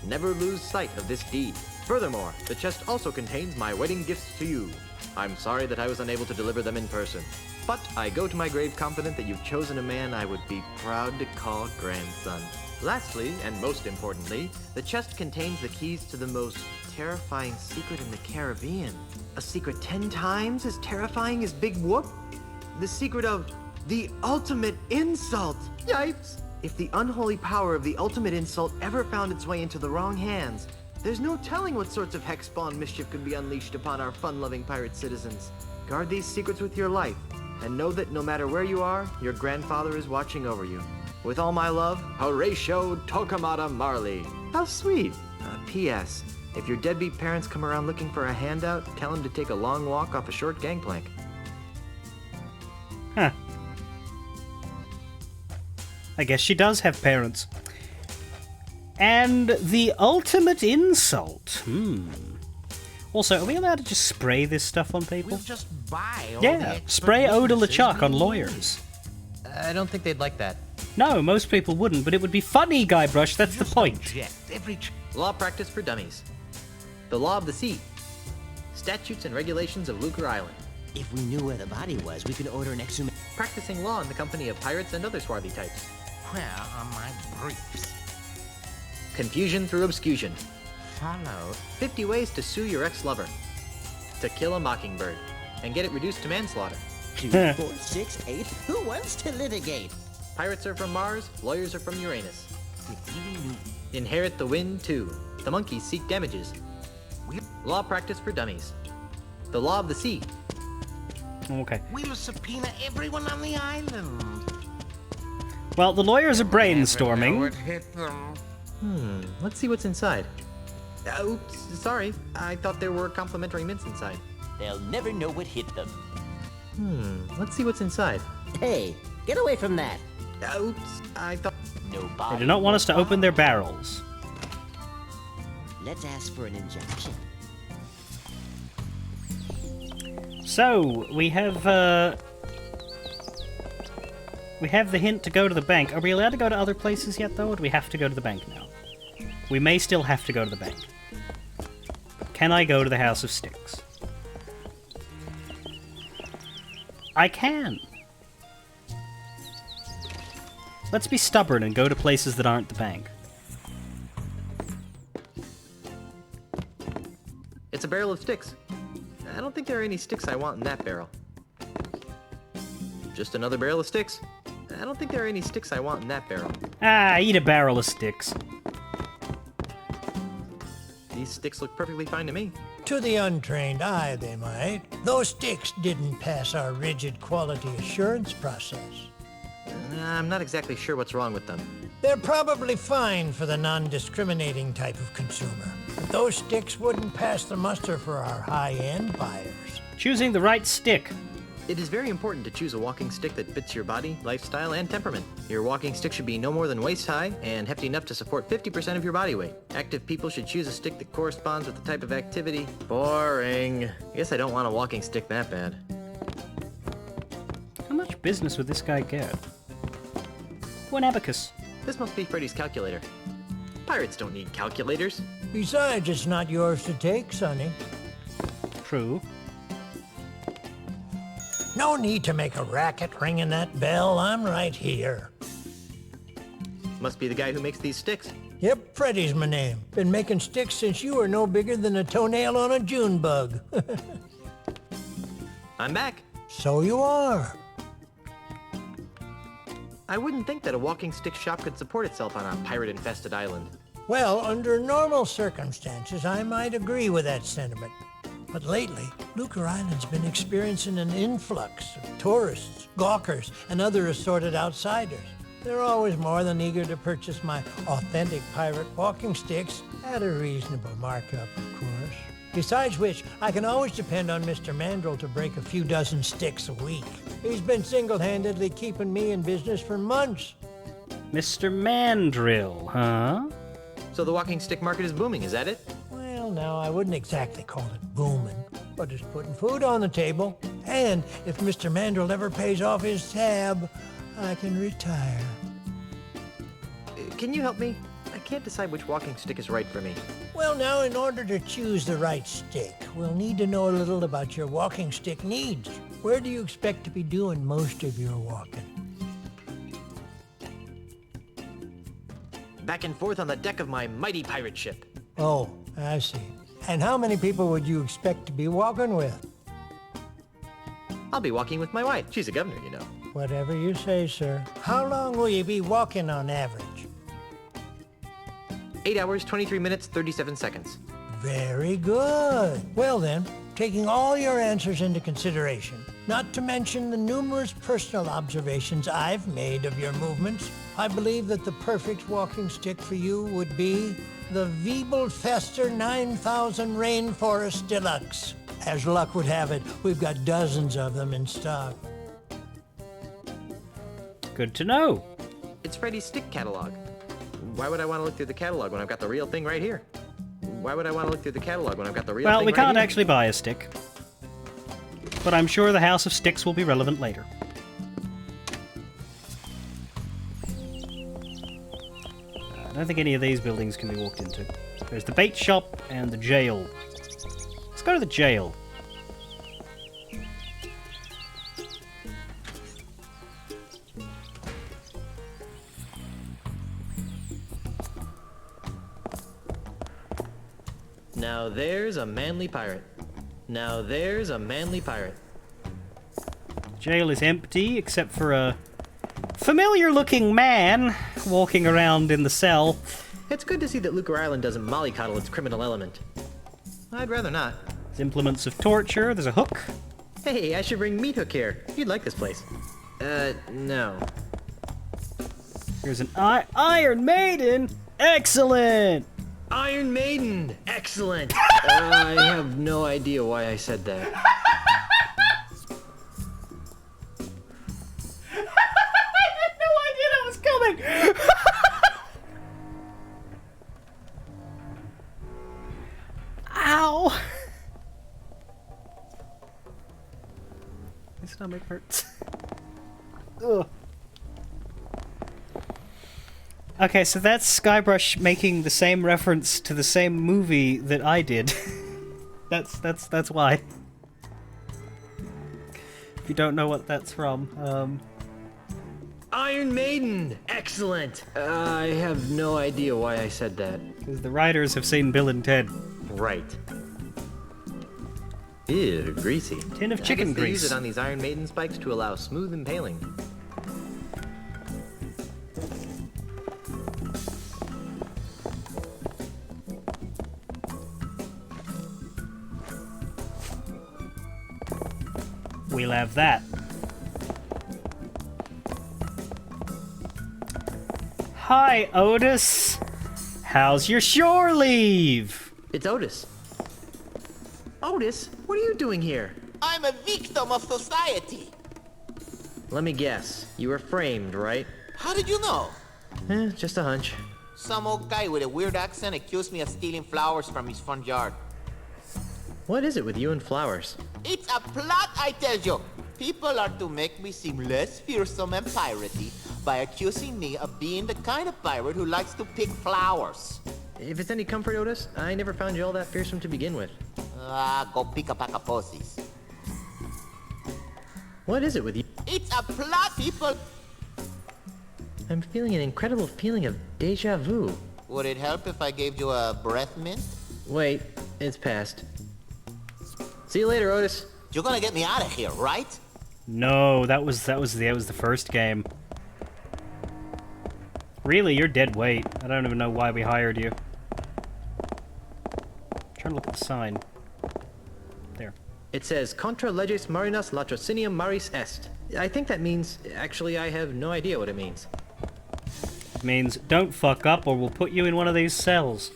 Never lose sight of this deed. Furthermore, the chest also contains my wedding gifts to you. I'm sorry that I was unable to deliver them in person, but I go to my grave confident that you've chosen a man I would be proud to call grandson. Lastly, and most importantly, the chest contains the keys to the most terrifying secret in the Caribbean. A secret 10 times as terrifying as Big Whoop? The secret of the ultimate insult! Yipes! If the unholy power of the ultimate insult ever found its way into the wrong hands, there's no telling what sorts of hex-spawn mischief could be unleashed upon our fun-loving pirate citizens. Guard these secrets with your life, and know that no matter where you are, your grandfather is watching over you. With all my love, Horatio Tokamata Marley. How sweet. P.S. If your deadbeat parents come around looking for a handout, tell them to take a long walk off a short gangplank. Huh. I guess she does have parents. And the ultimate insult. Also, are we allowed to just spray this stuff on people? We'll just buy all the Yeah, expert spray Eau de witnesses LeChuck we on need. lawyers. I don't think they'd like that. No, most people wouldn't, but it would be funny, Guybrush, that's the point. Law practice for dummies. The law of the sea. Statutes and regulations of Lucre Island. If we knew where the body was, we could order an exhumation. Practicing law in the company of pirates and other swarthy types. Where are my briefs? Confusion through obscusion. Follow. 50 ways to sue your ex-lover. To kill a mockingbird. And get it reduced to manslaughter. 2, 4, 6, 8. Who wants to litigate? Pirates are from Mars, lawyers are from Uranus. If you knew. Inherit the wind, too. The monkeys seek damages. Law practice for dummies. The law of the sea. Okay. We'll subpoena everyone on the island. Well, the lawyers are brainstorming. Let's see what's inside. Oops, sorry. I thought there were complimentary mints inside. They'll never know what hit them. Let's see what's inside. Hey, get away from that. Oops, I thought... Nobody. They do not want us to open their barrels. Let's ask for an injection. So, we have the hint to go to the bank. Are we allowed to go to other places yet, though, or do we have to go to the bank now? We may still have to go to the bank. Can I go to the House of Sticks? I can. Let's be stubborn and go to places that aren't the bank. It's a barrel of sticks. I don't think there are any sticks I want in that barrel. Just another barrel of sticks. I don't think there are any sticks I want in that barrel. Ah, eat a barrel of sticks. These sticks look perfectly fine to me. To the untrained eye, they might. Those sticks didn't pass our rigid quality assurance process. I'm not exactly sure what's wrong with them. They're probably fine for the non-discriminating type of consumer. But those sticks wouldn't pass the muster for our high-end buyers. Choosing the right stick. It is very important to choose a walking stick that fits your body, lifestyle, and temperament. Your walking stick should be no more than waist-high and hefty enough to support 50% of your body weight. Active people should choose a stick that corresponds with the type of activity. Boring. I guess I don't want a walking stick that bad. How much business would this guy get? One abacus. This must be Freddy's calculator. Pirates don't need calculators. Besides, it's not yours to take, Sonny. True. No need to make a racket ringing that bell. I'm right here. Must be the guy who makes these sticks. Yep, Freddy's my name. Been making sticks since you were no bigger than a toenail on a June bug. I'm back. So you are. I wouldn't think that a walking stick shop could support itself on a pirate-infested island. Well, under normal circumstances, I might agree with that sentiment. But lately, Lucre Island's been experiencing an influx of tourists, gawkers, and other assorted outsiders. They're always more than eager to purchase my authentic pirate walking sticks at a reasonable markup, of course. Besides which, I can always depend on Mr. Mandrill to break a few dozen sticks a week. He's been single-handedly keeping me in business for months. Mr. Mandrill, huh? So the walking stick market is booming, is that it? Well, no, I wouldn't exactly call it booming, but it's putting food on the table. And if Mr. Mandrill ever pays off his tab, I can retire. Can you help me? I can't decide which walking stick is right for me. Well, now, in order to choose the right stick, we'll need to know a little about your walking stick needs. Where do you expect to be doing most of your walking? Back and forth on the deck of my mighty pirate ship. Oh, I see. And how many people would you expect to be walking with? I'll be walking with my wife. She's a governor, you know. Whatever you say, sir. How long will you be walking on average? 8 hours, 23 minutes, 37 seconds. Very good. Well then, taking all your answers into consideration, not to mention the numerous personal observations I've made of your movements, I believe that the perfect walking stick for you would be the Wiebelfester 9000 Rainforest Deluxe. As luck would have it, we've got dozens of them in stock. Good to know. It's Freddy's stick catalog. Why would I want to look through the catalog when I've got the real thing right here? Why would I want to look through the catalog when I've got the real thing right here? Well, we can't actually buy a stick. But I'm sure the House of Sticks will be relevant later. I don't think any of these buildings can be walked into. There's the bait shop and the jail. Let's go to the jail. Now there's a manly pirate. Now there's a manly pirate. Jail is empty, except for a familiar-looking man walking around in the cell. It's good to see that Lucre Island doesn't mollycoddle its criminal element. I'd rather not. There's implements of torture. There's a hook. Hey, I should bring Meat Hook here. You'd like this place. No. Here's an Iron Maiden. Excellent. Iron Maiden! Excellent! I have no idea why I said that. I had no idea that was coming! Ow! My stomach hurts. Ugh. Okay, so that's Skybrush making the same reference to the same movie that I did. that's why. If you don't know what that's from, Iron Maiden! Excellent! I have no idea why I said that. Because the writers have seen Bill and Ted. Right. Ew, greasy. Tin of chicken I guess they grease. use it on these Iron Maiden spikes to allow smooth impaling. We'll have that. Hi, Otis. How's your shore leave? It's Otis. Otis, what are you doing here? I'm a victim of society. Let me guess. You were framed, right? How did you know? Just a hunch. Some old guy with a weird accent accused me of stealing flowers from his front yard. What is it with you and flowers? It's a plot, I tell you. People are to make me seem less fearsome and piratey by accusing me of being the kind of pirate who likes to pick flowers. If it's any comfort, Otis, I never found you all that fearsome to begin with. Go pick a pack of pussies. What is it with you? It's a plot, people. I'm feeling an incredible feeling of deja vu. Would it help if I gave you a breath mint? Wait, it's past. See you later, Otis. You're gonna get me out of here, right? No, that was the first game. Really, you're dead weight. I don't even know why we hired you. Trying to look at the sign. There. It says, Contra leges marinas latrocinium maris est. I think that means... Actually, I have no idea what it means. It means, don't fuck up or we'll put you in one of these cells.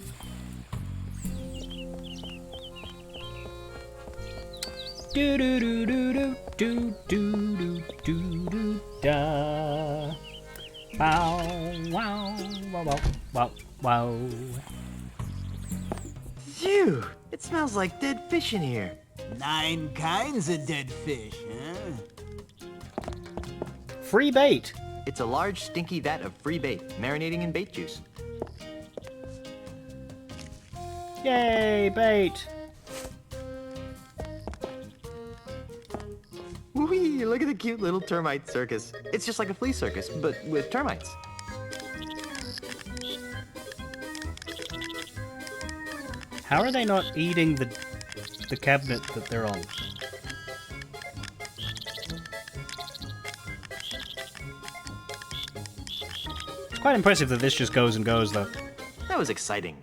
Do do do do do do do do do da. Wow wow wow wow wow wow. Phew! It smells like dead fish in here. 9 kinds of dead fish, huh? Free bait. It's a large, stinky vat of free bait, marinating in bait juice. Yay, bait. Whee! Look at the cute little termite circus. It's just like a flea circus, but with termites. How are they not eating the cabinet that they're on? It's quite impressive that this just goes and goes, though. That was exciting.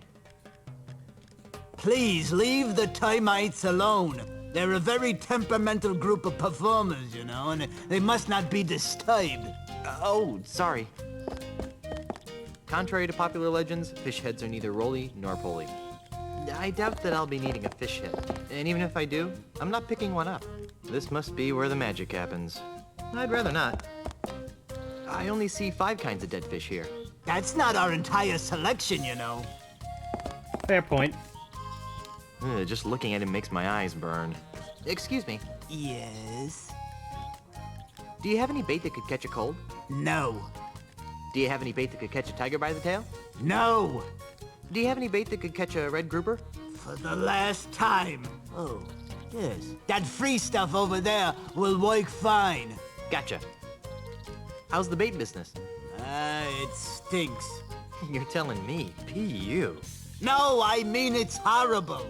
Please leave the termites alone. They're a very temperamental group of performers, you know, and they must not be disturbed. Oh, sorry. Contrary to popular legends, fish heads are neither roly nor poly. I doubt that I'll be needing a fish head. And even if I do, I'm not picking one up. This must be where the magic happens. I'd rather not. I only see 5 kinds of dead fish here. That's not our entire selection, you know. Fair point. Just looking at him makes my eyes burn. Excuse me. Yes? Do you have any bait that could catch a cold? No. Do you have any bait that could catch a tiger by the tail? No. Do you have any bait that could catch a red grouper? For the last time. Oh, yes. That free stuff over there will work fine. Gotcha. How's the bait business? It stinks. You're telling me, P.U. No, I mean it's horrible.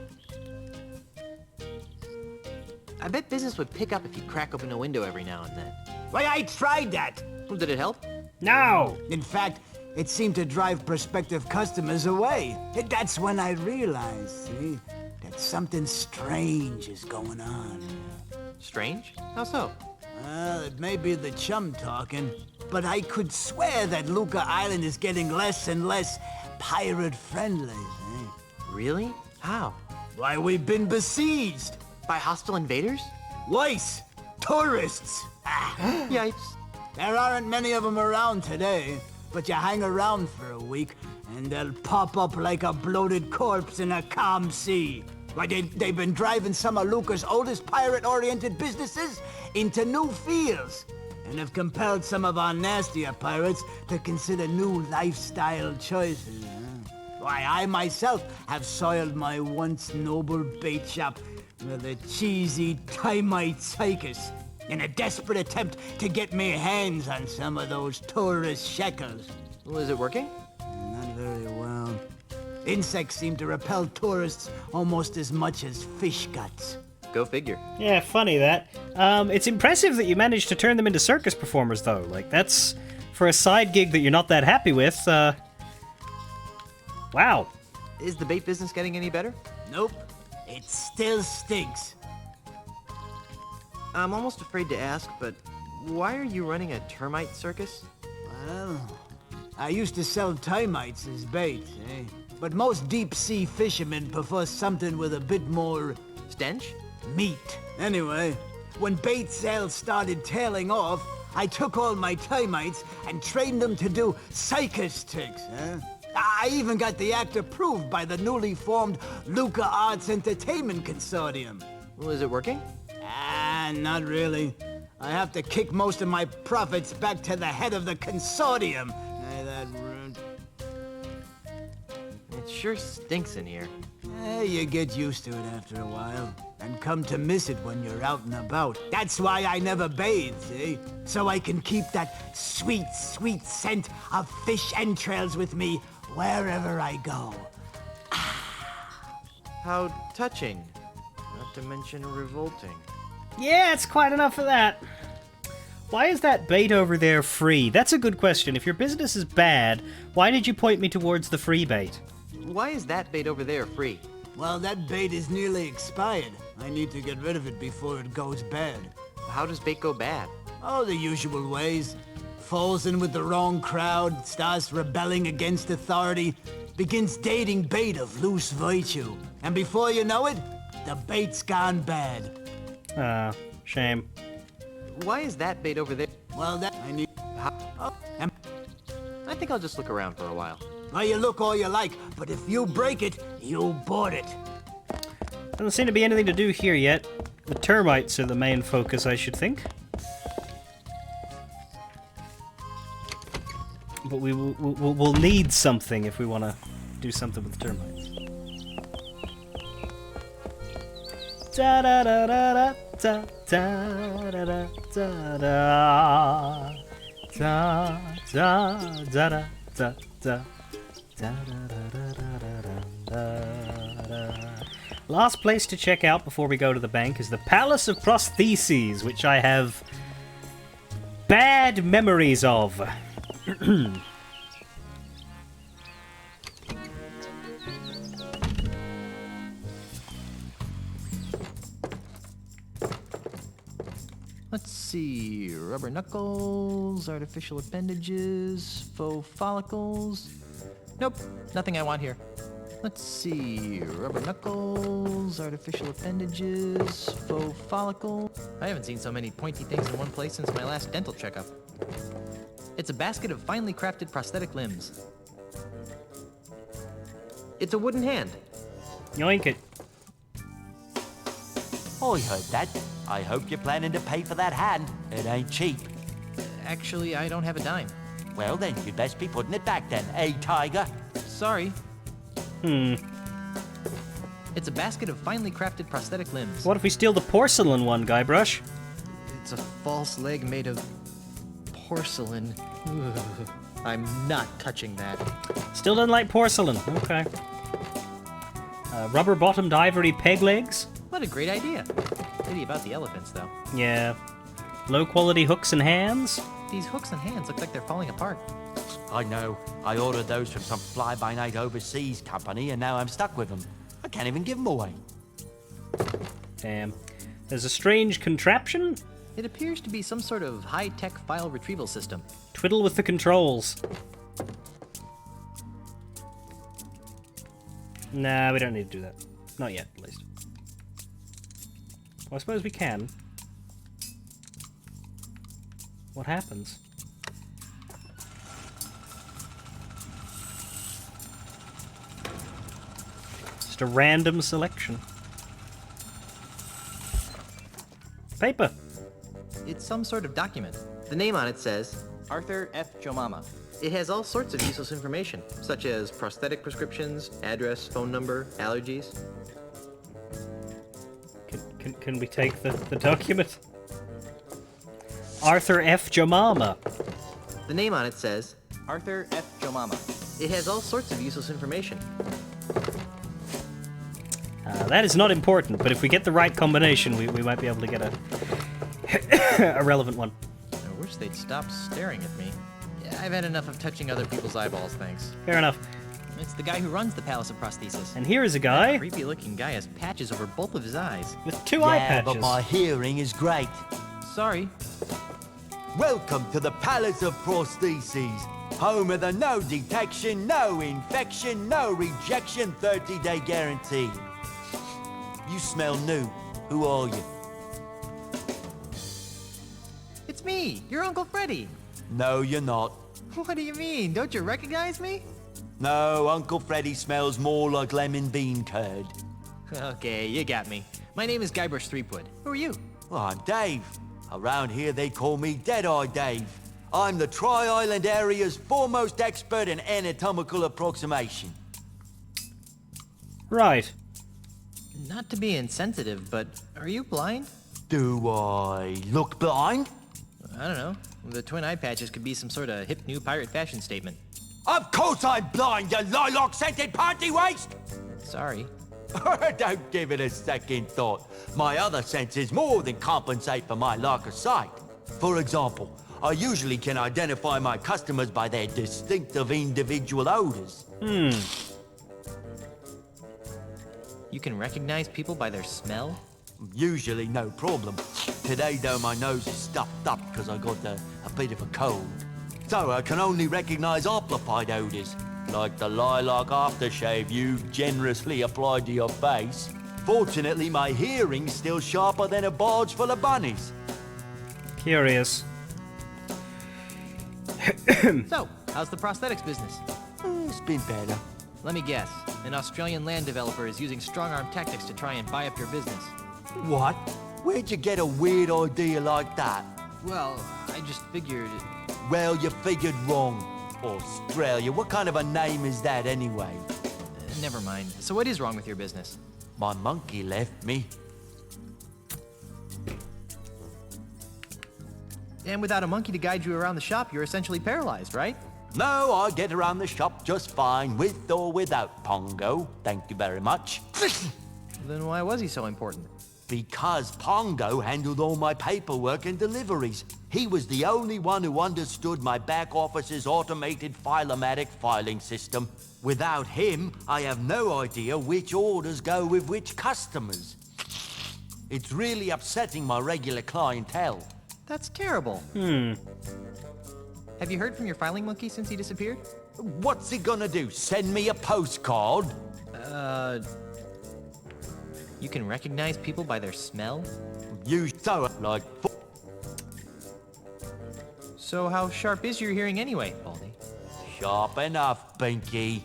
I bet business would pick up if you crack open a window every now and then. Why, I tried that. Well, did it help? No! In fact, it seemed to drive prospective customers away. And that's when I realized, see, that something strange is going on. Strange? How so? Well, it may be the chum talking, but I could swear that Luca Island is getting less and less pirate-friendly, eh? Really? How? Why, we've been besieged. By hostile invaders? Weiss! Tourists! Yikes. There aren't many of them around today, but you hang around for a week, and they'll pop up like a bloated corpse in a calm sea. Why, they've been driving some of Luca's oldest pirate-oriented businesses into new fields, and have compelled some of our nastier pirates to consider new lifestyle choices. Why, I myself have soiled my once noble bait shop with a cheesy termite circus in a desperate attempt to get me hands on some of those tourist shekels. Well, is it working? Not very well. Insects seem to repel tourists almost as much as fish guts. Go figure. Yeah, funny that. It's impressive that you managed to turn them into circus performers, though. Like, that's... For a side gig that you're not that happy with, wow. Is the bait business getting any better? Nope. It still stinks. I'm almost afraid to ask, but why are you running a termite circus? Well, I used to sell termites as bait, eh? But most deep-sea fishermen prefer something with a bit more... stench? Meat. Anyway, when bait sales started tailing off, I took all my termites and trained them to do circus tricks, eh? I even got the act approved by the newly formed Luca Arts Entertainment Consortium. Well, is it working? Not really. I have to kick most of my profits back to the head of the consortium. That rude. It sure stinks in here. You get used to it after a while, and come to miss it when you're out and about. That's why I never bathe, see? So I can keep that sweet, sweet scent of fish entrails with me wherever I go. How touching. Not to mention revolting. Yeah, it's quite enough of that. Why is that bait over there free? That's a good question. If your business is bad, why did you point me towards the free bait? Why is that bait over there free? Well, that bait is nearly expired. I need to get rid of it before it goes bad. How does bait go bad? Oh, the usual ways. Falls in with the wrong crowd, starts rebelling against authority, begins dating bait of loose virtue. And before you know it, the bait's gone bad. Ah, shame. Why is that bait over there? Well, that I need... I think I'll just look around for a while. Well, you look all you like, but if you break it, you bought it. Doesn't seem to be anything to do here yet. The termites are the main focus, I should think. But we'll need something if we want to do something with termites. Da da da da da da da da da da da da da da da. Last place to check out before we go to the bank is the Palace of Prostheses, which I have bad memories of. Let's see, rubber knuckles, artificial appendages, faux follicles. Nope, nothing I want here. Let's see, rubber knuckles, artificial appendages, faux follicle. I haven't seen so many pointy things in one place since my last dental checkup. It's a basket of finely crafted prosthetic limbs. It's a wooden hand. Yoink it. I heard that. I hope you're planning to pay for that hand. It ain't cheap. Actually, I don't have a dime. Well, then, you'd best be putting it back then, eh, Tiger? Sorry. It's a basket of finely crafted prosthetic limbs. What if we steal the porcelain one, Guybrush? It's a false leg made of porcelain. Ugh. I'm not touching that. Still doesn't like porcelain. Okay. Rubber-bottomed ivory peg legs? What a great idea. Pity about the elephants, though. Yeah. Low-quality hooks and hands? These hooks and hands look like they're falling apart. I know. I ordered those from some fly-by-night overseas company, and now I'm stuck with them. I can't even give them away. Damn. There's a strange contraption? It appears to be some sort of high-tech file retrieval system. Twiddle with the controls. Nah, we don't need to do that. Not yet, at least. Well, I suppose we can. What happens? Just a random selection. Paper. It's some sort of document. The name on it says Arthur F. Jomama. It has all sorts of useless information, such as prosthetic prescriptions, address, phone number, allergies. Can we take the document? Arthur F. Jomama. The name on it says Arthur F. Jomama. It has all sorts of useless information. That is not important, but if we get the right combination, we might be able to get a relevant one. I wish they'd stop staring at me. Yeah, I've had enough of touching other people's eyeballs, thanks. Fair enough. It's the guy who runs the Palace of Prosthesis. And here is a guy... That creepy-looking guy has patches over both of his eyes. With two eye patches. Yeah, but my hearing is great. Sorry. Welcome to the Palace of Prostheses, home of the no detection, no infection, no rejection 30-day guarantee. You smell new. Who are you? It's me, your Uncle Freddy. No, you're not. What do you mean? Don't you recognize me? No, Uncle Freddy smells more like lemon bean curd. Okay, you got me. My name is Guybrush Threepwood. Who are you? Well, I'm Dave. Around here they call me Dead-Eye Dave. I'm the Tri-Island area's foremost expert in anatomical approximation. Right. Not to be insensitive, but are you blind? Do I look blind? I don't know. The twin eye patches could be some sort of hip new pirate fashion statement. Of course I'm blind, you lilac-scented party waste! Sorry. Don't give it a second thought. My other senses more than compensate for my lack of sight. For example, I usually can identify my customers by their distinctive individual odors. You can recognize people by their smell? Usually no problem. Today, though, my nose is stuffed up because I got a bit of a cold. So I can only recognize amplified odors, like the lilac aftershave you generously applied to your face. Fortunately, my hearing's still sharper than a barge full of bunnies. Curious. So, how's the prosthetics business? It's been better. Let me guess. An Australian land developer is using strong-arm tactics to try and buy up your business. What? Where'd you get a weird idea like that? Well, I just figured... Well, you figured wrong. Australia, what kind of a name is that anyway? Never mind. So what is wrong with your business? My monkey left me. And without a monkey to guide you around the shop, you're essentially paralyzed, right? No, I get around the shop just fine, with or without Pongo. Thank you very much. Then why was he so important? Because Pongo handled all my paperwork and deliveries. He was the only one who understood my back office's automated Filomatic filing system. Without him, I have no idea which orders go with which customers. It's really upsetting my regular clientele. That's terrible. Have you heard from your filing monkey since he disappeared? What's he gonna do, send me a postcard? You can recognize people by their smell? You so like... So how sharp is your hearing anyway, Baldy? Sharp enough, Binky.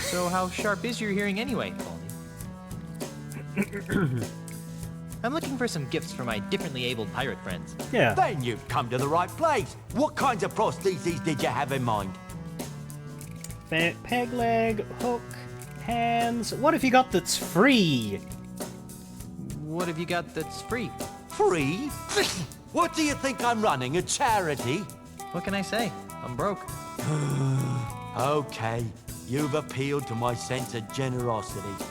So how sharp is your hearing anyway, Baldy? I'm looking for some gifts for my differently abled pirate friends. Yeah. Then you've come to the right place. What kinds of prostheses did you have in mind? Peg leg, hook, hands. What have you got that's free? What have you got that's free? Free? What do you think I'm running, a charity? What can I say? I'm broke. Okay, you've appealed to my sense of generosity.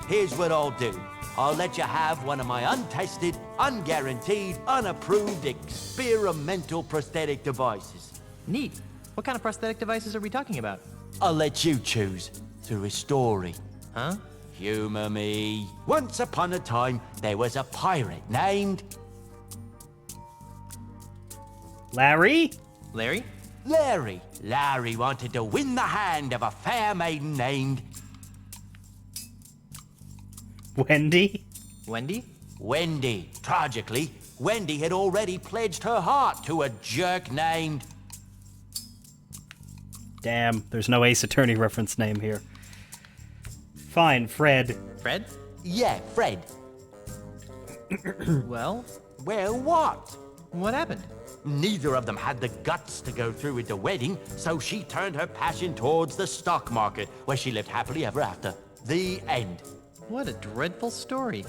Here's what I'll do. I'll let you have one of my untested, unguaranteed, unapproved experimental prosthetic devices. Neat. What kind of prosthetic devices are we talking about? I'll let you choose through a story. Huh? Humor me. Once upon a time, there was a pirate named... Larry? Larry? Larry. Larry wanted to win the hand of a fair maiden named... Wendy? Wendy? Wendy. Tragically, Wendy had already pledged her heart to a jerk named... Damn, there's no Ace Attorney reference name here. Fine, Fred. Fred? Yeah, Fred. Well? Well, what? What happened? Neither of them had the guts to go through with the wedding, so she turned her passion towards the stock market, where she lived happily ever after. The end. What a dreadful story.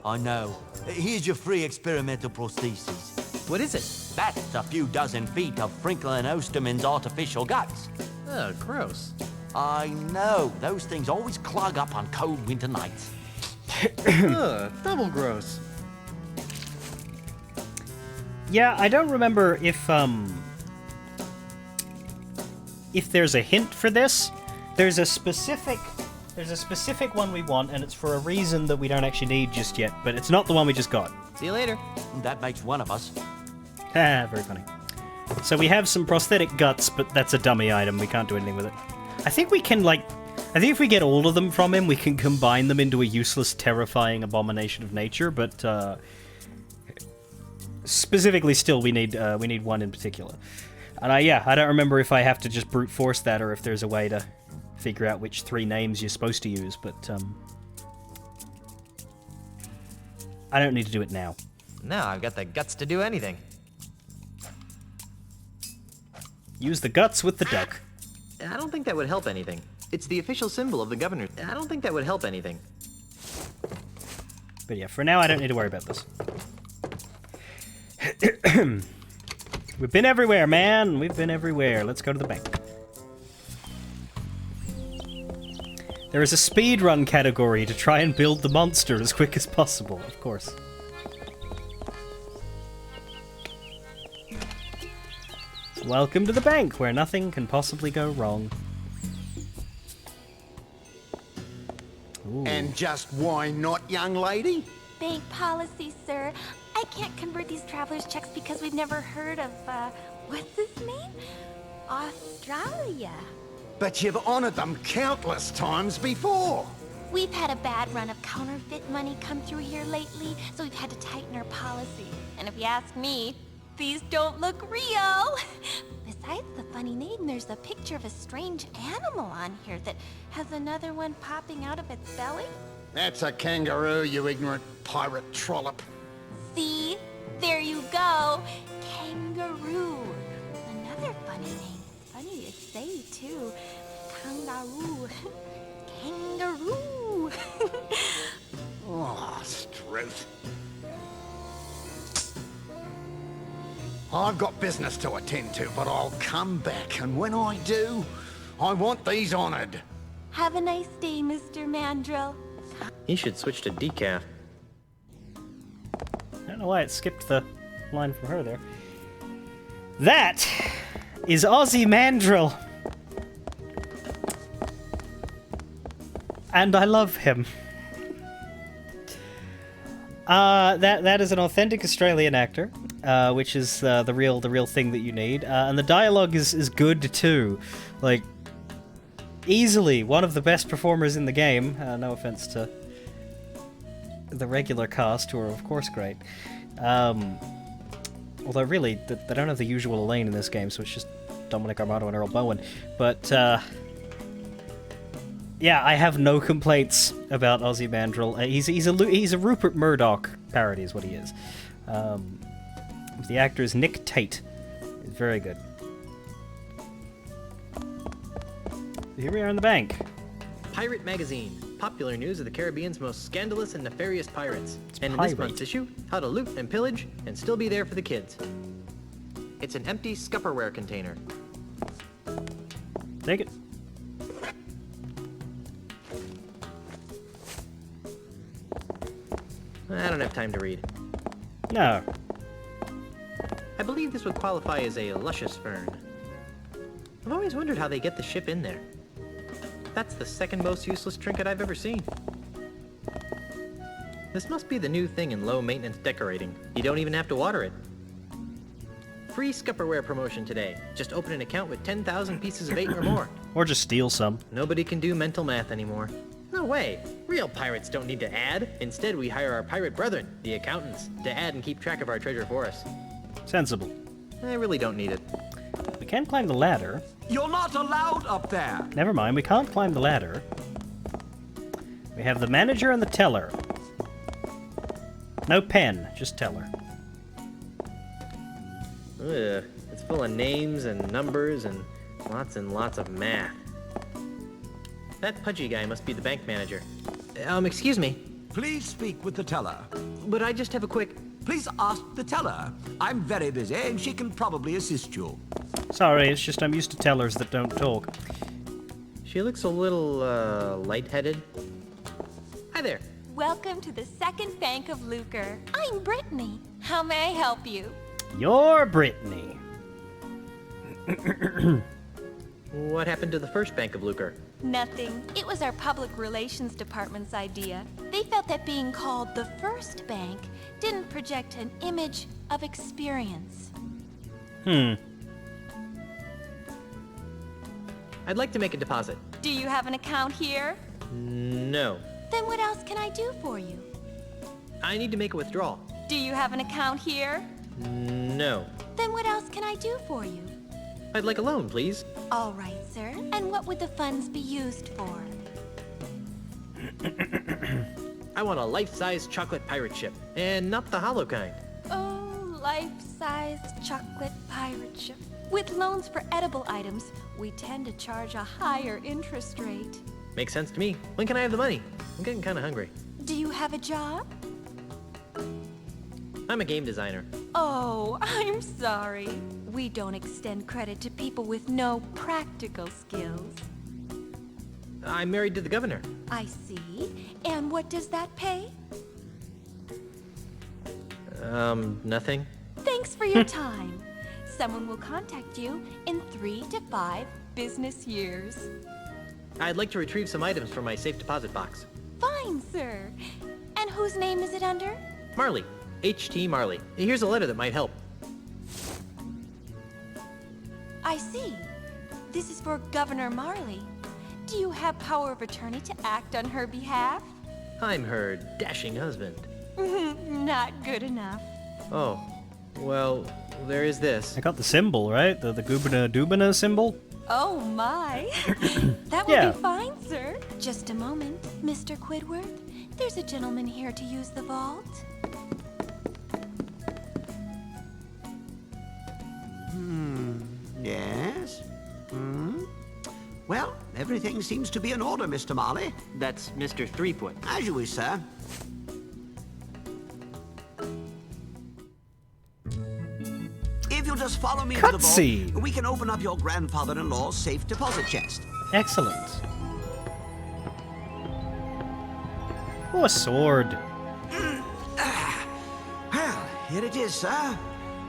I know. Here's your free experimental prosthesis. What is it? That's a few dozen feet of Frinkle and Osterman's artificial guts. Oh, gross. I know. Those things always clog up on cold winter nights. Ugh, double gross. Yeah, I don't remember if there's a hint for this. There's a specific one we want, and it's for a reason that we don't actually need just yet, but it's not the one we just got. See you later. That makes one of us. Ah, very funny. So we have some prosthetic guts, but that's a dummy item. We can't do anything with it. I think we can, I think if we get all of them from him, we can combine them into a useless, terrifying abomination of nature, but, specifically still, we need one in particular. And I don't remember if I have to just brute force that, or if there's a way to figure out which 3 names you're supposed to use, but, I don't need to do it now. Now I've got the guts to do anything. Use the guts with the duck. I don't think that would help anything. It's the official symbol of the governor. I don't think that would help anything. But yeah, for now I don't need to worry about this. We've been everywhere, man. We've been everywhere. Let's go to the bank. There is a speedrun category to try and build the monster as quick as possible, of course. Welcome to the bank, where nothing can possibly go wrong. Ooh. And just why not, young lady? Bank policy, sir. I can't convert these traveler's checks because we've never heard of, what's his name? Australia. But you've honored them countless times before. We've had a bad run of counterfeit money come through here lately, so we've had to tighten our policy. And if you ask me, these don't look real. Besides the funny name, there's a picture of a strange animal on here that has another one popping out of its belly. That's a kangaroo, you ignorant pirate trollop. See? There you go. Kangaroo. Another funny name. Funny to say, too. Kangaroo. Kangaroo. Oh, Struth. I've got business to attend to, but I'll come back, and when I do, I want these honored. Have a nice day, Mr. Mandrill. He should switch to decaf. I don't know why it skipped the line from her there. That is Ozzy Mandrill. And I love him. That is an authentic Australian actor, which is the real thing that you need. And the dialogue is good too. Like, easily one of the best performers in the game. No offense to the regular cast, who are of course great. Although really, they don't have the usual Elaine in this game, so it's just Dominic Armato and Earl Bowen. But yeah, I have no complaints about Ozzy Mandrill. He's a Rupert Murdoch parody, is what he is. The actor is Nick Tate. He's very good. Here we are in the bank. Pirate Magazine. Popular news of the Caribbean's most scandalous and nefarious pirates. And in pirate. this month's issue, how to loot and pillage and still be there for the kids. It's an empty Scupperware container. Take it. I don't have time to read. No. I believe this would qualify as a luscious fern. I've always wondered how they get the ship in there. That's the second most useless trinket I've ever seen. This must be the new thing in low-maintenance decorating. You don't even have to water it. Free Scupperware promotion today. Just open an account with 10,000 pieces of 8 or more. Or just steal some. Nobody can do mental math anymore. No way. Real pirates don't need to add. Instead, we hire our pirate brethren, the accountants, to add and keep track of our treasure for us. Sensible. I really don't need it. We can climb the ladder. You're not allowed up there. Never mind, we can't climb the ladder. We have the manager and the teller. No pen, just teller. Ugh, it's full of names and numbers and lots of math. That pudgy guy must be the bank manager. Excuse me. Please speak with the teller. But I just have a quick... Please ask the teller. I'm very busy and she can probably assist you. Sorry, it's just I'm used to tellers that don't talk. She looks a little, lightheaded. Hi there. Welcome to the Second Bank of Lucre. I'm Brittany. How may I help you? You're Brittany. What happened to the first Bank of Lucre? Nothing. It was our public relations department's idea. They felt that being called the first bank didn't project an image of experience. I'd like to make a deposit. Do you have an account here? No. Then what else can I do for you? I need to make a withdrawal. Do you have an account here? No. Then what else can I do for you? I'd like a loan, please. All right, sir. And what would the funds be used for? I want a life-size chocolate pirate ship, and not the hollow kind. Oh, life-sized chocolate pirate ship. With loans for edible items, we tend to charge a higher interest rate. Makes sense to me. When can I have the money? I'm getting kind of hungry. Do you have a job? I'm a game designer. Oh, I'm sorry. We don't extend credit to people with no practical skills. I'm married to the governor. I see. And what does that pay? Nothing. Thanks for your time. Someone will contact you in 3 to 5 business years. I'd like to retrieve some items from my safe deposit box. Fine, sir. And whose name is it under? Marley. H.T. Marley. Here's a letter that might help. I see. This is for Governor Marley. Do you have power of attorney to act on her behalf? I'm her dashing husband. Not good enough. Oh, well, there is this. I got the symbol, right? The Goobana Doobana symbol? Oh my. That will Yeah. be fine, sir. Just a moment, Mr. Quidworth. There's a gentleman here to use the vault. Yes? Well, everything seems to be in order, Mr. Marley. That's Mr. Threepwood. As you wish, sir. If you'll just follow me to the Cutscene. vault, we can open up your grandfather-in-law's safe deposit chest. Excellent. Oh, a sword. Well, here it is, sir.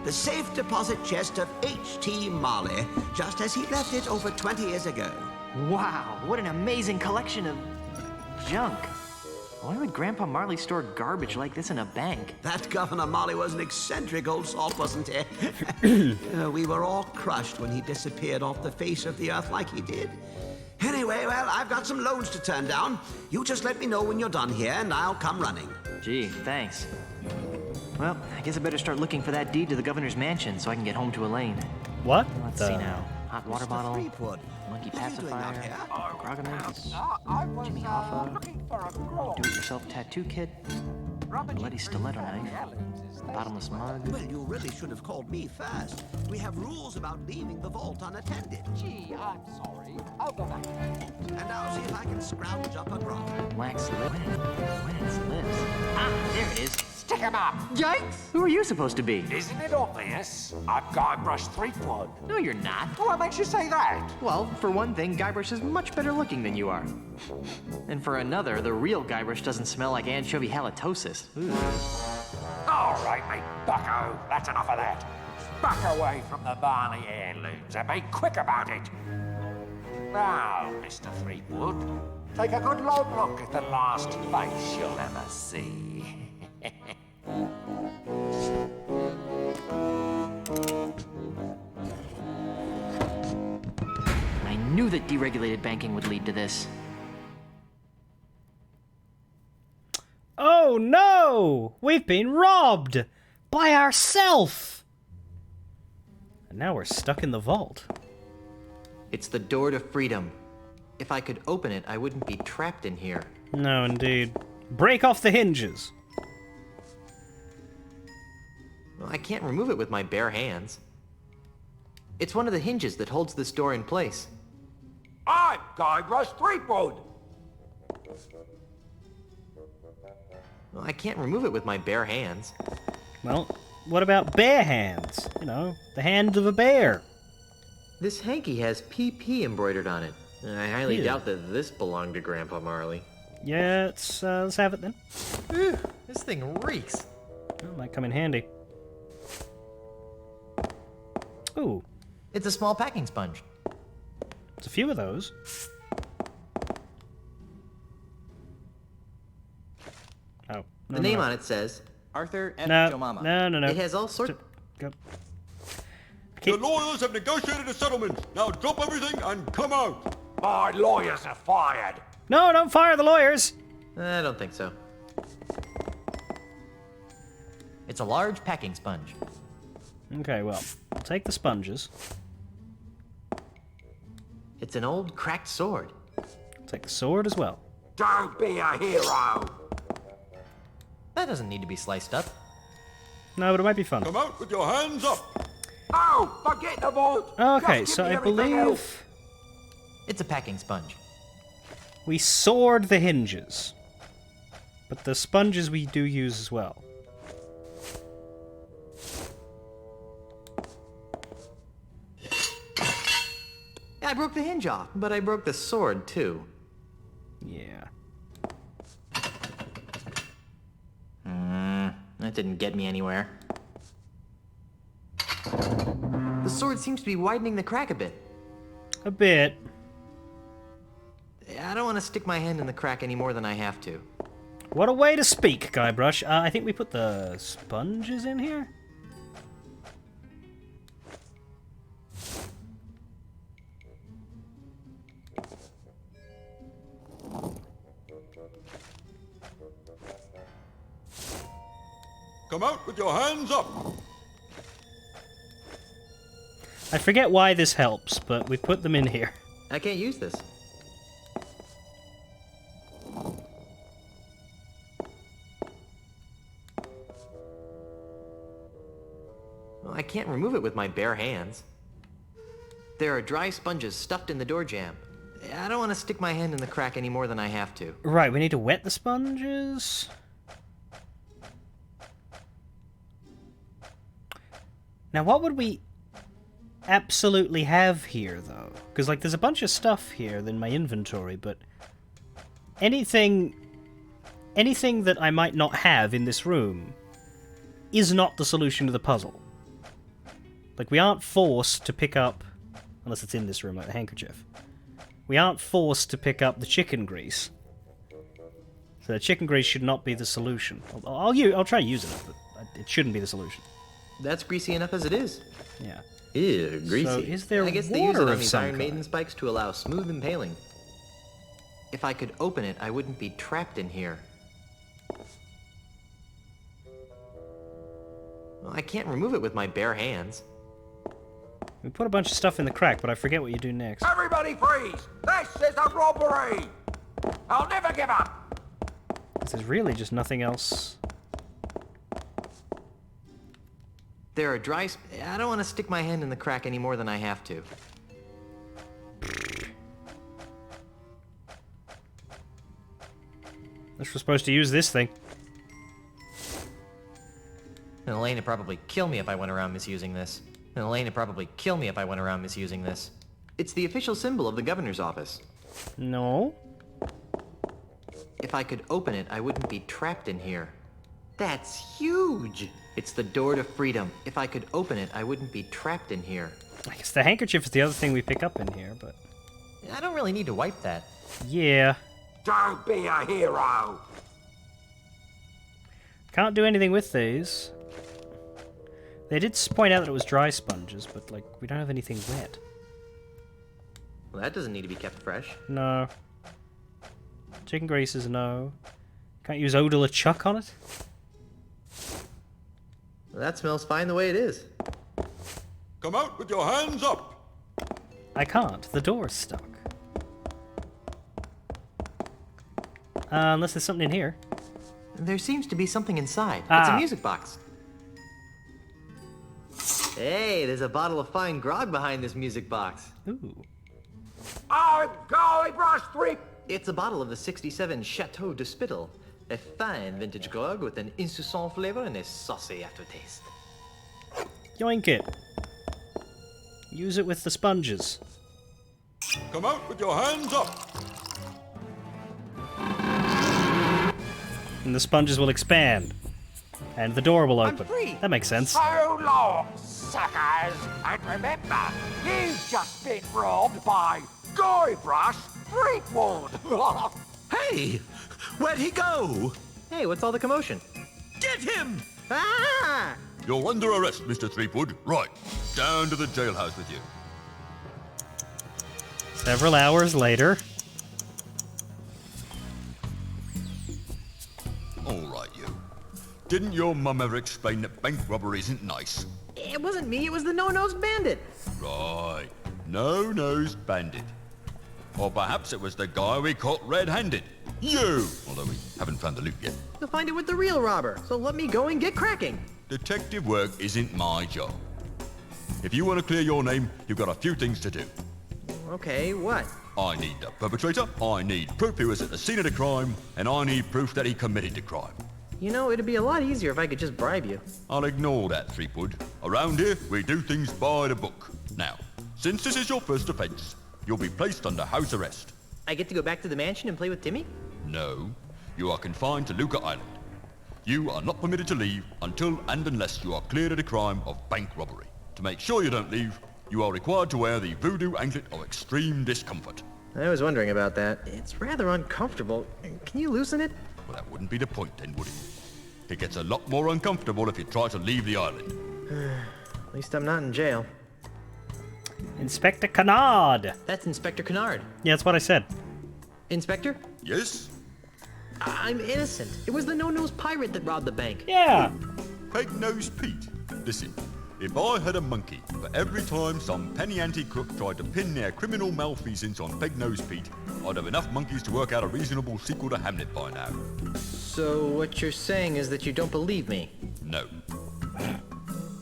The safe deposit chest of H.T. Marley, just as he left it over 20 years ago. Wow, what an amazing collection of junk. Why would Grandpa Marley store garbage like this in a bank? That Governor Marley was an eccentric old salt, wasn't he? We were all crushed when he disappeared off the face of the earth like he did. Anyway, well, I've got some loans to turn down. You just let me know when you're done here, and I'll come running. Gee, thanks. Well, I guess I better start looking for that deed to the governor's mansion so I can get home to Elaine. What? Let's see now. Hot water Mr. bottle, Threepwood, monkey what are you doing out pacifier, here? Grogomans, Jimmy Hoffa, do-it-yourself tattoo kit, bloody stiletto knife, bottomless mug. Well, you really should have called me first. We have rules about leaving the vault unattended. Gee, I'm sorry. I'll go back. And I'll see if I can scrounge up a grog. Wax lip. Wax lips. Ah, there it is. Stick 'em up. Yikes! Who are you supposed to be? Isn't it obvious? I'm Guybrush Threepwood. No, you're not. What makes you say that? Well, for one thing, Guybrush is much better looking than you are. And for another, the real Guybrush doesn't smell like anchovy halitosis. Ooh. All right, mate, bucko. That's enough of that. Back away from the Marley heirlooms and be quick about it. Now, Mr. Threepwood, take a good long look at the last face you'll ever see. I knew that deregulated banking would lead to this. Oh no! We've been robbed! By ourselves! And now we're stuck in the vault. It's the door to freedom. If I could open it, I wouldn't be trapped in here. No, indeed. Break off the hinges! Well, I can't remove it with my bare hands. It's one of the hinges that holds this door in place. I'm Guybrush Threepwood. Well, I can't remove it with my bare hands. Well, what about bear hands? You know, the hand of a bear. This hanky has PP embroidered on it. I highly Ew. doubt that this belonged to Grandpa Marley. Yeah, let's have it then. Ooh, this thing reeks. That might come in handy. Ooh. It's a small packing sponge. There's a few of those. Oh. The name on it says Arthur F. No, Jomama. no. It has all sorts. Go. The lawyers have negotiated a settlement. Now drop everything and come out. My lawyers are fired. No, don't fire the lawyers! I don't think so. It's a large packing sponge. Okay, well, I'll take the sponges. It's an old cracked sword. I'll take the sword as well. Don't be a hero. That doesn't need to be sliced up. No, but it might be fun. Come out with your hands up. Oh, forget the vault. Okay, Just so give me I everything else. believe It's a packing sponge. we sword the hinges. But the sponges we do use as well. I broke the hinge off, but I broke the sword too. Yeah. That didn't get me anywhere. The The sword seems to be widening the crack a bit. A bit. I don't want to stick my hand in the crack any more than I have to. What a way to speak, Guybrush. I think we put the sponges in here? Come out with your hands up! I forget why this helps, but we put them in here. I can't use this. Well, I can't remove it with my bare hands. There are dry sponges stuffed in the door jamb. I don't want to stick my hand in the crack any more than I have to. Right, we need to wet the sponges. Now, what would we absolutely have here, though? Because, like, there's a bunch of stuff here in my inventory, but anything that I might not have in this room is not the solution to the puzzle. Like, we aren't forced to pick up, unless it's in this room, like the handkerchief. We aren't forced to pick up the chicken grease. So the chicken grease should not be the solution. I'll try using it, but it shouldn't be the solution. That's greasy enough as it is. Yeah. Ew, greasy. So is there I guess they use water it on of these some Iron kind? Maiden spikes to allow smooth impaling. If I could open it, I wouldn't be trapped in here. Well, I can't remove it with my bare hands. We put a bunch of stuff in the crack, but I forget what you do next. Everybody freeze! This is a robbery! I'll never give up! There's really just nothing else. There are dry I don't want to stick my hand in the crack any more than I have to. Unless we're supposed to use this thing. And Elaine would probably kill me if I went around misusing this. And Elaine would probably kill me if I went around misusing this. It's the official symbol of the governor's office. No. If I could open it, I wouldn't be trapped in here. That's huge! It's the door to freedom. If I could open it, I wouldn't be trapped in here. I guess the handkerchief is the other thing we pick up in here, but... I don't really need to wipe that. Yeah. Don't be a hero! Can't do anything with these. They did point out that it was dry sponges, but, like, we don't have anything wet. Well, that doesn't need to be kept fresh. No. Chicken grease is no. Can't use Eau de la Chuck on it? Well, that smells fine the way it is. Come out with your hands up! I can't. The door's stuck. Unless there's something in here. There seems to be something inside. It's Ah. a music box. Hey, there's a bottle of fine grog behind this music box. Ooh. I'm Guybrush Threep! It's a bottle of the 67 Chateau de Spittle. A fine vintage grog with an insouciant flavor and a saucy aftertaste. Yoink it. Use it with the sponges. Come out with your hands up! And the sponges will expand. And the door will open. free. That makes sense. So long, suckers! And remember, you've just been robbed by Guybrush Threepwood! Hey! Where'd he go? Hey, what's all the commotion? Get him! Ah! You're under arrest, Mr. Threepwood. Right, down to the jailhouse with you. Several hours later. All right, you. Didn't your mum ever explain that bank robbery isn't nice? It wasn't me, it was the no-nosed bandit. Right. No-nosed bandit. Or perhaps it was the guy we caught red-handed. You! Although we haven't found the loot yet. You'll find it with the real robber, so let me go and get cracking. Detective work isn't my job. If you want to clear your name, you've got a few things to do. Okay, what? I need the perpetrator, I need proof he was at the scene of the crime, and I need proof that he committed the crime. You know, it'd be a lot easier if I could just bribe you. I'll ignore that, Threepwood. Around here, we do things by the book. Now, since this is your first offense, you'll be placed under house arrest. I get to go back to the mansion and play with Timmy? No, you are confined to Luca Island. You are not permitted to leave until and unless you are cleared of the crime of bank robbery. To make sure you don't leave, you are required to wear the voodoo anklet of extreme discomfort. I was wondering about that. It's rather uncomfortable. Can you loosen it? Well, that wouldn't be the point then, would it? It gets a lot more uncomfortable if you try to leave the island. At least I'm not in jail. Inspector Canard. That's Inspector Canard. Yeah, that's what I said. Inspector? Yes? I'm innocent. It was the no-nose pirate that robbed the bank. Yeah. Peg-nosed Pete. Listen, if I had a monkey for every time some penny-ante crook tried to pin their criminal malfeasance on Peg-nosed Pete, I'd have enough monkeys to work out a reasonable sequel to Hamlet by now. So what you're saying is that you don't believe me? No.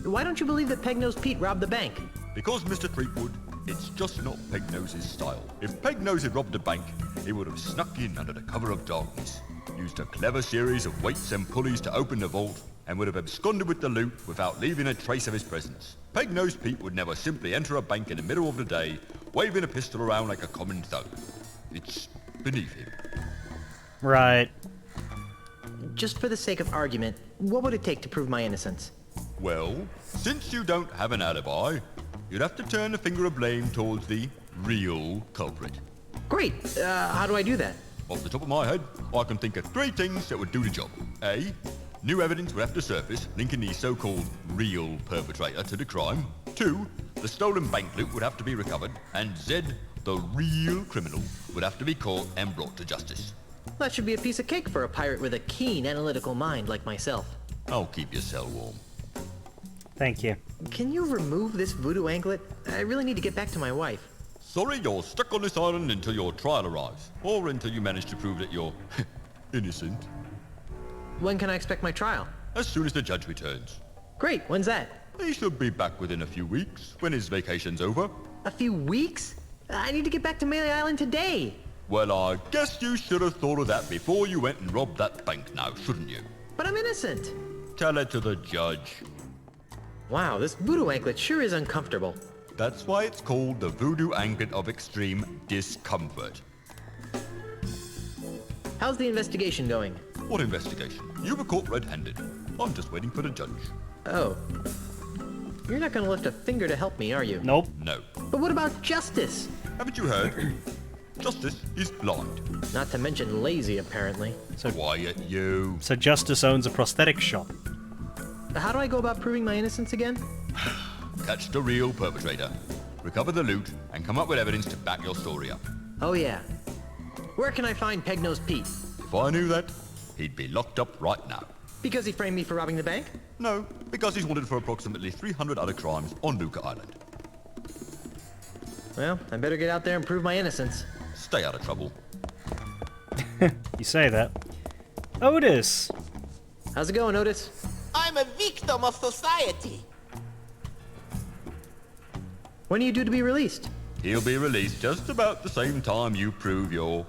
Why don't you believe that Peg-nosed Pete robbed the bank? Because, Mr. Threepwood, it's just not Peg-Nose's style. If Peg-Nose had robbed a bank, he would have snuck in under the cover of darkness, used a clever series of weights and pulleys to open the vault, and would have absconded with the loot without leaving a trace of his presence. Peg-Nosed Pete would never simply enter a bank in the middle of the day, waving a pistol around like a common thug. It's beneath him. Right. Just for the sake of argument, what would it take to prove my innocence? Well, since you don't have an alibi, you'd have to turn the finger of blame towards the real culprit. Great. How do I do that? Off the top of my head, I can think of 3 things that would do the job. A, new evidence would have to surface linking the so-called real perpetrator to the crime. 2, the stolen bank loot would have to be recovered. And Z, the real criminal, would have to be caught and brought to justice. That should be a piece of cake for a pirate with a keen analytical mind like myself. I'll keep your cell warm. Thank you. Can you remove this voodoo anklet? I really need to get back to my wife. Sorry, you're stuck on this island until your trial arrives, or until you manage to prove that you're innocent. When can I expect my trial? As soon as the judge returns. Great, when's that? He should be back within a few weeks, when his vacation's over. A few weeks? I need to get back to Melee Island today. Well, I guess you should have thought of that before you went and robbed that bank now, shouldn't you? But I'm innocent. Tell it to the judge. Wow, this voodoo anklet sure is uncomfortable. That's why it's called the voodoo anklet of extreme discomfort. How's the investigation going? What investigation? You were caught red-handed. I'm just waiting for the judge. Oh. You're not gonna lift a finger to help me, are you? Nope. No. But what about justice? Haven't you heard? Justice is blind. Not to mention lazy, apparently. So quiet, you. So Justice owns a prosthetic shop. How do I go about proving my innocence again? Catch the real perpetrator, recover the loot, and come up with evidence to back your story up. Oh yeah. Where can I find Peg-Nosed Pete? If I knew that, he'd be locked up right now. Because he framed me for robbing the bank? No, because he's wanted for approximately 300 other crimes on Luca Island. Well, I better get out there and prove my innocence. Stay out of trouble. You say that. Otis! How's it going, Otis? I'm a victim of society. When are you due to be released? He'll be released just about the same time you prove your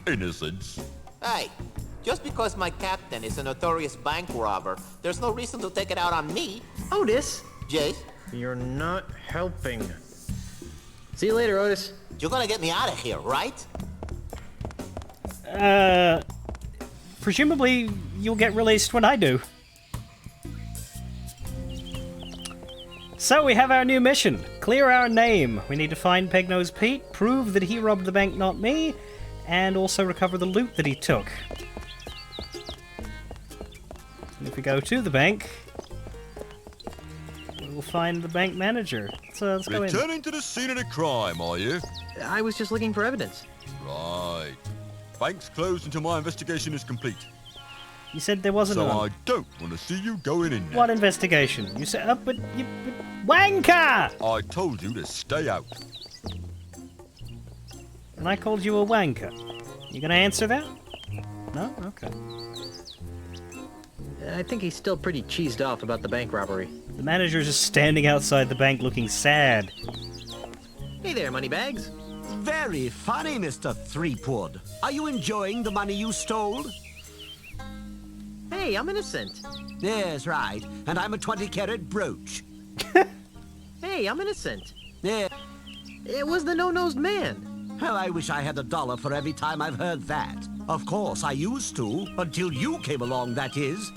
innocence. Hey, just because my captain is a notorious bank robber, there's no reason to take it out on me. Otis? Jace? You're not helping. See you later, Otis. You're gonna get me out of here, right? Presumably you'll get released when I do. So we have our new mission. Clear our name. We need to find Peg-Nosed Pete, prove that he robbed the bank, not me, and also recover the loot that he took. And if we go to the bank, we'll find the bank manager. So let's go in. Returning to the scene of the crime, are you? I was just looking for evidence. Right. Bank's closed until my investigation is complete. You said there wasn't So one. I don't want to see you going in there. What investigation? You said but you wanker! I told you to stay out. And I called you a wanker. You gonna answer that? No? Okay. I think he's still pretty cheesed off about the bank robbery. The manager's just standing outside the bank looking sad. Hey there, Moneybags. Very funny, Mr. Threepwood. Are you enjoying the money you stole? Hey, I'm innocent. Yes, right. And I'm a 20-carat brooch. Hey, I'm innocent. Yeah. It was the no-nosed man. Well, I wish I had $1 for every time I've heard that. Of course, I used to, until you came along, that is.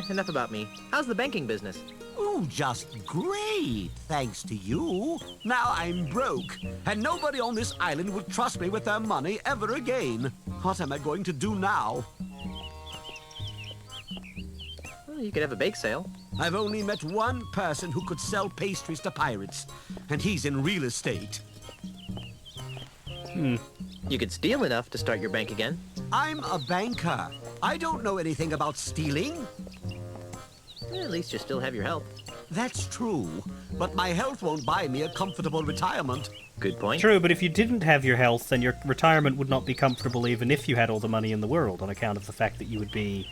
Enough about me. How's the banking business? Oh, just great, thanks to you. Now I'm broke, and nobody on this island will trust me with their money ever again. What am I going to do now? Well, you could have a bake sale. I've only met one person who could sell pastries to pirates, and he's in real estate. You could steal enough to start your bank again. I'm a banker. I don't know anything about stealing. At least you still have your health. That's true, but my health won't buy me a comfortable retirement. Good point. True, but if you didn't have your health, then your retirement would not be comfortable even if you had all the money in the world, on account of the fact that you would be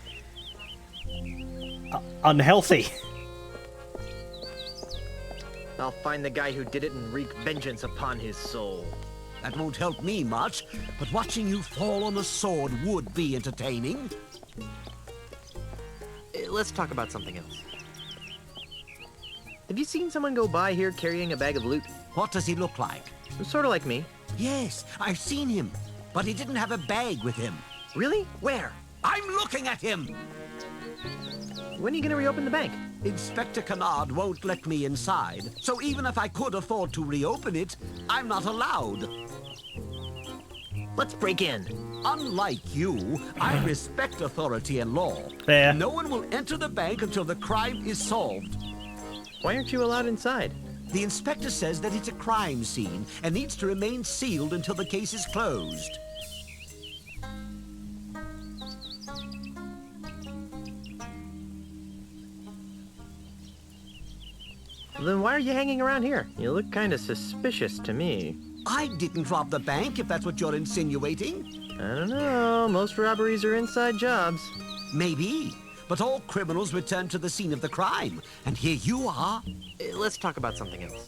unhealthy. I'll find the guy who did it and wreak vengeance upon his soul. That won't help me much, but watching you fall on a sword would be entertaining. Let's talk about something else. Have you seen someone go by here carrying a bag of loot? What does he look like? Sort of like me. Yes, I've seen him, but he didn't have a bag with him. Really? Where? I'm looking at him! When are you going to reopen the bank? Inspector Kennard won't let me inside, so even if I could afford to reopen it, I'm not allowed. Let's break in. Unlike you, I respect authority and law. Fair. No one will enter the bank until the crime is solved. Why aren't you allowed inside? The inspector says that it's a crime scene and needs to remain sealed until the case is closed. Then why are you hanging around here? You look kind of suspicious to me. I didn't rob the bank, if that's what you're insinuating. I don't know. Most robberies are inside jobs. Maybe, but all criminals return to the scene of the crime, and here you are. Let's talk about something else.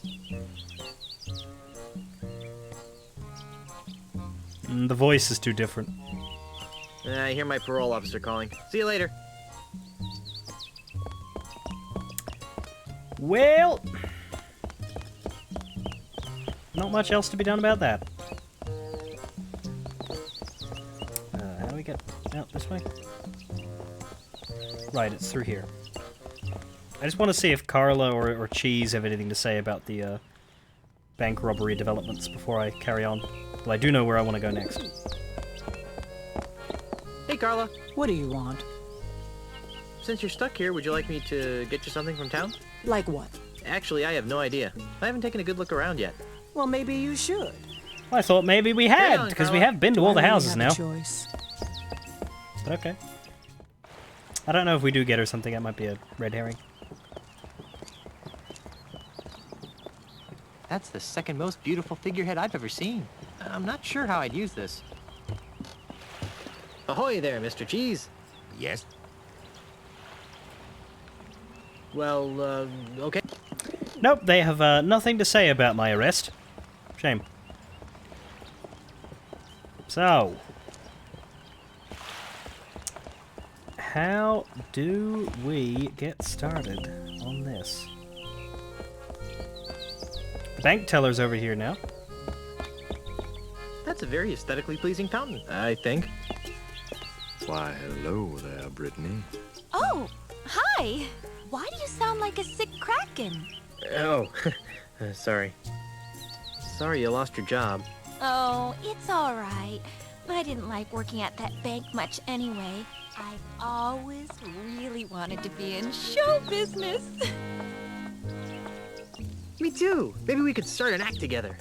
The voice is too different. I hear my parole officer calling. See you later. Well, not much else to be done about that. How do we get out this way? Right, it's through here. I just want to see if Carla or Cheese have anything to say about the bank robbery developments before I carry on. Well, I do know where I want to go next. Hey, Carla. What do you want? Since you're stuck here, would you like me to get you something from town? Like what? Actually, I have no idea. I haven't taken a good look around yet. Well, maybe you should. I thought maybe we had, because we have been to all the houses now. Choice. But okay. I don't know if we do get her something. That might be a red herring. That's the second most beautiful figurehead I've ever seen. I'm not sure how I'd use this. Ahoy there, Mr. Cheese. Yes? Well, okay. Nope, they have nothing to say about my arrest. Shame. So, how do we get started on this? The bank teller's over here now. That's a very aesthetically pleasing fountain, I think. Why, hello there, Brittany. Oh, hi. Why do you sound like a sick kraken? Oh, sorry. Sorry you lost your job. Oh, it's all right. I didn't like working at that bank much anyway. I've always really wanted to be in show business. Me too. Maybe we could start an act together.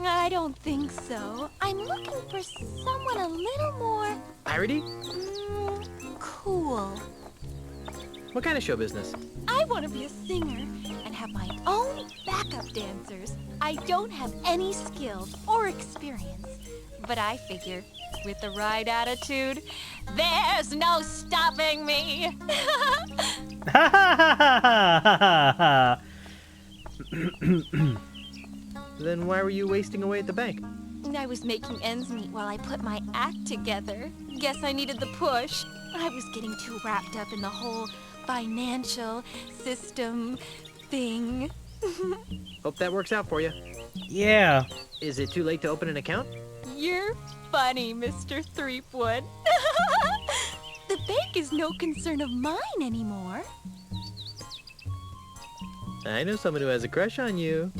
I don't think so. I'm looking for someone a little more... Irony? Cool. What kind of show business? I want to be a singer and have my own backup dancers. I don't have any skills or experience, but I figure with the right attitude, there's no stopping me. Then why were you wasting away at the bank? I was making ends meet while I put my act together. Guess I needed the push. I was getting too wrapped up in the whole financial system thing. Hope that works out for you. Yeah. Is it too late to open an account? You're funny, Mr. Threepwood. The bank is no concern of mine anymore. I know someone who has a crush on you.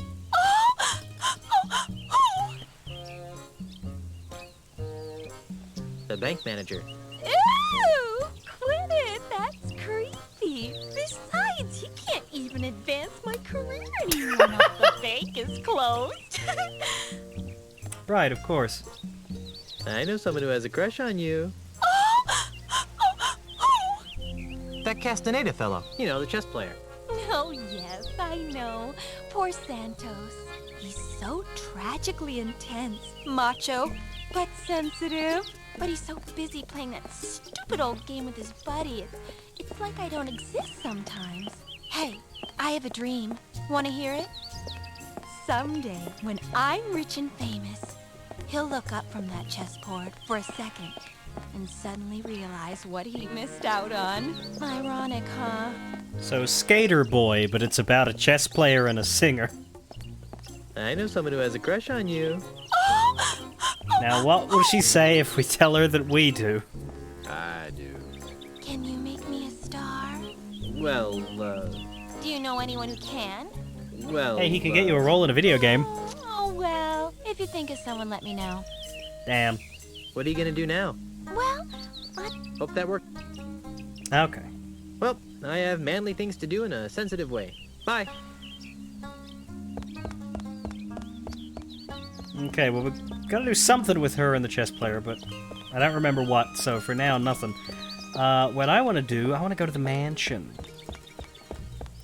The bank manager. Ew! Quit it! That's creepy. Besides, he can't even advance my career anymore now the bank is closed. Right, of course. I know someone who has a crush on you. That Castaneda fellow. You know, the chess player. Oh, yes, I know. Poor Santos. He's so tragically intense. Macho, but sensitive. But he's so busy playing that stupid old game with his buddy. It's like I don't exist sometimes. Hey, I have a dream. Want to hear it? Someday, when I'm rich and famous, he'll look up from that chessboard for a second and suddenly realize what he missed out on. Ironic, huh? So, Skater Boy, but it's about a chess player and a singer. I know someone who has a crush on you. Now, what will she say if we tell her that we do? I do. Can you make me a star? Well, Do you know anyone who can? well... Hey, he can get you a role in a video game. Oh, well, if you think of someone, let me know. Damn. What are you gonna do now? Well, Hope that worked. Okay. Well, I have manly things to do in a sensitive way. Bye. Okay, well, we've got to do something with her and the chess player, but I don't remember what, so for now, nothing. What I want to do, I want to go to the mansion.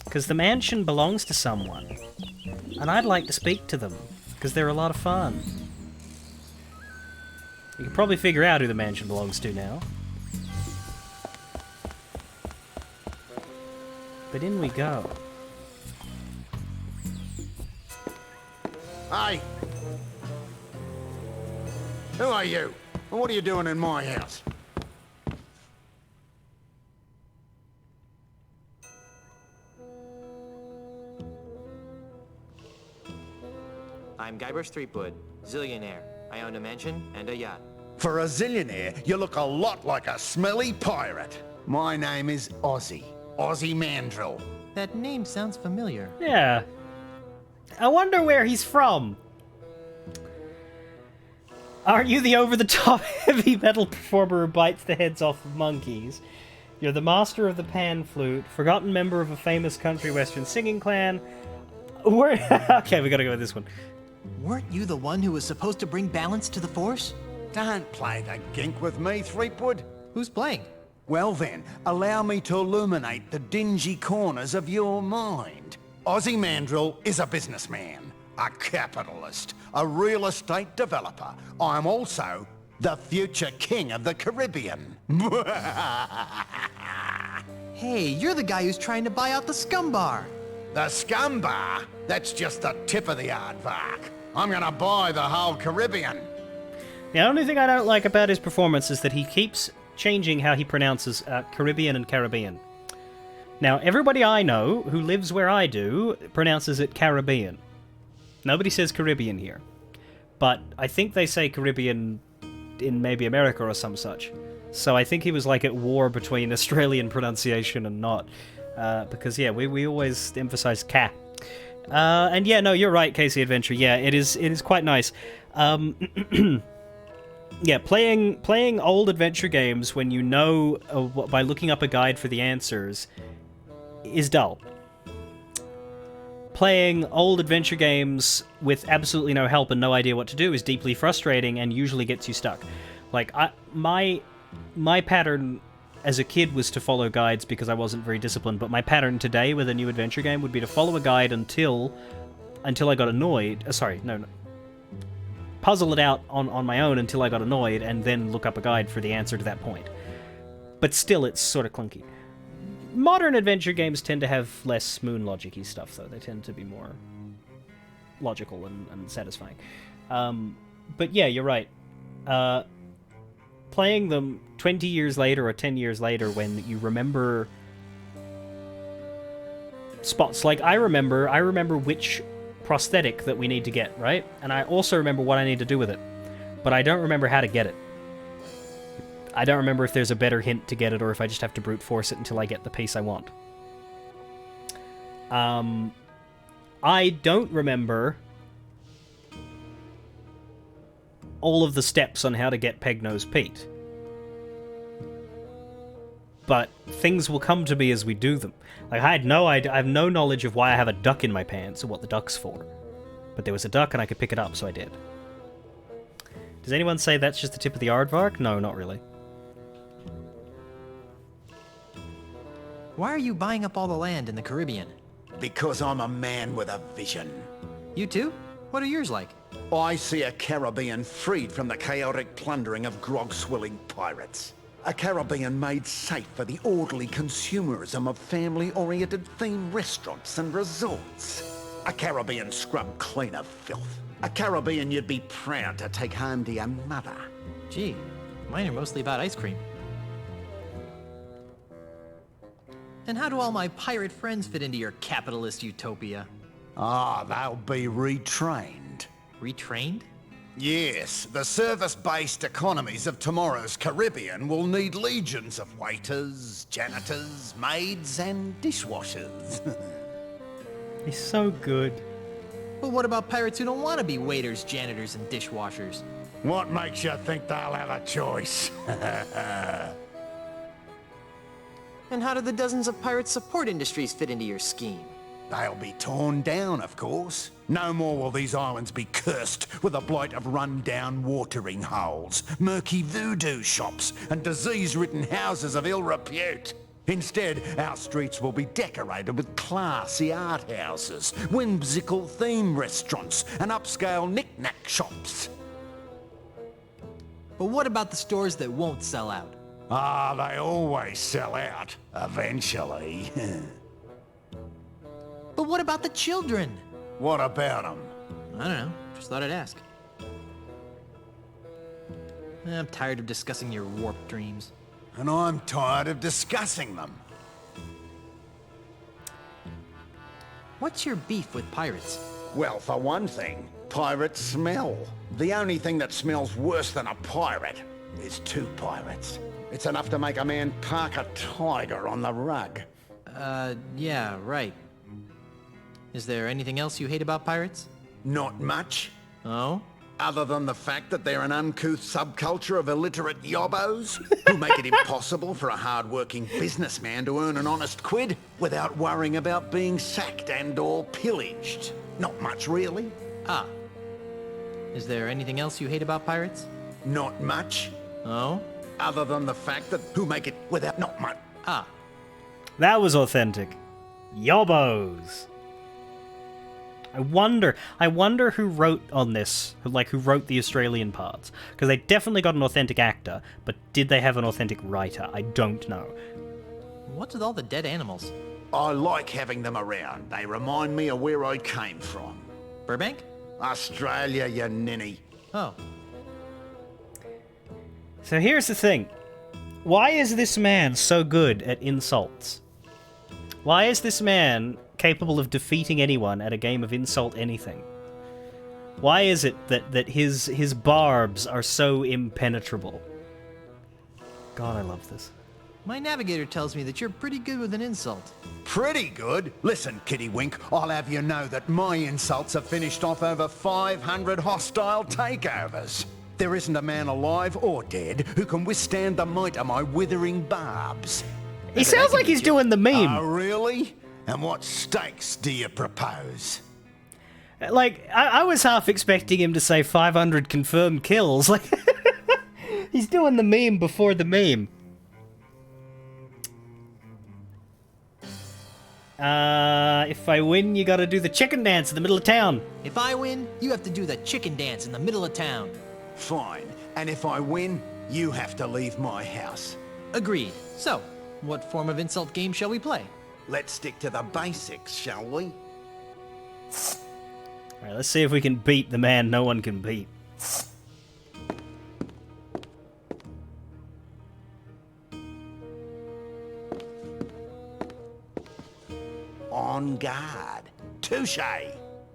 Because the mansion belongs to someone. And I'd like to speak to them, because they're a lot of fun. You can probably figure out who the mansion belongs to now. But in we go. Hey! Who are you? And what are you doing in my house? I'm Guybrush Threepwood, zillionaire. I own a mansion and a yacht. For a zillionaire, you look a lot like a smelly pirate. My name is Ozzy. Ozzy Mandrill. That name sounds familiar. Yeah. I wonder where he's from. Aren't you the over-the-top heavy metal performer who bites the heads off of monkeys? You're the master of the pan flute, forgotten member of a famous country western singing clan. Okay, we gotta go with this one. Weren't you the one who was supposed to bring balance to the Force? Don't play the gink with me, Threepwood. Who's playing? Well then, allow me to illuminate the dingy corners of your mind. Ozzy Mandrill is a businessman, a capitalist, a real estate developer. I'm also the future king of the Caribbean. Hey, you're the guy who's trying to buy out the Scum Bar. The Scum Bar? That's just the tip of the aardvark. I'm gonna buy the whole Caribbean. The only thing I don't like about his performance is that he keeps changing how he pronounces Caribbean and Caribbean. Now, everybody I know who lives where I do pronounces it Caribbean. Nobody says Caribbean here. But I think they say Caribbean in maybe America or some such. So I think he was like at war between Australian pronunciation and not. Because, yeah, we always emphasize ca. And yeah, no, you're right, Casey Adventure. Yeah, it is quite nice. Yeah, playing old adventure games when you know by looking up a guide for the answers is dull. Playing old adventure games with absolutely no help and no idea what to do is deeply frustrating and usually gets you stuck. Like my pattern as a kid was to follow guides because I wasn't very disciplined, but my pattern today with a new adventure game would be to follow a guide until I got annoyed. Puzzle it out on my own until I got annoyed, and then look up a guide for the answer to that point. But still, it's sort of clunky. Modern adventure games tend to have less moon logic-y stuff, though. They tend to be more logical and satisfying. But yeah, you're right. Playing them 20 years later or 10 years later when you remember spots. Like, I remember which prosthetic that we need to get, right? And I also remember what I need to do with it. But I don't remember how to get it. I don't remember if there's a better hint to get it or if I just have to brute force it until I get the piece I want. I don't remember all of the steps on how to get Peg-Nosed Pete. But things will come to me as we do them. Like, I have no knowledge of why I have a duck in my pants or what the duck's for. But there was a duck and I could pick it up, so I did. Does anyone say that's just the tip of the aardvark? No, not really. Why are you buying up all the land in the Caribbean? Because I'm a man with a vision. You too? What are yours like? I see a Caribbean freed from the chaotic plundering of grog-swilling pirates. A Caribbean made safe for the orderly consumerism of family-oriented themed restaurants and resorts. A Caribbean scrubbed clean of filth. A Caribbean you'd be proud to take home to your mother. Gee, mine are mostly about ice cream. And how do all my pirate friends fit into your capitalist utopia? Ah, they'll be retrained. Retrained? Yes, the service-based economies of tomorrow's Caribbean will need legions of waiters, janitors, maids, and dishwashers. He's so good. But what about pirates who don't want to be waiters, janitors, and dishwashers? What makes you think they'll have a choice? And how do the dozens of pirate support industries fit into your scheme? They'll be torn down, of course. No more will these islands be cursed with the blight of run-down watering holes, murky voodoo shops, and disease-ridden houses of ill repute. Instead, our streets will be decorated with classy art houses, whimsical theme restaurants, and upscale knick-knack shops. But what about the stores that won't sell out? Ah, they always sell out, eventually. But what about the children? What about them? I don't know. Just thought I'd ask. I'm tired of discussing your warped dreams. And I'm tired of discussing them. What's your beef with pirates? Well, for one thing, pirates smell. The only thing that smells worse than a pirate is two pirates. It's enough to make a man park a tiger on the rug. Yeah, right. Is there anything else you hate about pirates? Not much. Oh? Other than the fact that they're an uncouth subculture of illiterate yobbos who make it impossible for a hard-working businessman to earn an honest quid without worrying about being sacked and/or pillaged. Not much, really. Ah. Is there anything else you hate about pirates? Not much. Oh? Other than the fact that who make it without not much. Ah. That was authentic. Yobbos. I wonder who wrote on this, who wrote the Australian parts. Because they definitely got an authentic actor, but did they have an authentic writer? I don't know. What's with all the dead animals? I like having them around. They remind me of where I came from. Burbank? Australia, you ninny. Oh. So here's the thing. Why is this man so good at insults? Why is this man capable of defeating anyone at a game of insult anything? Why is it that his barbs are so impenetrable? God, I love this. My navigator tells me that you're pretty good with an insult. Pretty good? Listen, Kitty Wink, I'll have you know that my insults have finished off over 500 hostile takeovers. There isn't a man alive or dead who can withstand the might of my withering barbs. He sounds like he's doing the meme. Oh, really? And what stakes do you propose? Like, I was half expecting him to say 500 confirmed kills. Like, he's doing the meme before the meme. If I win, you gotta do the chicken dance in the middle of town. If I win, you have to do the chicken dance in the middle of town. Fine. And if I win, you have to leave my house. Agreed. So, what form of insult game shall we play? Let's stick to the basics, shall we? Alright, let's see if we can beat the man no one can beat. On guard. Touche.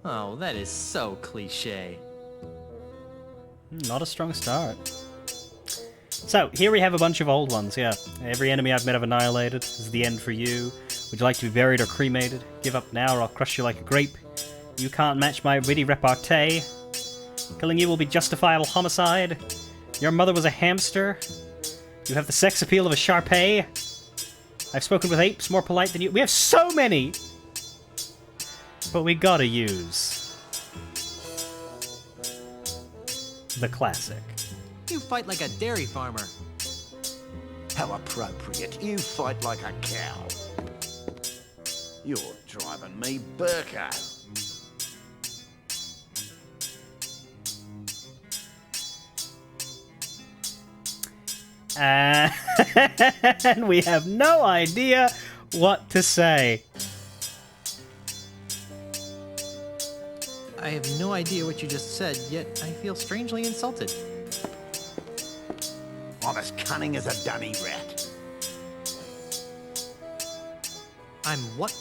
Oh, that is so cliche. Not a strong start. So, here we have a bunch of old ones, yeah. Every enemy I've met I've annihilated. This is the end for you. Would you like to be buried or cremated? Give up now or I'll crush you like a grape. You can't match my witty repartee. Killing you will be justifiable homicide. Your mother was a hamster. You have the sex appeal of a Shar-Pei. I've spoken with apes more polite than you. We have so many! But we gotta use the classic. You fight like a dairy farmer. How appropriate. You fight like a cow. You're driving me Burko. And we have no idea what to say. I have no idea what you just said, yet I feel strangely insulted. I'm as cunning as a dunny rat. I'm what?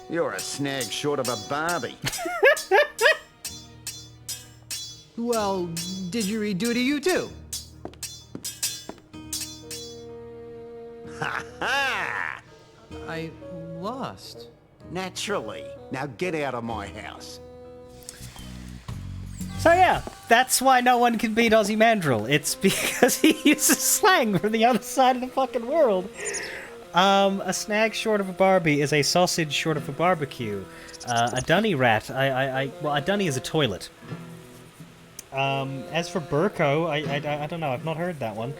You're a snag short of a Barbie. Well, didgeridoo to you too? Ha ha! I lost. Naturally. Now get out of my house. So yeah, that's why no one can beat Ozzy Mandrill. It's because he uses slang from the other side of the fucking world. A snag short of a Barbie is a sausage short of a barbecue. A dunny rat, well, a dunny is a toilet. As for Burko, I don't know, I've not heard that one.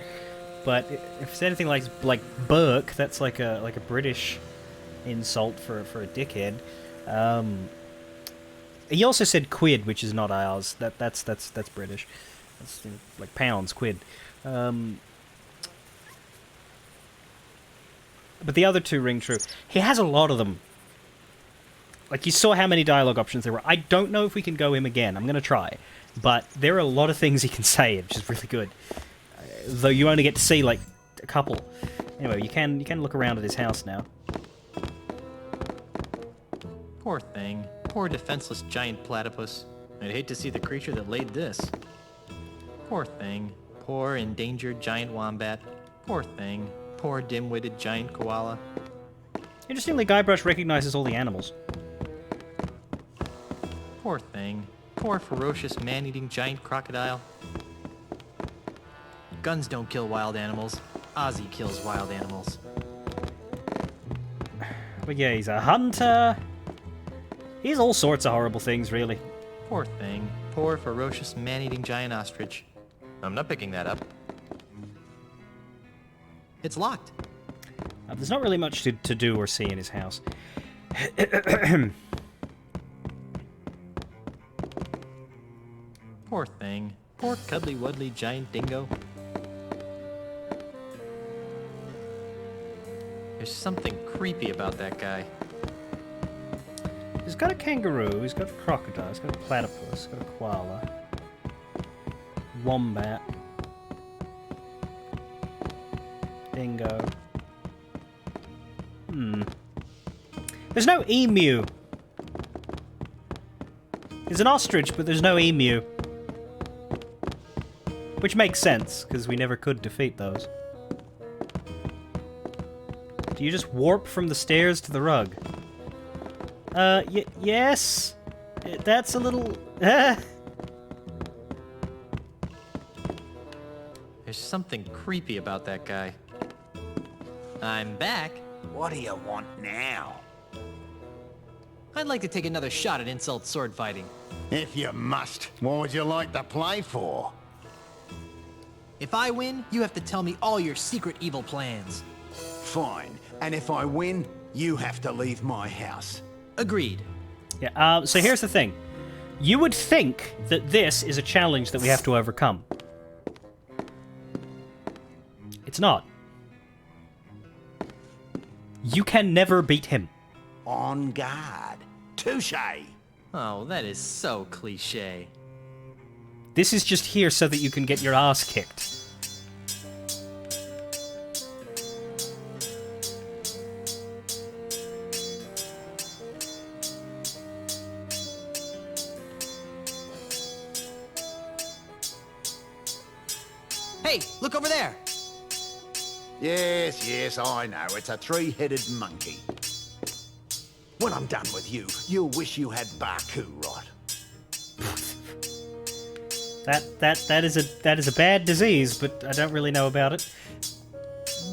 But if it's anything like Burke, that's like a British insult for a dickhead. He also said quid, which is not ours. That's British. That's like pounds, quid. But the other two ring true. He has a lot of them. Like, you saw how many dialogue options there were. I don't know if we can go him again. I'm going to try. But there are a lot of things he can say, which is really good. Though you only get to see, like, a couple. Anyway, you can look around at his house now. Poor thing. Poor defenseless giant platypus. I'd hate to see the creature that laid this. Poor thing. Poor endangered giant wombat. Poor thing. Poor dim-witted giant koala. Interestingly, Guybrush recognizes all the animals. Poor thing. Poor ferocious man-eating giant crocodile. Guns don't kill wild animals. Ozzy kills wild animals. But yeah, he's a hunter. He's all sorts of horrible things, really. Poor thing. Poor ferocious man-eating giant ostrich. I'm not picking that up. It's locked. There's not really much to do or see in his house. Poor thing. Poor cuddly-wuddly giant dingo. There's something creepy about that guy. He's got a kangaroo, he's got a crocodile, he's got a platypus, he's got a koala. Wombat. Dingo. There's no emu. There's an ostrich, but there's no emu. Which makes sense, because we never could defeat those. Do you just warp from the stairs to the rug? Yes? That's a little... There's something creepy about that guy. I'm back. What do you want now? I'd like to take another shot at insult sword fighting. If you must, what would you like to play for? If I win, you have to tell me all your secret evil plans. Fine. And if I win, you have to leave my house. Agreed. Yeah, so here's the thing. You would think that this is a challenge that we have to overcome. It's not. You can never beat him. On guard. Touche. Oh, that is so cliche. This is just here so that you can get your ass kicked. Hey, look over there! Yes, I know. It's a three-headed monkey. When I'm done with you, you'll wish you had Baku rot. That is a bad disease, but I don't really know about it.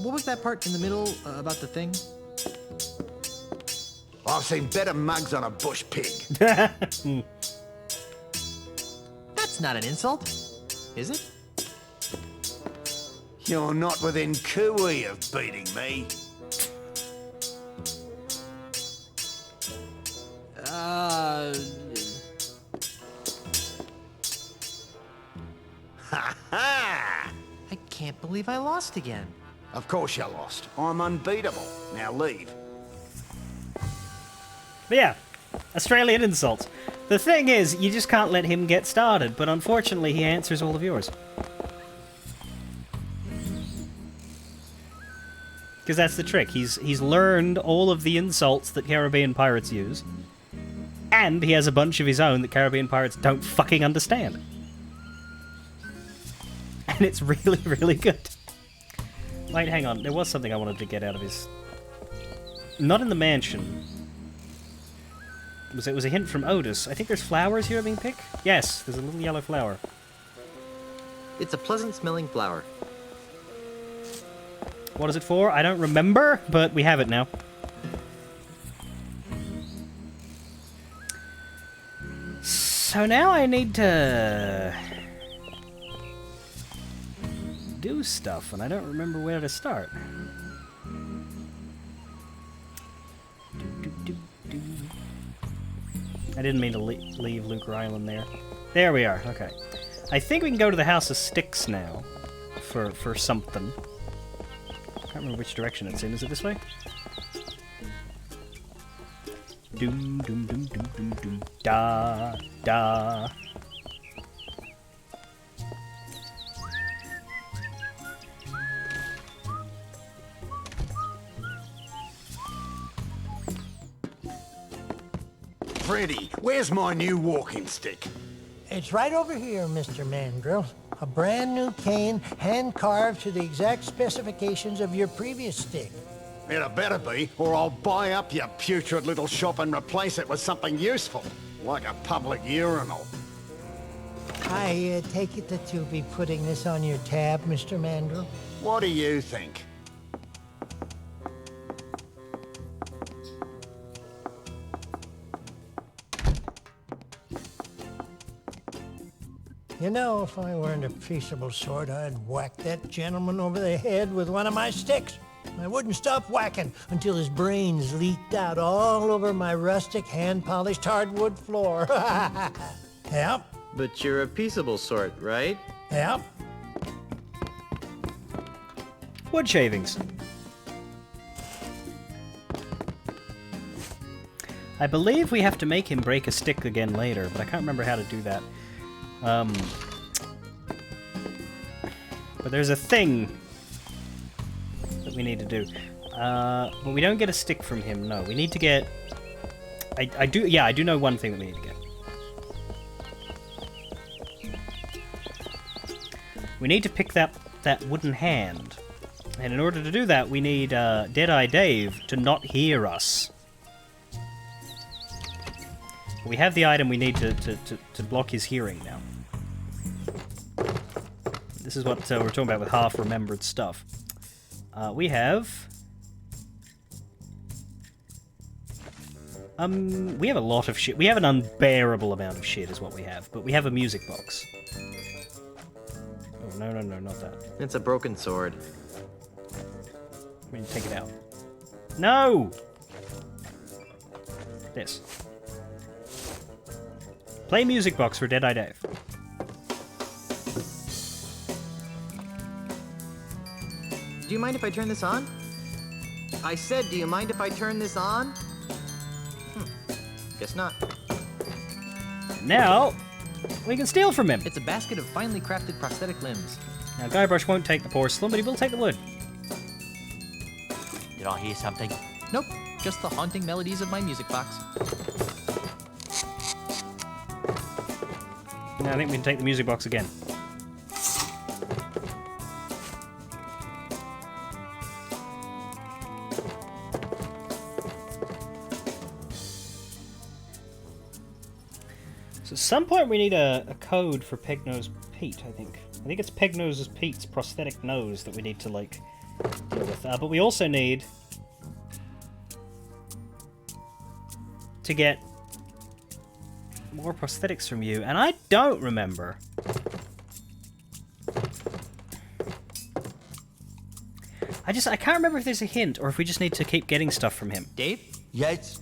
What was that part in the middle about the thing? I've seen better mugs on a bush pig. That's not an insult, is it? You're not within cooey of beating me. Ha ha! I can't believe I lost again. Of course you lost. I'm unbeatable. Now leave. But yeah, Australian insults. The thing is, you just can't let him get started, but unfortunately he answers all of yours. Because that's the trick. He's learned all of the insults that Caribbean pirates use, and he has a bunch of his own that Caribbean pirates don't fucking understand. And it's really, really good. Wait, hang on. There was something I wanted to get out of his... Not in the mansion. It was a hint from Otis. I think there's flowers here being picked? Yes, there's a little yellow flower. It's a pleasant-smelling flower. What is it for? I don't remember, but we have it now. So now I need to... do stuff, and I don't remember where to start. I didn't mean to leave Lucre Island there. There we are, okay. I think we can go to the House of Sticks now for something. I can't remember which direction it's in. Is it this way? Doom, doom, doom, doom, doom, doom. Da, da. Freddy, where's my new walking stick? It's right over here, Mr. Mandrill. A brand new cane, hand-carved to the exact specifications of your previous stick. It better be, or I'll buy up your putrid little shop and replace it with something useful, like a public urinal. I take it that you'll be putting this on your tab, Mr. Mandrill? What do you think? You know, if I weren't a peaceable sort, I'd whack that gentleman over the head with one of my sticks. I wouldn't stop whacking until his brains leaked out all over my rustic, hand-polished hardwood floor. Yep. But you're a peaceable sort, right? Yep. Wood shavings. I believe we have to make him break a stick again later, but I can't remember how to do that. But there's a thing that we need to do. But we don't get a stick from him, no. We need to get... I do know one thing that we need to get. We need to pick that wooden hand. And in order to do that, we need Deadeye Dave to not hear us. We have the item we need to block his hearing now. This is what we're talking about with half-remembered stuff. We have... we have a lot of shit. We have an unbearable amount of shit is what we have. But we have a music box. Oh, no, not that. It's a broken sword. We need to take it out. No! This. Play music box for Deadeye Dave. Do you mind if I turn this on? I said, do you mind if I turn this on? Guess not. Now, we can steal from him. It's a basket of finely crafted prosthetic limbs. Now, Guybrush won't take the porcelain, but he will take the wood. Did I hear something? Nope, just the haunting melodies of my music box. Now, I think we can take the music box again. So at some point we need a code for Pig-Nosed Pete, I think. I think it's Pig-Nosed Pete's prosthetic nose that we need to, like, deal with. But we also need to get more prosthetics from you, and I don't remember. I can't remember if there's a hint or if we just need to keep getting stuff from him. Dave? Yes?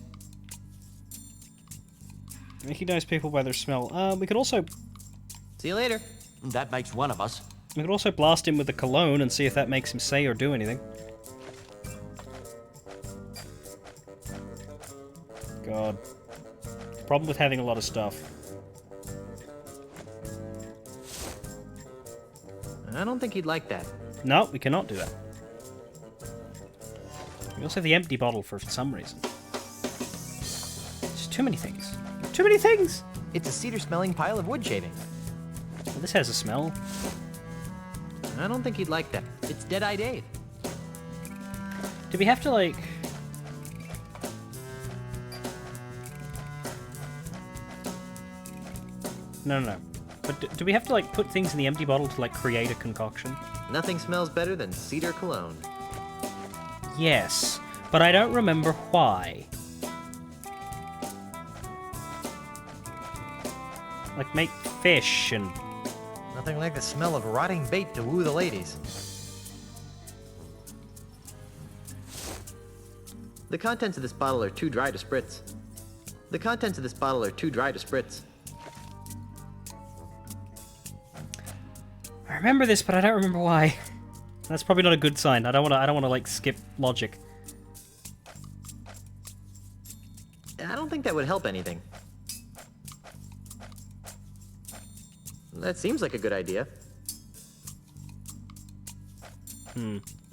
Recognize people by their smell. We could also... See you later. That makes one of us. We could also blast him with the cologne and see if that makes him say or do anything. God. Problem with having a lot of stuff. I don't think he'd like that. No, we cannot do that. We also have the empty bottle for some reason. Just too many things. Too many things! It's a cedar-smelling pile of wood shavings. Well, this has a smell. I don't think he'd like that. It's Dead-Eye Dave. Do we have to, like... No. But do we have to, like, put things in the empty bottle to, like, create a concoction? Nothing smells better than cedar cologne. Yes, but I don't remember why. Like, make fish and... Nothing like the smell of rotting bait to woo the ladies. The contents of this bottle are too dry to spritz. The contents of this bottle are too dry to spritz. I remember this, but I don't remember why. That's probably not a good sign. I don't want to like skip logic. I don't think that would help anything. That seems like a good idea.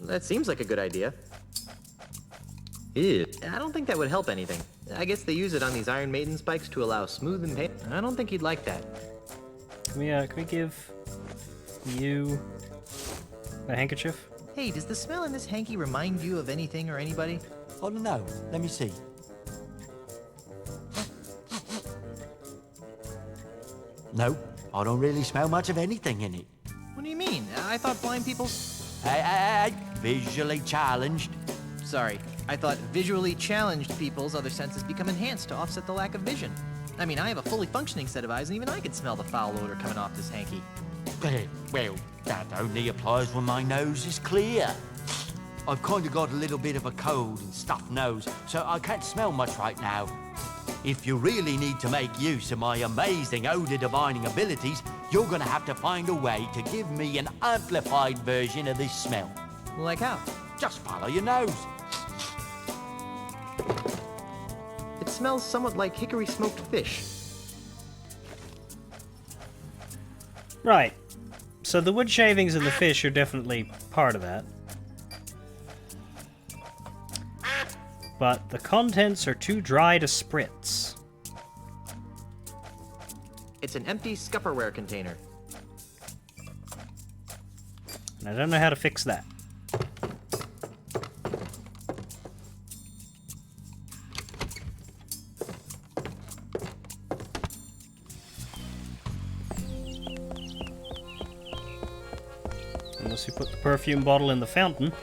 That seems like a good idea. Ew. I don't think that would help anything. I guess they use it on these Iron Maiden spikes to allow smooth and pain. I don't think he'd like that. Can we give you a handkerchief? Hey, does the smell in this hanky remind you of anything or anybody? Oh, no. Let me see. No, I don't really smell much of anything in it. What do you mean? I thought blind people... Hey, visually challenged. Sorry, I thought visually challenged people's other senses become enhanced to offset the lack of vision. I mean, I have a fully functioning set of eyes, and even I could smell the foul odor coming off this hanky. Well, that only applies when my nose is clear. I've kind of got a little bit of a cold and stuffed nose, so I can't smell much right now. If you really need to make use of my amazing odor divining abilities, you're gonna have to find a way to give me an amplified version of this smell. Like how? Just follow your nose. It smells somewhat like hickory smoked fish. Right. So the wood shavings and the fish are definitely part of that. But the contents are too dry to spritz. It's an empty Scupperware container. And I don't know how to fix that. Unless you put the perfume bottle in the fountain.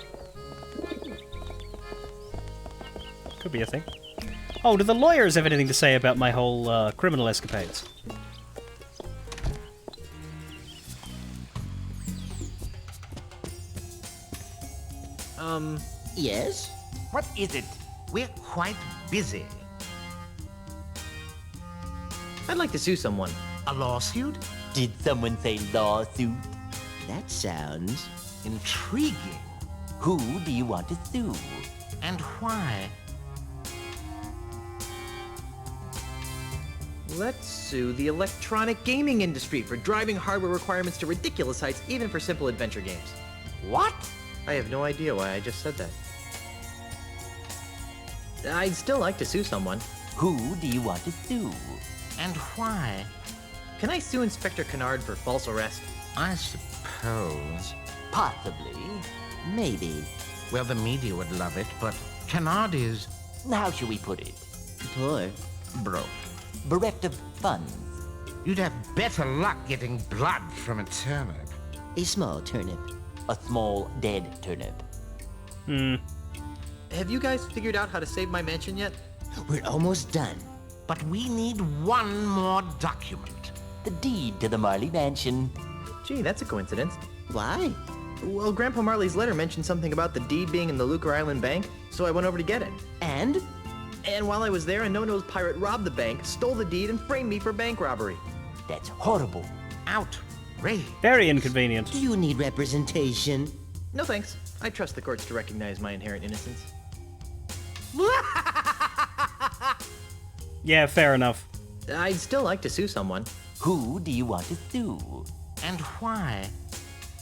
Could be a thing. Oh, do the lawyers have anything to say about my whole criminal escapades? Yes? What is it? We're quite busy. I'd like to sue someone. A lawsuit? Did someone say lawsuit? That sounds intriguing. Who do you want to sue? And why? Let's sue the electronic gaming industry for driving hardware requirements to ridiculous heights, even for simple adventure games. What? I have no idea why I just said that. I'd still like to sue someone. Who do you want to sue? And why? Can I sue Inspector Kennard for false arrest? I suppose. Possibly. Maybe. Well, the media would love it, but Kennard is... How should we put it? poor. broke. Bereft of funds. You'd have better luck getting blood from a turnip. A small turnip. A small, dead turnip. Have you guys figured out how to save my mansion yet? We're almost done. But we need one more document. The deed to the Marley Mansion. Gee, that's a coincidence. Why? Well, Grandpa Marley's letter mentioned something about the deed being in the Lucre Island bank, so I went over to get it. And? And while I was there, a no-nose pirate robbed the bank, stole the deed, and framed me for bank robbery. That's horrible. Outrageous. Very inconvenient. Do you need representation? No thanks. I trust the courts to recognize my inherent innocence. Yeah, fair enough. I'd still like to sue someone. Who do you want to sue? And why?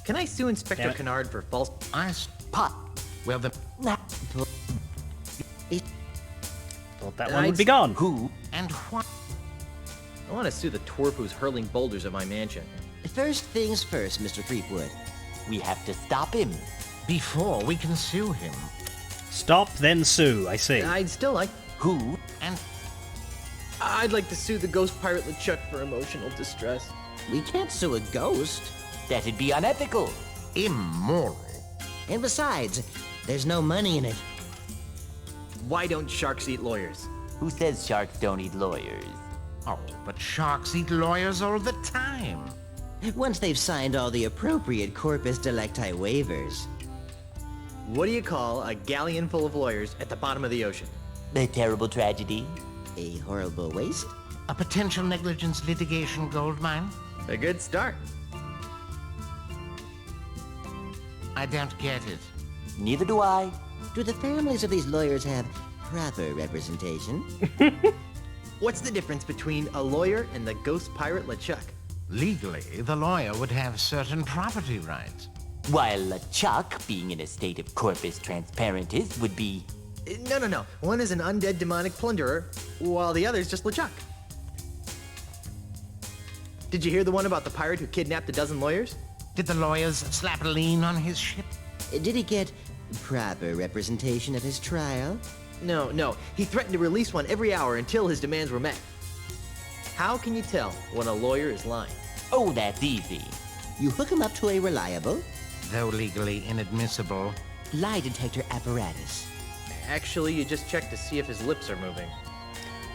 Can I sue Inspector Damn it. Kennard for false... Pot. Well, the... Thought that one would be gone. Who? And why? I want to sue the twerp who's hurling boulders at my mansion. First things first, Mr. Creepwood. We have to stop him. Before we can sue him. Stop, then sue, I see. I'd still like... Who? And... I'd like to sue the ghost pirate LeChuck for emotional distress. We can't sue a ghost. That'd be unethical. Immoral. And besides, there's no money in it. Why don't sharks eat lawyers? Who says sharks don't eat lawyers? Oh, but sharks eat lawyers all the time. Once they've signed all the appropriate corpus delicti waivers. What do you call a galleon full of lawyers at the bottom of the ocean? A terrible tragedy. A horrible waste? A potential negligence litigation gold mine? A good start. I don't get it. Neither do I. Do the families of these lawyers have proper representation? What's the difference between a lawyer and the ghost pirate LeChuck? Legally, the lawyer would have certain property rights. While LeChuck, being in a state of corpus transparentis, would be... No. One is an undead demonic plunderer, while the other's just LeChuck. Did you hear the one about the pirate who kidnapped a dozen lawyers? Did the lawyers slap a lien on his ship? Did he get proper representation at his trial? No. He threatened to release one every hour until his demands were met. How can you tell when a lawyer is lying? Oh, that's easy. You hook him up to a reliable, though legally inadmissible, lie detector apparatus. Actually, you just check to see if his lips are moving.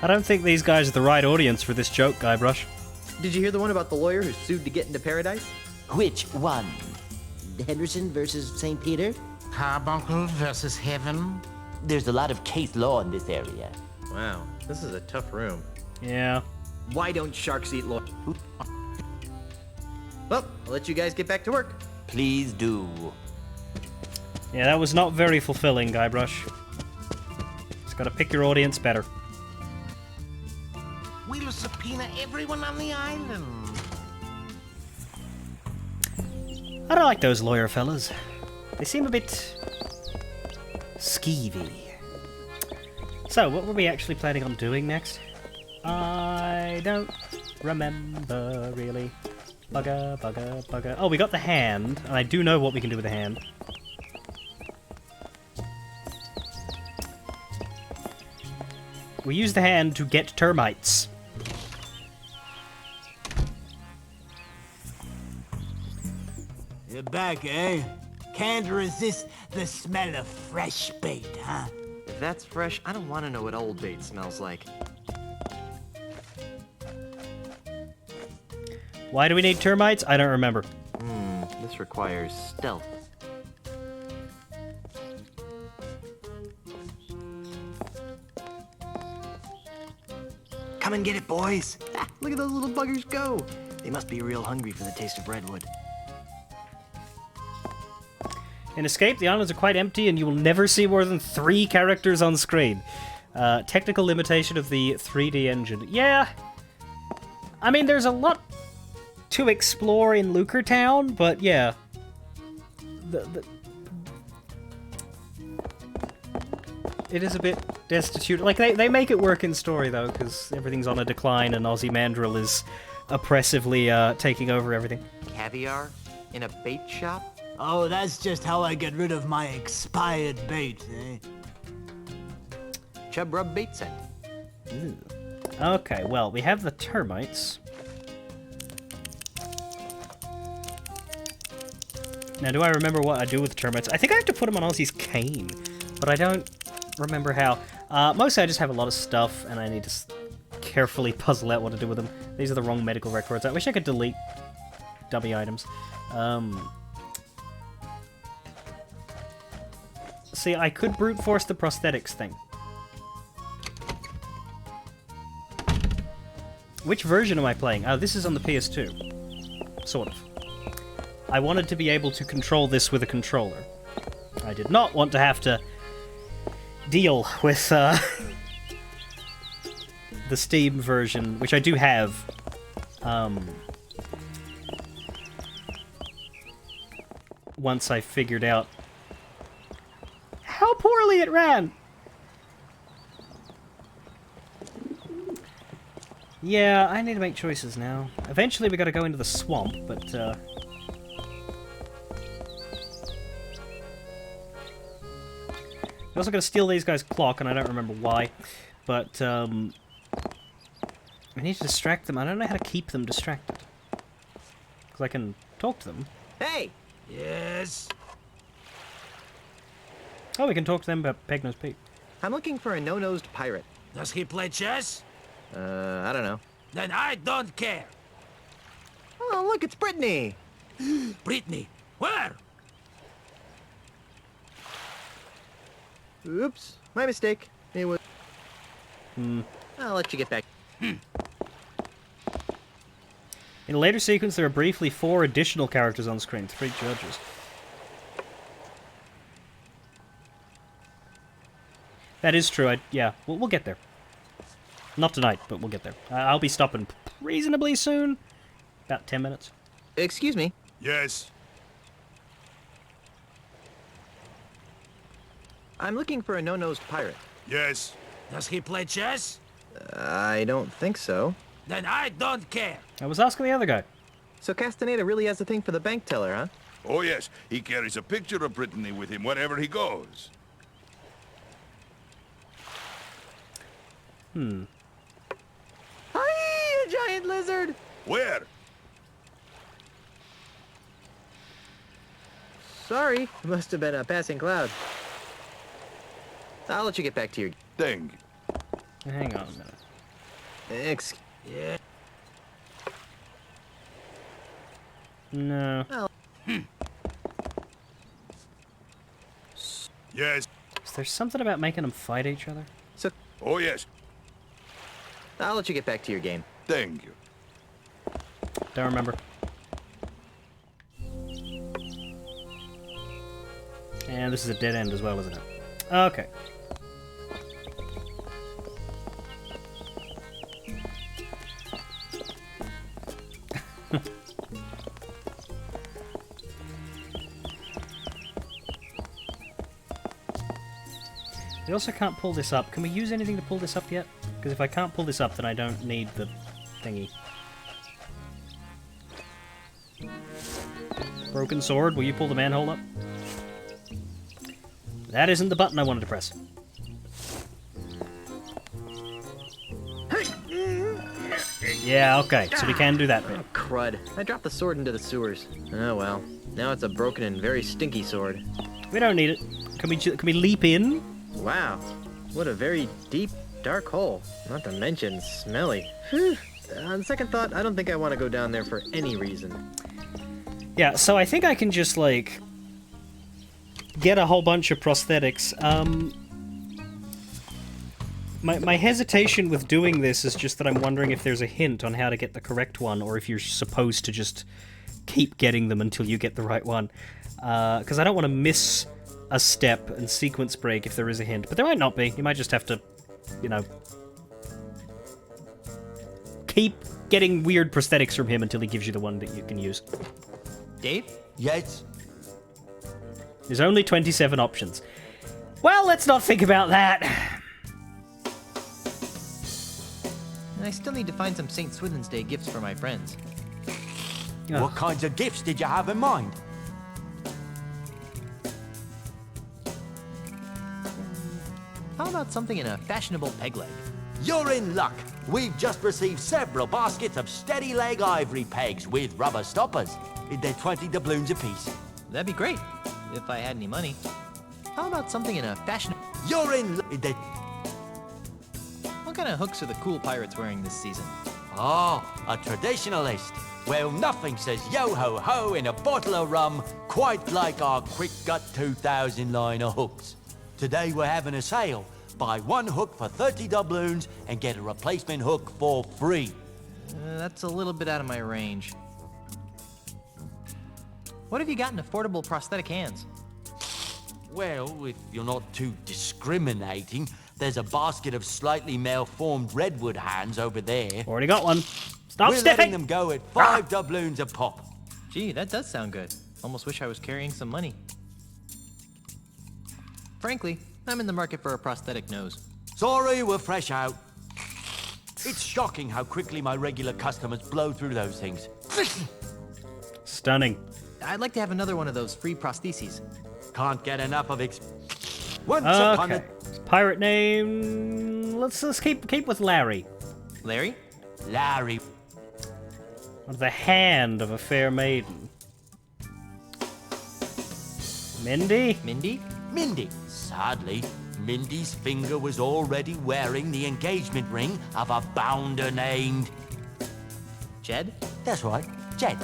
I don't think these guys are the right audience for this joke, Guybrush. Did you hear the one about the lawyer who sued to get into paradise? Which one? Henderson versus St. Peter? Carbuncle versus Heaven? There's a lot of case law in this area. Wow, this is a tough room. Yeah. Why don't sharks eat lawyers? Well, I'll let you guys get back to work. Please do. Yeah, that was not very fulfilling, Guybrush. Just gotta pick your audience better. We'll subpoena everyone on the island. I don't like those lawyer fellas. They seem a bit... skeevy. So, what were we actually planning on doing next? I don't remember, really. Bugger. Oh, we got the hand, and I do know what we can do with the hand. We use the hand to get termites. You're back, eh? Can't resist the smell of fresh bait, huh? If that's fresh, I don't want to know what old bait smells like. Why do we need termites? I don't remember. This requires stealth. Come and get it, boys. Look at those little buggers go. They must be real hungry for the taste of redwood. In Escape, the islands are quite empty and you will never see more than 3 characters on screen. Technical limitation of the 3D engine. Yeah, I mean, there's a lot to explore in Lucre Town, but yeah. It is a bit destitute. Like, they make it work in story, though, because everything's on a decline and Ozzy Mandrill is oppressively taking over everything. Caviar? In a bait shop? Oh, that's just how I get rid of my expired bait, eh? Chub Rub bait scent. Okay, well, we have the termites. Now, do I remember what I do with termites? I think I have to put them on Ozzy's cane, but I don't remember how. Mostly I just have a lot of stuff, and I need to carefully puzzle out what to do with them. These are the wrong medical records. I wish I could delete dummy items. See, I could brute force the prosthetics thing. Which version am I playing? Oh, this is on the PS2. Sort of. I wanted to be able to control this with a controller. I did not want to have to deal with the Steam version, which I do have. Once I figured out how poorly it ran. Yeah, I need to make choices now. Eventually we gotta go into the swamp, but we're also gonna steal these guys' clock, and I don't remember why. But I need to distract them. I don't know how to keep them distracted. Because I can talk to them. Hey! Yes? Oh, we can talk to them about Peg-Nosed Pete. I'm looking for a no-nosed pirate. Does he play chess? I don't know. Then I don't care. Oh, look, it's Brittany! Brittany, where? Oops, my mistake. It was... Hmm. I'll let you get back. In a later sequence, there are briefly 4 additional characters on screen, 3 judges. That is true, yeah, we'll get there. Not tonight, but we'll get there. I'll be stopping reasonably soon. About 10 minutes. Excuse me. Yes. I'm looking for a no-nosed pirate. Yes. Does he play chess? I don't think so. Then I don't care. I was asking the other guy. So Castaneda really has a thing for the bank teller, huh? Oh, yes. He carries a picture of Brittany with him wherever he goes. Hi, a giant lizard! Where? Sorry, it must have been a passing cloud. I'll let you get back to your... Thank you. Hang on a minute. Yeah. No. Oh. Yes. Is there something about making them fight each other? So... Oh, yes. I'll let you get back to your game. Thank you. Don't remember. And this is a dead end as well, isn't it? Okay. We also can't pull this up. Can we use anything to pull this up yet? Because if I can't pull this up, then I don't need the thingy. Broken sword, will you pull the manhole up? That isn't the button I wanted to press. Yeah, okay, so we can do that bit. Oh, crud. I dropped the sword into the sewers. Oh well. Now it's a broken and very stinky sword. We don't need it. Can we leap in? Wow. What a very deep, dark hole. Not to mention smelly. Whew. On second thought, I don't think I want to go down there for any reason. Yeah, so I think I can just, like, get a whole bunch of prosthetics. My hesitation with doing this is just that I'm wondering if there's a hint on how to get the correct one, or if you're supposed to just keep getting them until you get the right one. Because I don't want to miss a step and sequence break if there is a hint. But there might not be. You might just have to, you know, keep getting weird prosthetics from him until he gives you the one that you can use. Dave? Yes? There's only 27 options. Well, let's not think about that. I still need to find some St. Swithin's Day gifts for my friends. What kinds of gifts did you have in mind? How about something in a fashionable peg leg? You're in luck. We've just received several baskets of steady leg ivory pegs with rubber stoppers. They're 20 doubloons apiece. That'd be great, if I had any money. How about something in a fashion... You're in... What kind of hooks are the cool pirates wearing this season? Oh, a traditionalist. Well, nothing says yo-ho-ho in a bottle of rum quite like our Quick Gut 2000 line of hooks. Today we're having a sale. Buy one hook for 30 doubloons and get a replacement hook for free. That's a little bit out of my range. What have you got in affordable prosthetic hands? Well, if you're not too discriminating, there's a basket of slightly malformed redwood hands over there. Already got one. Stop We're sniffing! letting them go at 5 doubloons a pop. Gee, that does sound good. Almost wish I was carrying some money. Frankly, I'm in the market for a prosthetic nose. Sorry, we're fresh out. It's shocking how quickly my regular customers blow through those things. Stunning. I'd like to have another one of those free prostheses. Can't get enough of it. Once upon a... Pirate name... Let's keep with Larry. Larry? Larry. The hand of a fair maiden. Mindy? Mindy? Mindy. Sadly, Mindy's finger was already wearing the engagement ring of a bounder named... Jed? That's right, Jed.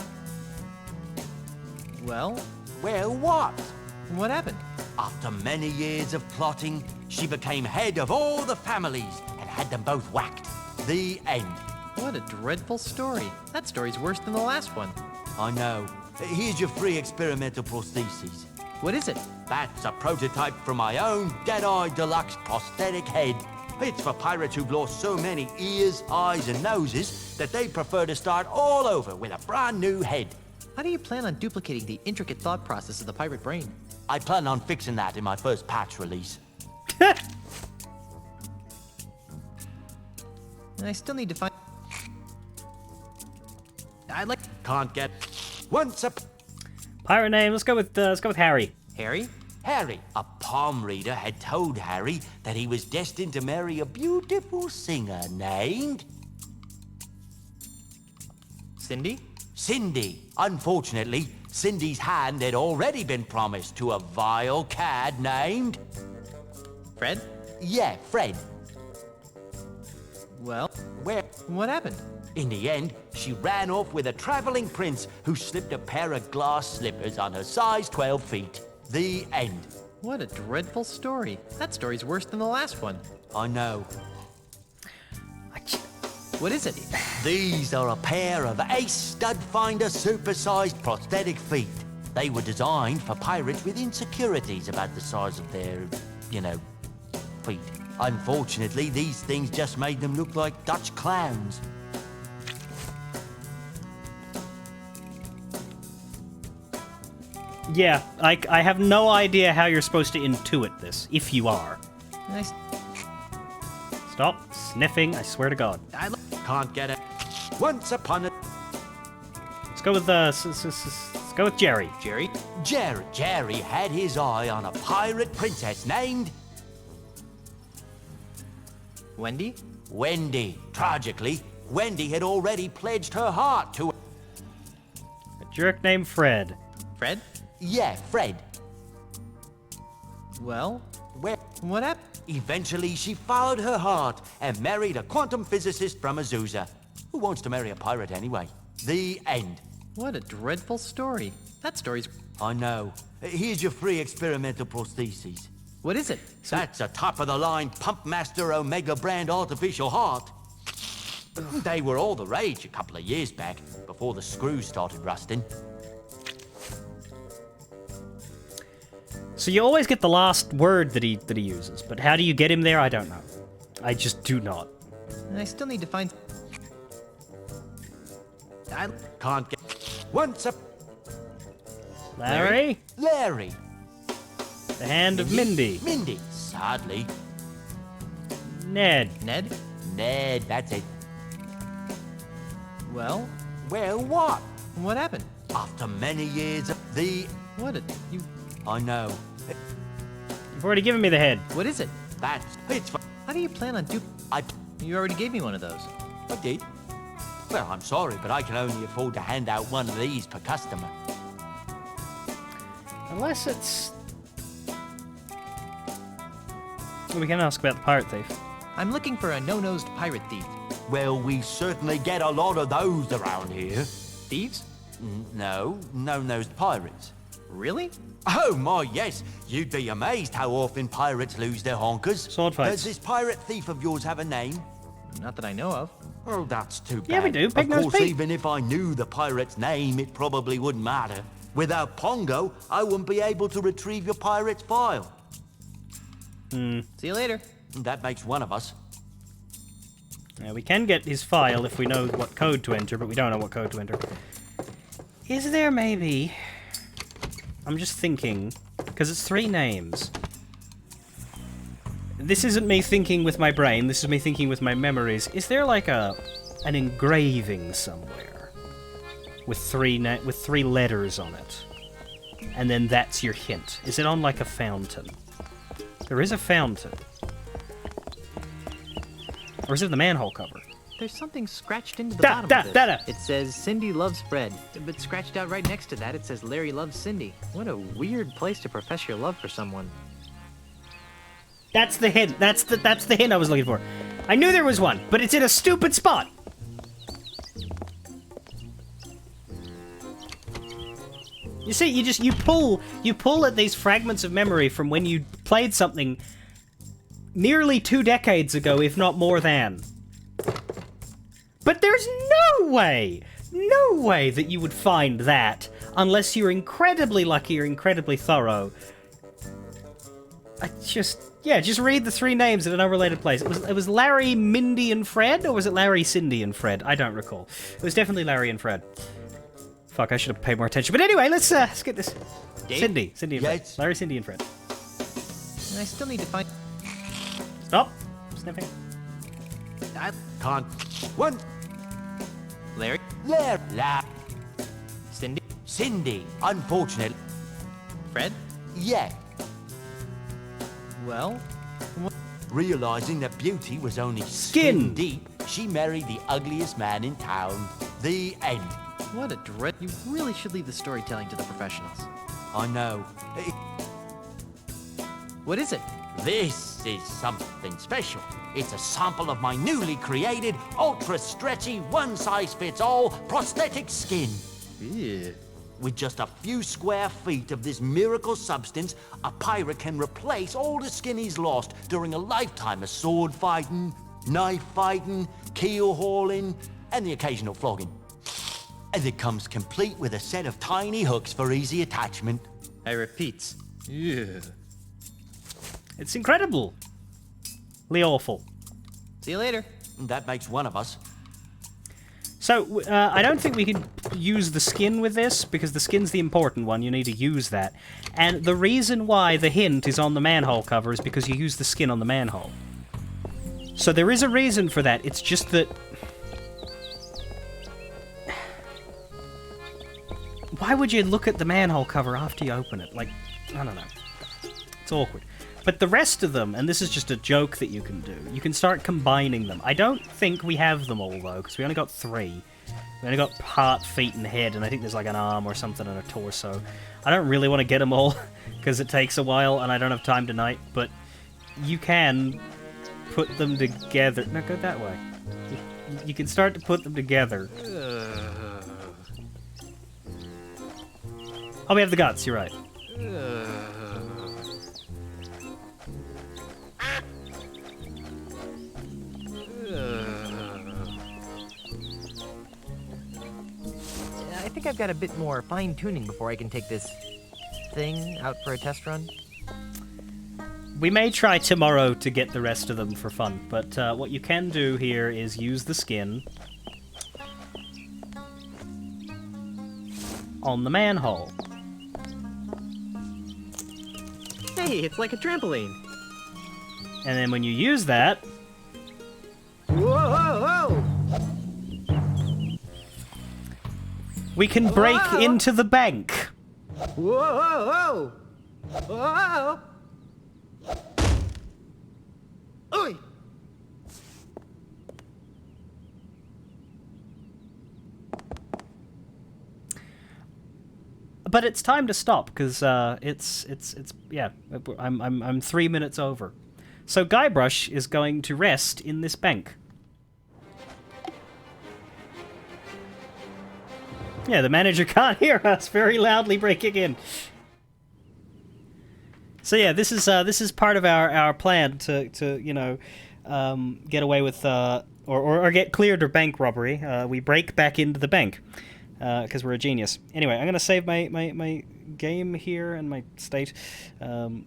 Well? Well, what? What happened? After many years of plotting, she became head of all the families and had them both whacked. The end. What a dreadful story. That story's worse than the last one. I know. Here's your free experimental prosthesis. What is it? That's a prototype from my own Deadeye Deluxe prosthetic head. It's for pirates who've lost so many ears, eyes, and noses that they prefer to start all over with a brand new head. How do you plan on duplicating the intricate thought process of the pirate brain? I plan on fixing that in my first patch release. I still need to find... Can't get... Once a... Pirate name, let's go with Harry. Harry? Harry. A palm reader had told Harry that he was destined to marry a beautiful singer named... Cindy? Cindy. Unfortunately, Cindy's hand had already been promised to a vile cad named... Fred? Yeah, Fred. Well, Where? What happened? In the end, she ran off with a traveling prince who slipped a pair of glass slippers on her size 12 feet. The end. What a dreadful story. That story's worse than the last one. I know. What is it? These are a pair of Ace Stud Finder supersized prosthetic feet. They were designed for pirates with insecurities about the size of their, feet. Unfortunately, these things just made them look like Dutch clowns. Yeah, I have no idea how you're supposed to intuit this, if you are. Nice. Stop sniffing, I swear to God. Can't get it. Once upon a... Let's go with Jerry. Jerry? Jerry had his eye on a pirate princess named... Wendy? Wendy. Tragically, Wendy had already pledged her heart to... A jerk named Fred. Fred? Yeah, Fred. Well, Where? What happened? Eventually, she followed her heart and married a quantum physicist from Azusa. Who wants to marry a pirate anyway? The end. What a dreadful story. That story's... I know. Here's your free experimental prosthesis. What is it? That's a top-of-the-line Pumpmaster Omega brand artificial heart. They were all the rage a couple of years back, before the screws started rusting. So you always get the last word that he uses, but how do you get him there? I don't know. I just do not. I still need to find... I can't get... Once a... Larry? Larry. The hand of Mindy. Mindy. Sadly. Ned. Ned? Ned, that's it. Well, what? What happened? After many years of the... What a... You... I know. You've already given me the head. What is it? It's... How do you plan on You already gave me one of those. I did. Well, I'm sorry, but I can only afford to hand out one of these per customer. Unless it's... Well, we can ask about the pirate thief. I'm looking for a no-nosed pirate thief. Well, we certainly get a lot of those around here. Thieves? No, no-nosed pirates. Really? Oh my, yes. You'd be amazed how often pirates lose their honkers. Sword fights. Does this pirate thief of yours have a name? Not that I know of. Oh, that's too bad. Yeah, we do. Of Pig-nosed course, Pete. even if I knew the pirate's name, it probably wouldn't matter. Without Pongo, I wouldn't be able to retrieve your pirate's file. See you later. That makes one of us. Yeah, we can get his file if we know what code to enter, but we don't know what code to enter. Is there maybe... I'm just thinking, because it's 3 names. This isn't me thinking with my brain, this is me thinking with my memories. Is there like an engraving somewhere with 3 letters on it? And then that's your hint. Is it on like a fountain? There is a fountain. Or is it the manhole cover? There's something scratched into the bottom of this. It says Cindy loves bread, but scratched out right next to that it says Larry loves Cindy. What a weird place to profess your love for someone. That's the hint. That's the hint I was looking for. I knew there was one, but it's in a stupid spot. You see, you pull at these fragments of memory from when you played something nearly 2 decades ago, if not more than. But there's no way that you would find that unless you're incredibly lucky or incredibly thorough. Just read the 3 names in an unrelated place. It was Larry, Mindy, and Fred, or was it Larry, Cindy, and Fred? I don't recall. It was definitely Larry and Fred. Fuck, I should have paid more attention. But anyway, let's get this. Dave? Cindy and Fred. Larry, Cindy, and Fred. And I still need to find... Stop sniffing. I can't. One. Larry? Larry. Cindy? Cindy. Unfortunately. Fred? Yeah. Well? Realizing that beauty was only skin deep, she married the ugliest man in town. The end. What a dread. You really should leave the storytelling to the professionals. I know. What is it? This is something special. It's a sample of my newly created, ultra-stretchy, one-size-fits-all prosthetic skin. Ew. With just a few square feet of this miracle substance, a pirate can replace all the skin he's lost during a lifetime of sword fighting, knife fighting, keel hauling, and the occasional flogging. And it comes complete with a set of tiny hooks for easy attachment. I repeat. Ew. It's incredible. Awful. See you later. That makes one of us. So, I don't think we can use the skin with this, because the skin's the important one. You need to use that. And the reason why the hint is on the manhole cover is because you use the skin on the manhole. So there is a reason for that. It's just that... Why would you look at the manhole cover after you open it? Like, I don't know. It's awkward. But the rest of them, and this is just a joke that you can do, you can start combining them. I don't think we have them all, though, because we only got 3. We only got heart, feet, and head, and I think there's like an arm or something and a torso. I don't really want to get them all, because it takes a while, and I don't have time tonight, but you can put them together. No, go that way. You can start to put them together. Oh, we have the guts, you're right. I think I've got a bit more fine-tuning before I can take this thing out for a test run. We may try tomorrow to get the rest of them for fun, but what you can do here is use the skin on the manhole. Hey, it's like a trampoline. And then when you use that... Whoa! We can break into the bank. Whoa! Whoa! Oi! but it's time to stop because it's yeah. I'm 3 minutes over, so Guybrush is going to rest in this bank. Yeah, the manager can't hear us very loudly breaking in. So yeah, this is part of our plan to you know get away with or get cleared of bank robbery. We break back into the bank because we're a genius. Anyway, I'm gonna save my game here and my state because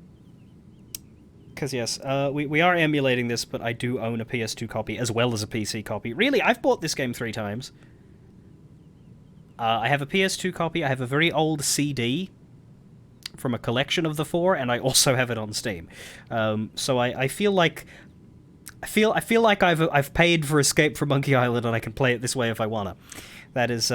yes, we are emulating this, but I do own a PS2 copy as well as a PC copy. Really, I've bought this game 3 times. I have a PS2 copy. I have a very old CD from a collection of the 4, and I also have it on Steam. So I feel like I've paid for Escape from Monkey Island, and I can play it this way if I wanna. That is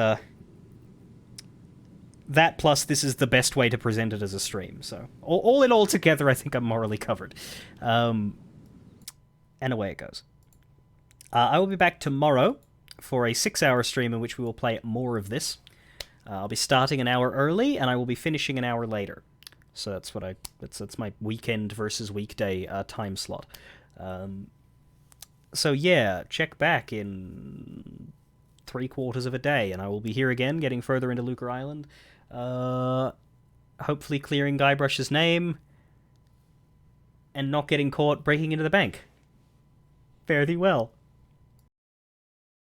that plus this is the best way to present it as a stream. So all in all together, I think I'm morally covered. And away it goes. I will be back tomorrow for a 6-hour stream in which we will play more of this. I'll be starting an hour early, and I will be finishing an hour later. So that's my weekend versus weekday time slot. So yeah, check back in 3/4 of a day, and I will be here again, getting further into Lucre Island. Hopefully clearing Guybrush's name, and not getting caught breaking into the bank. Fare thee well.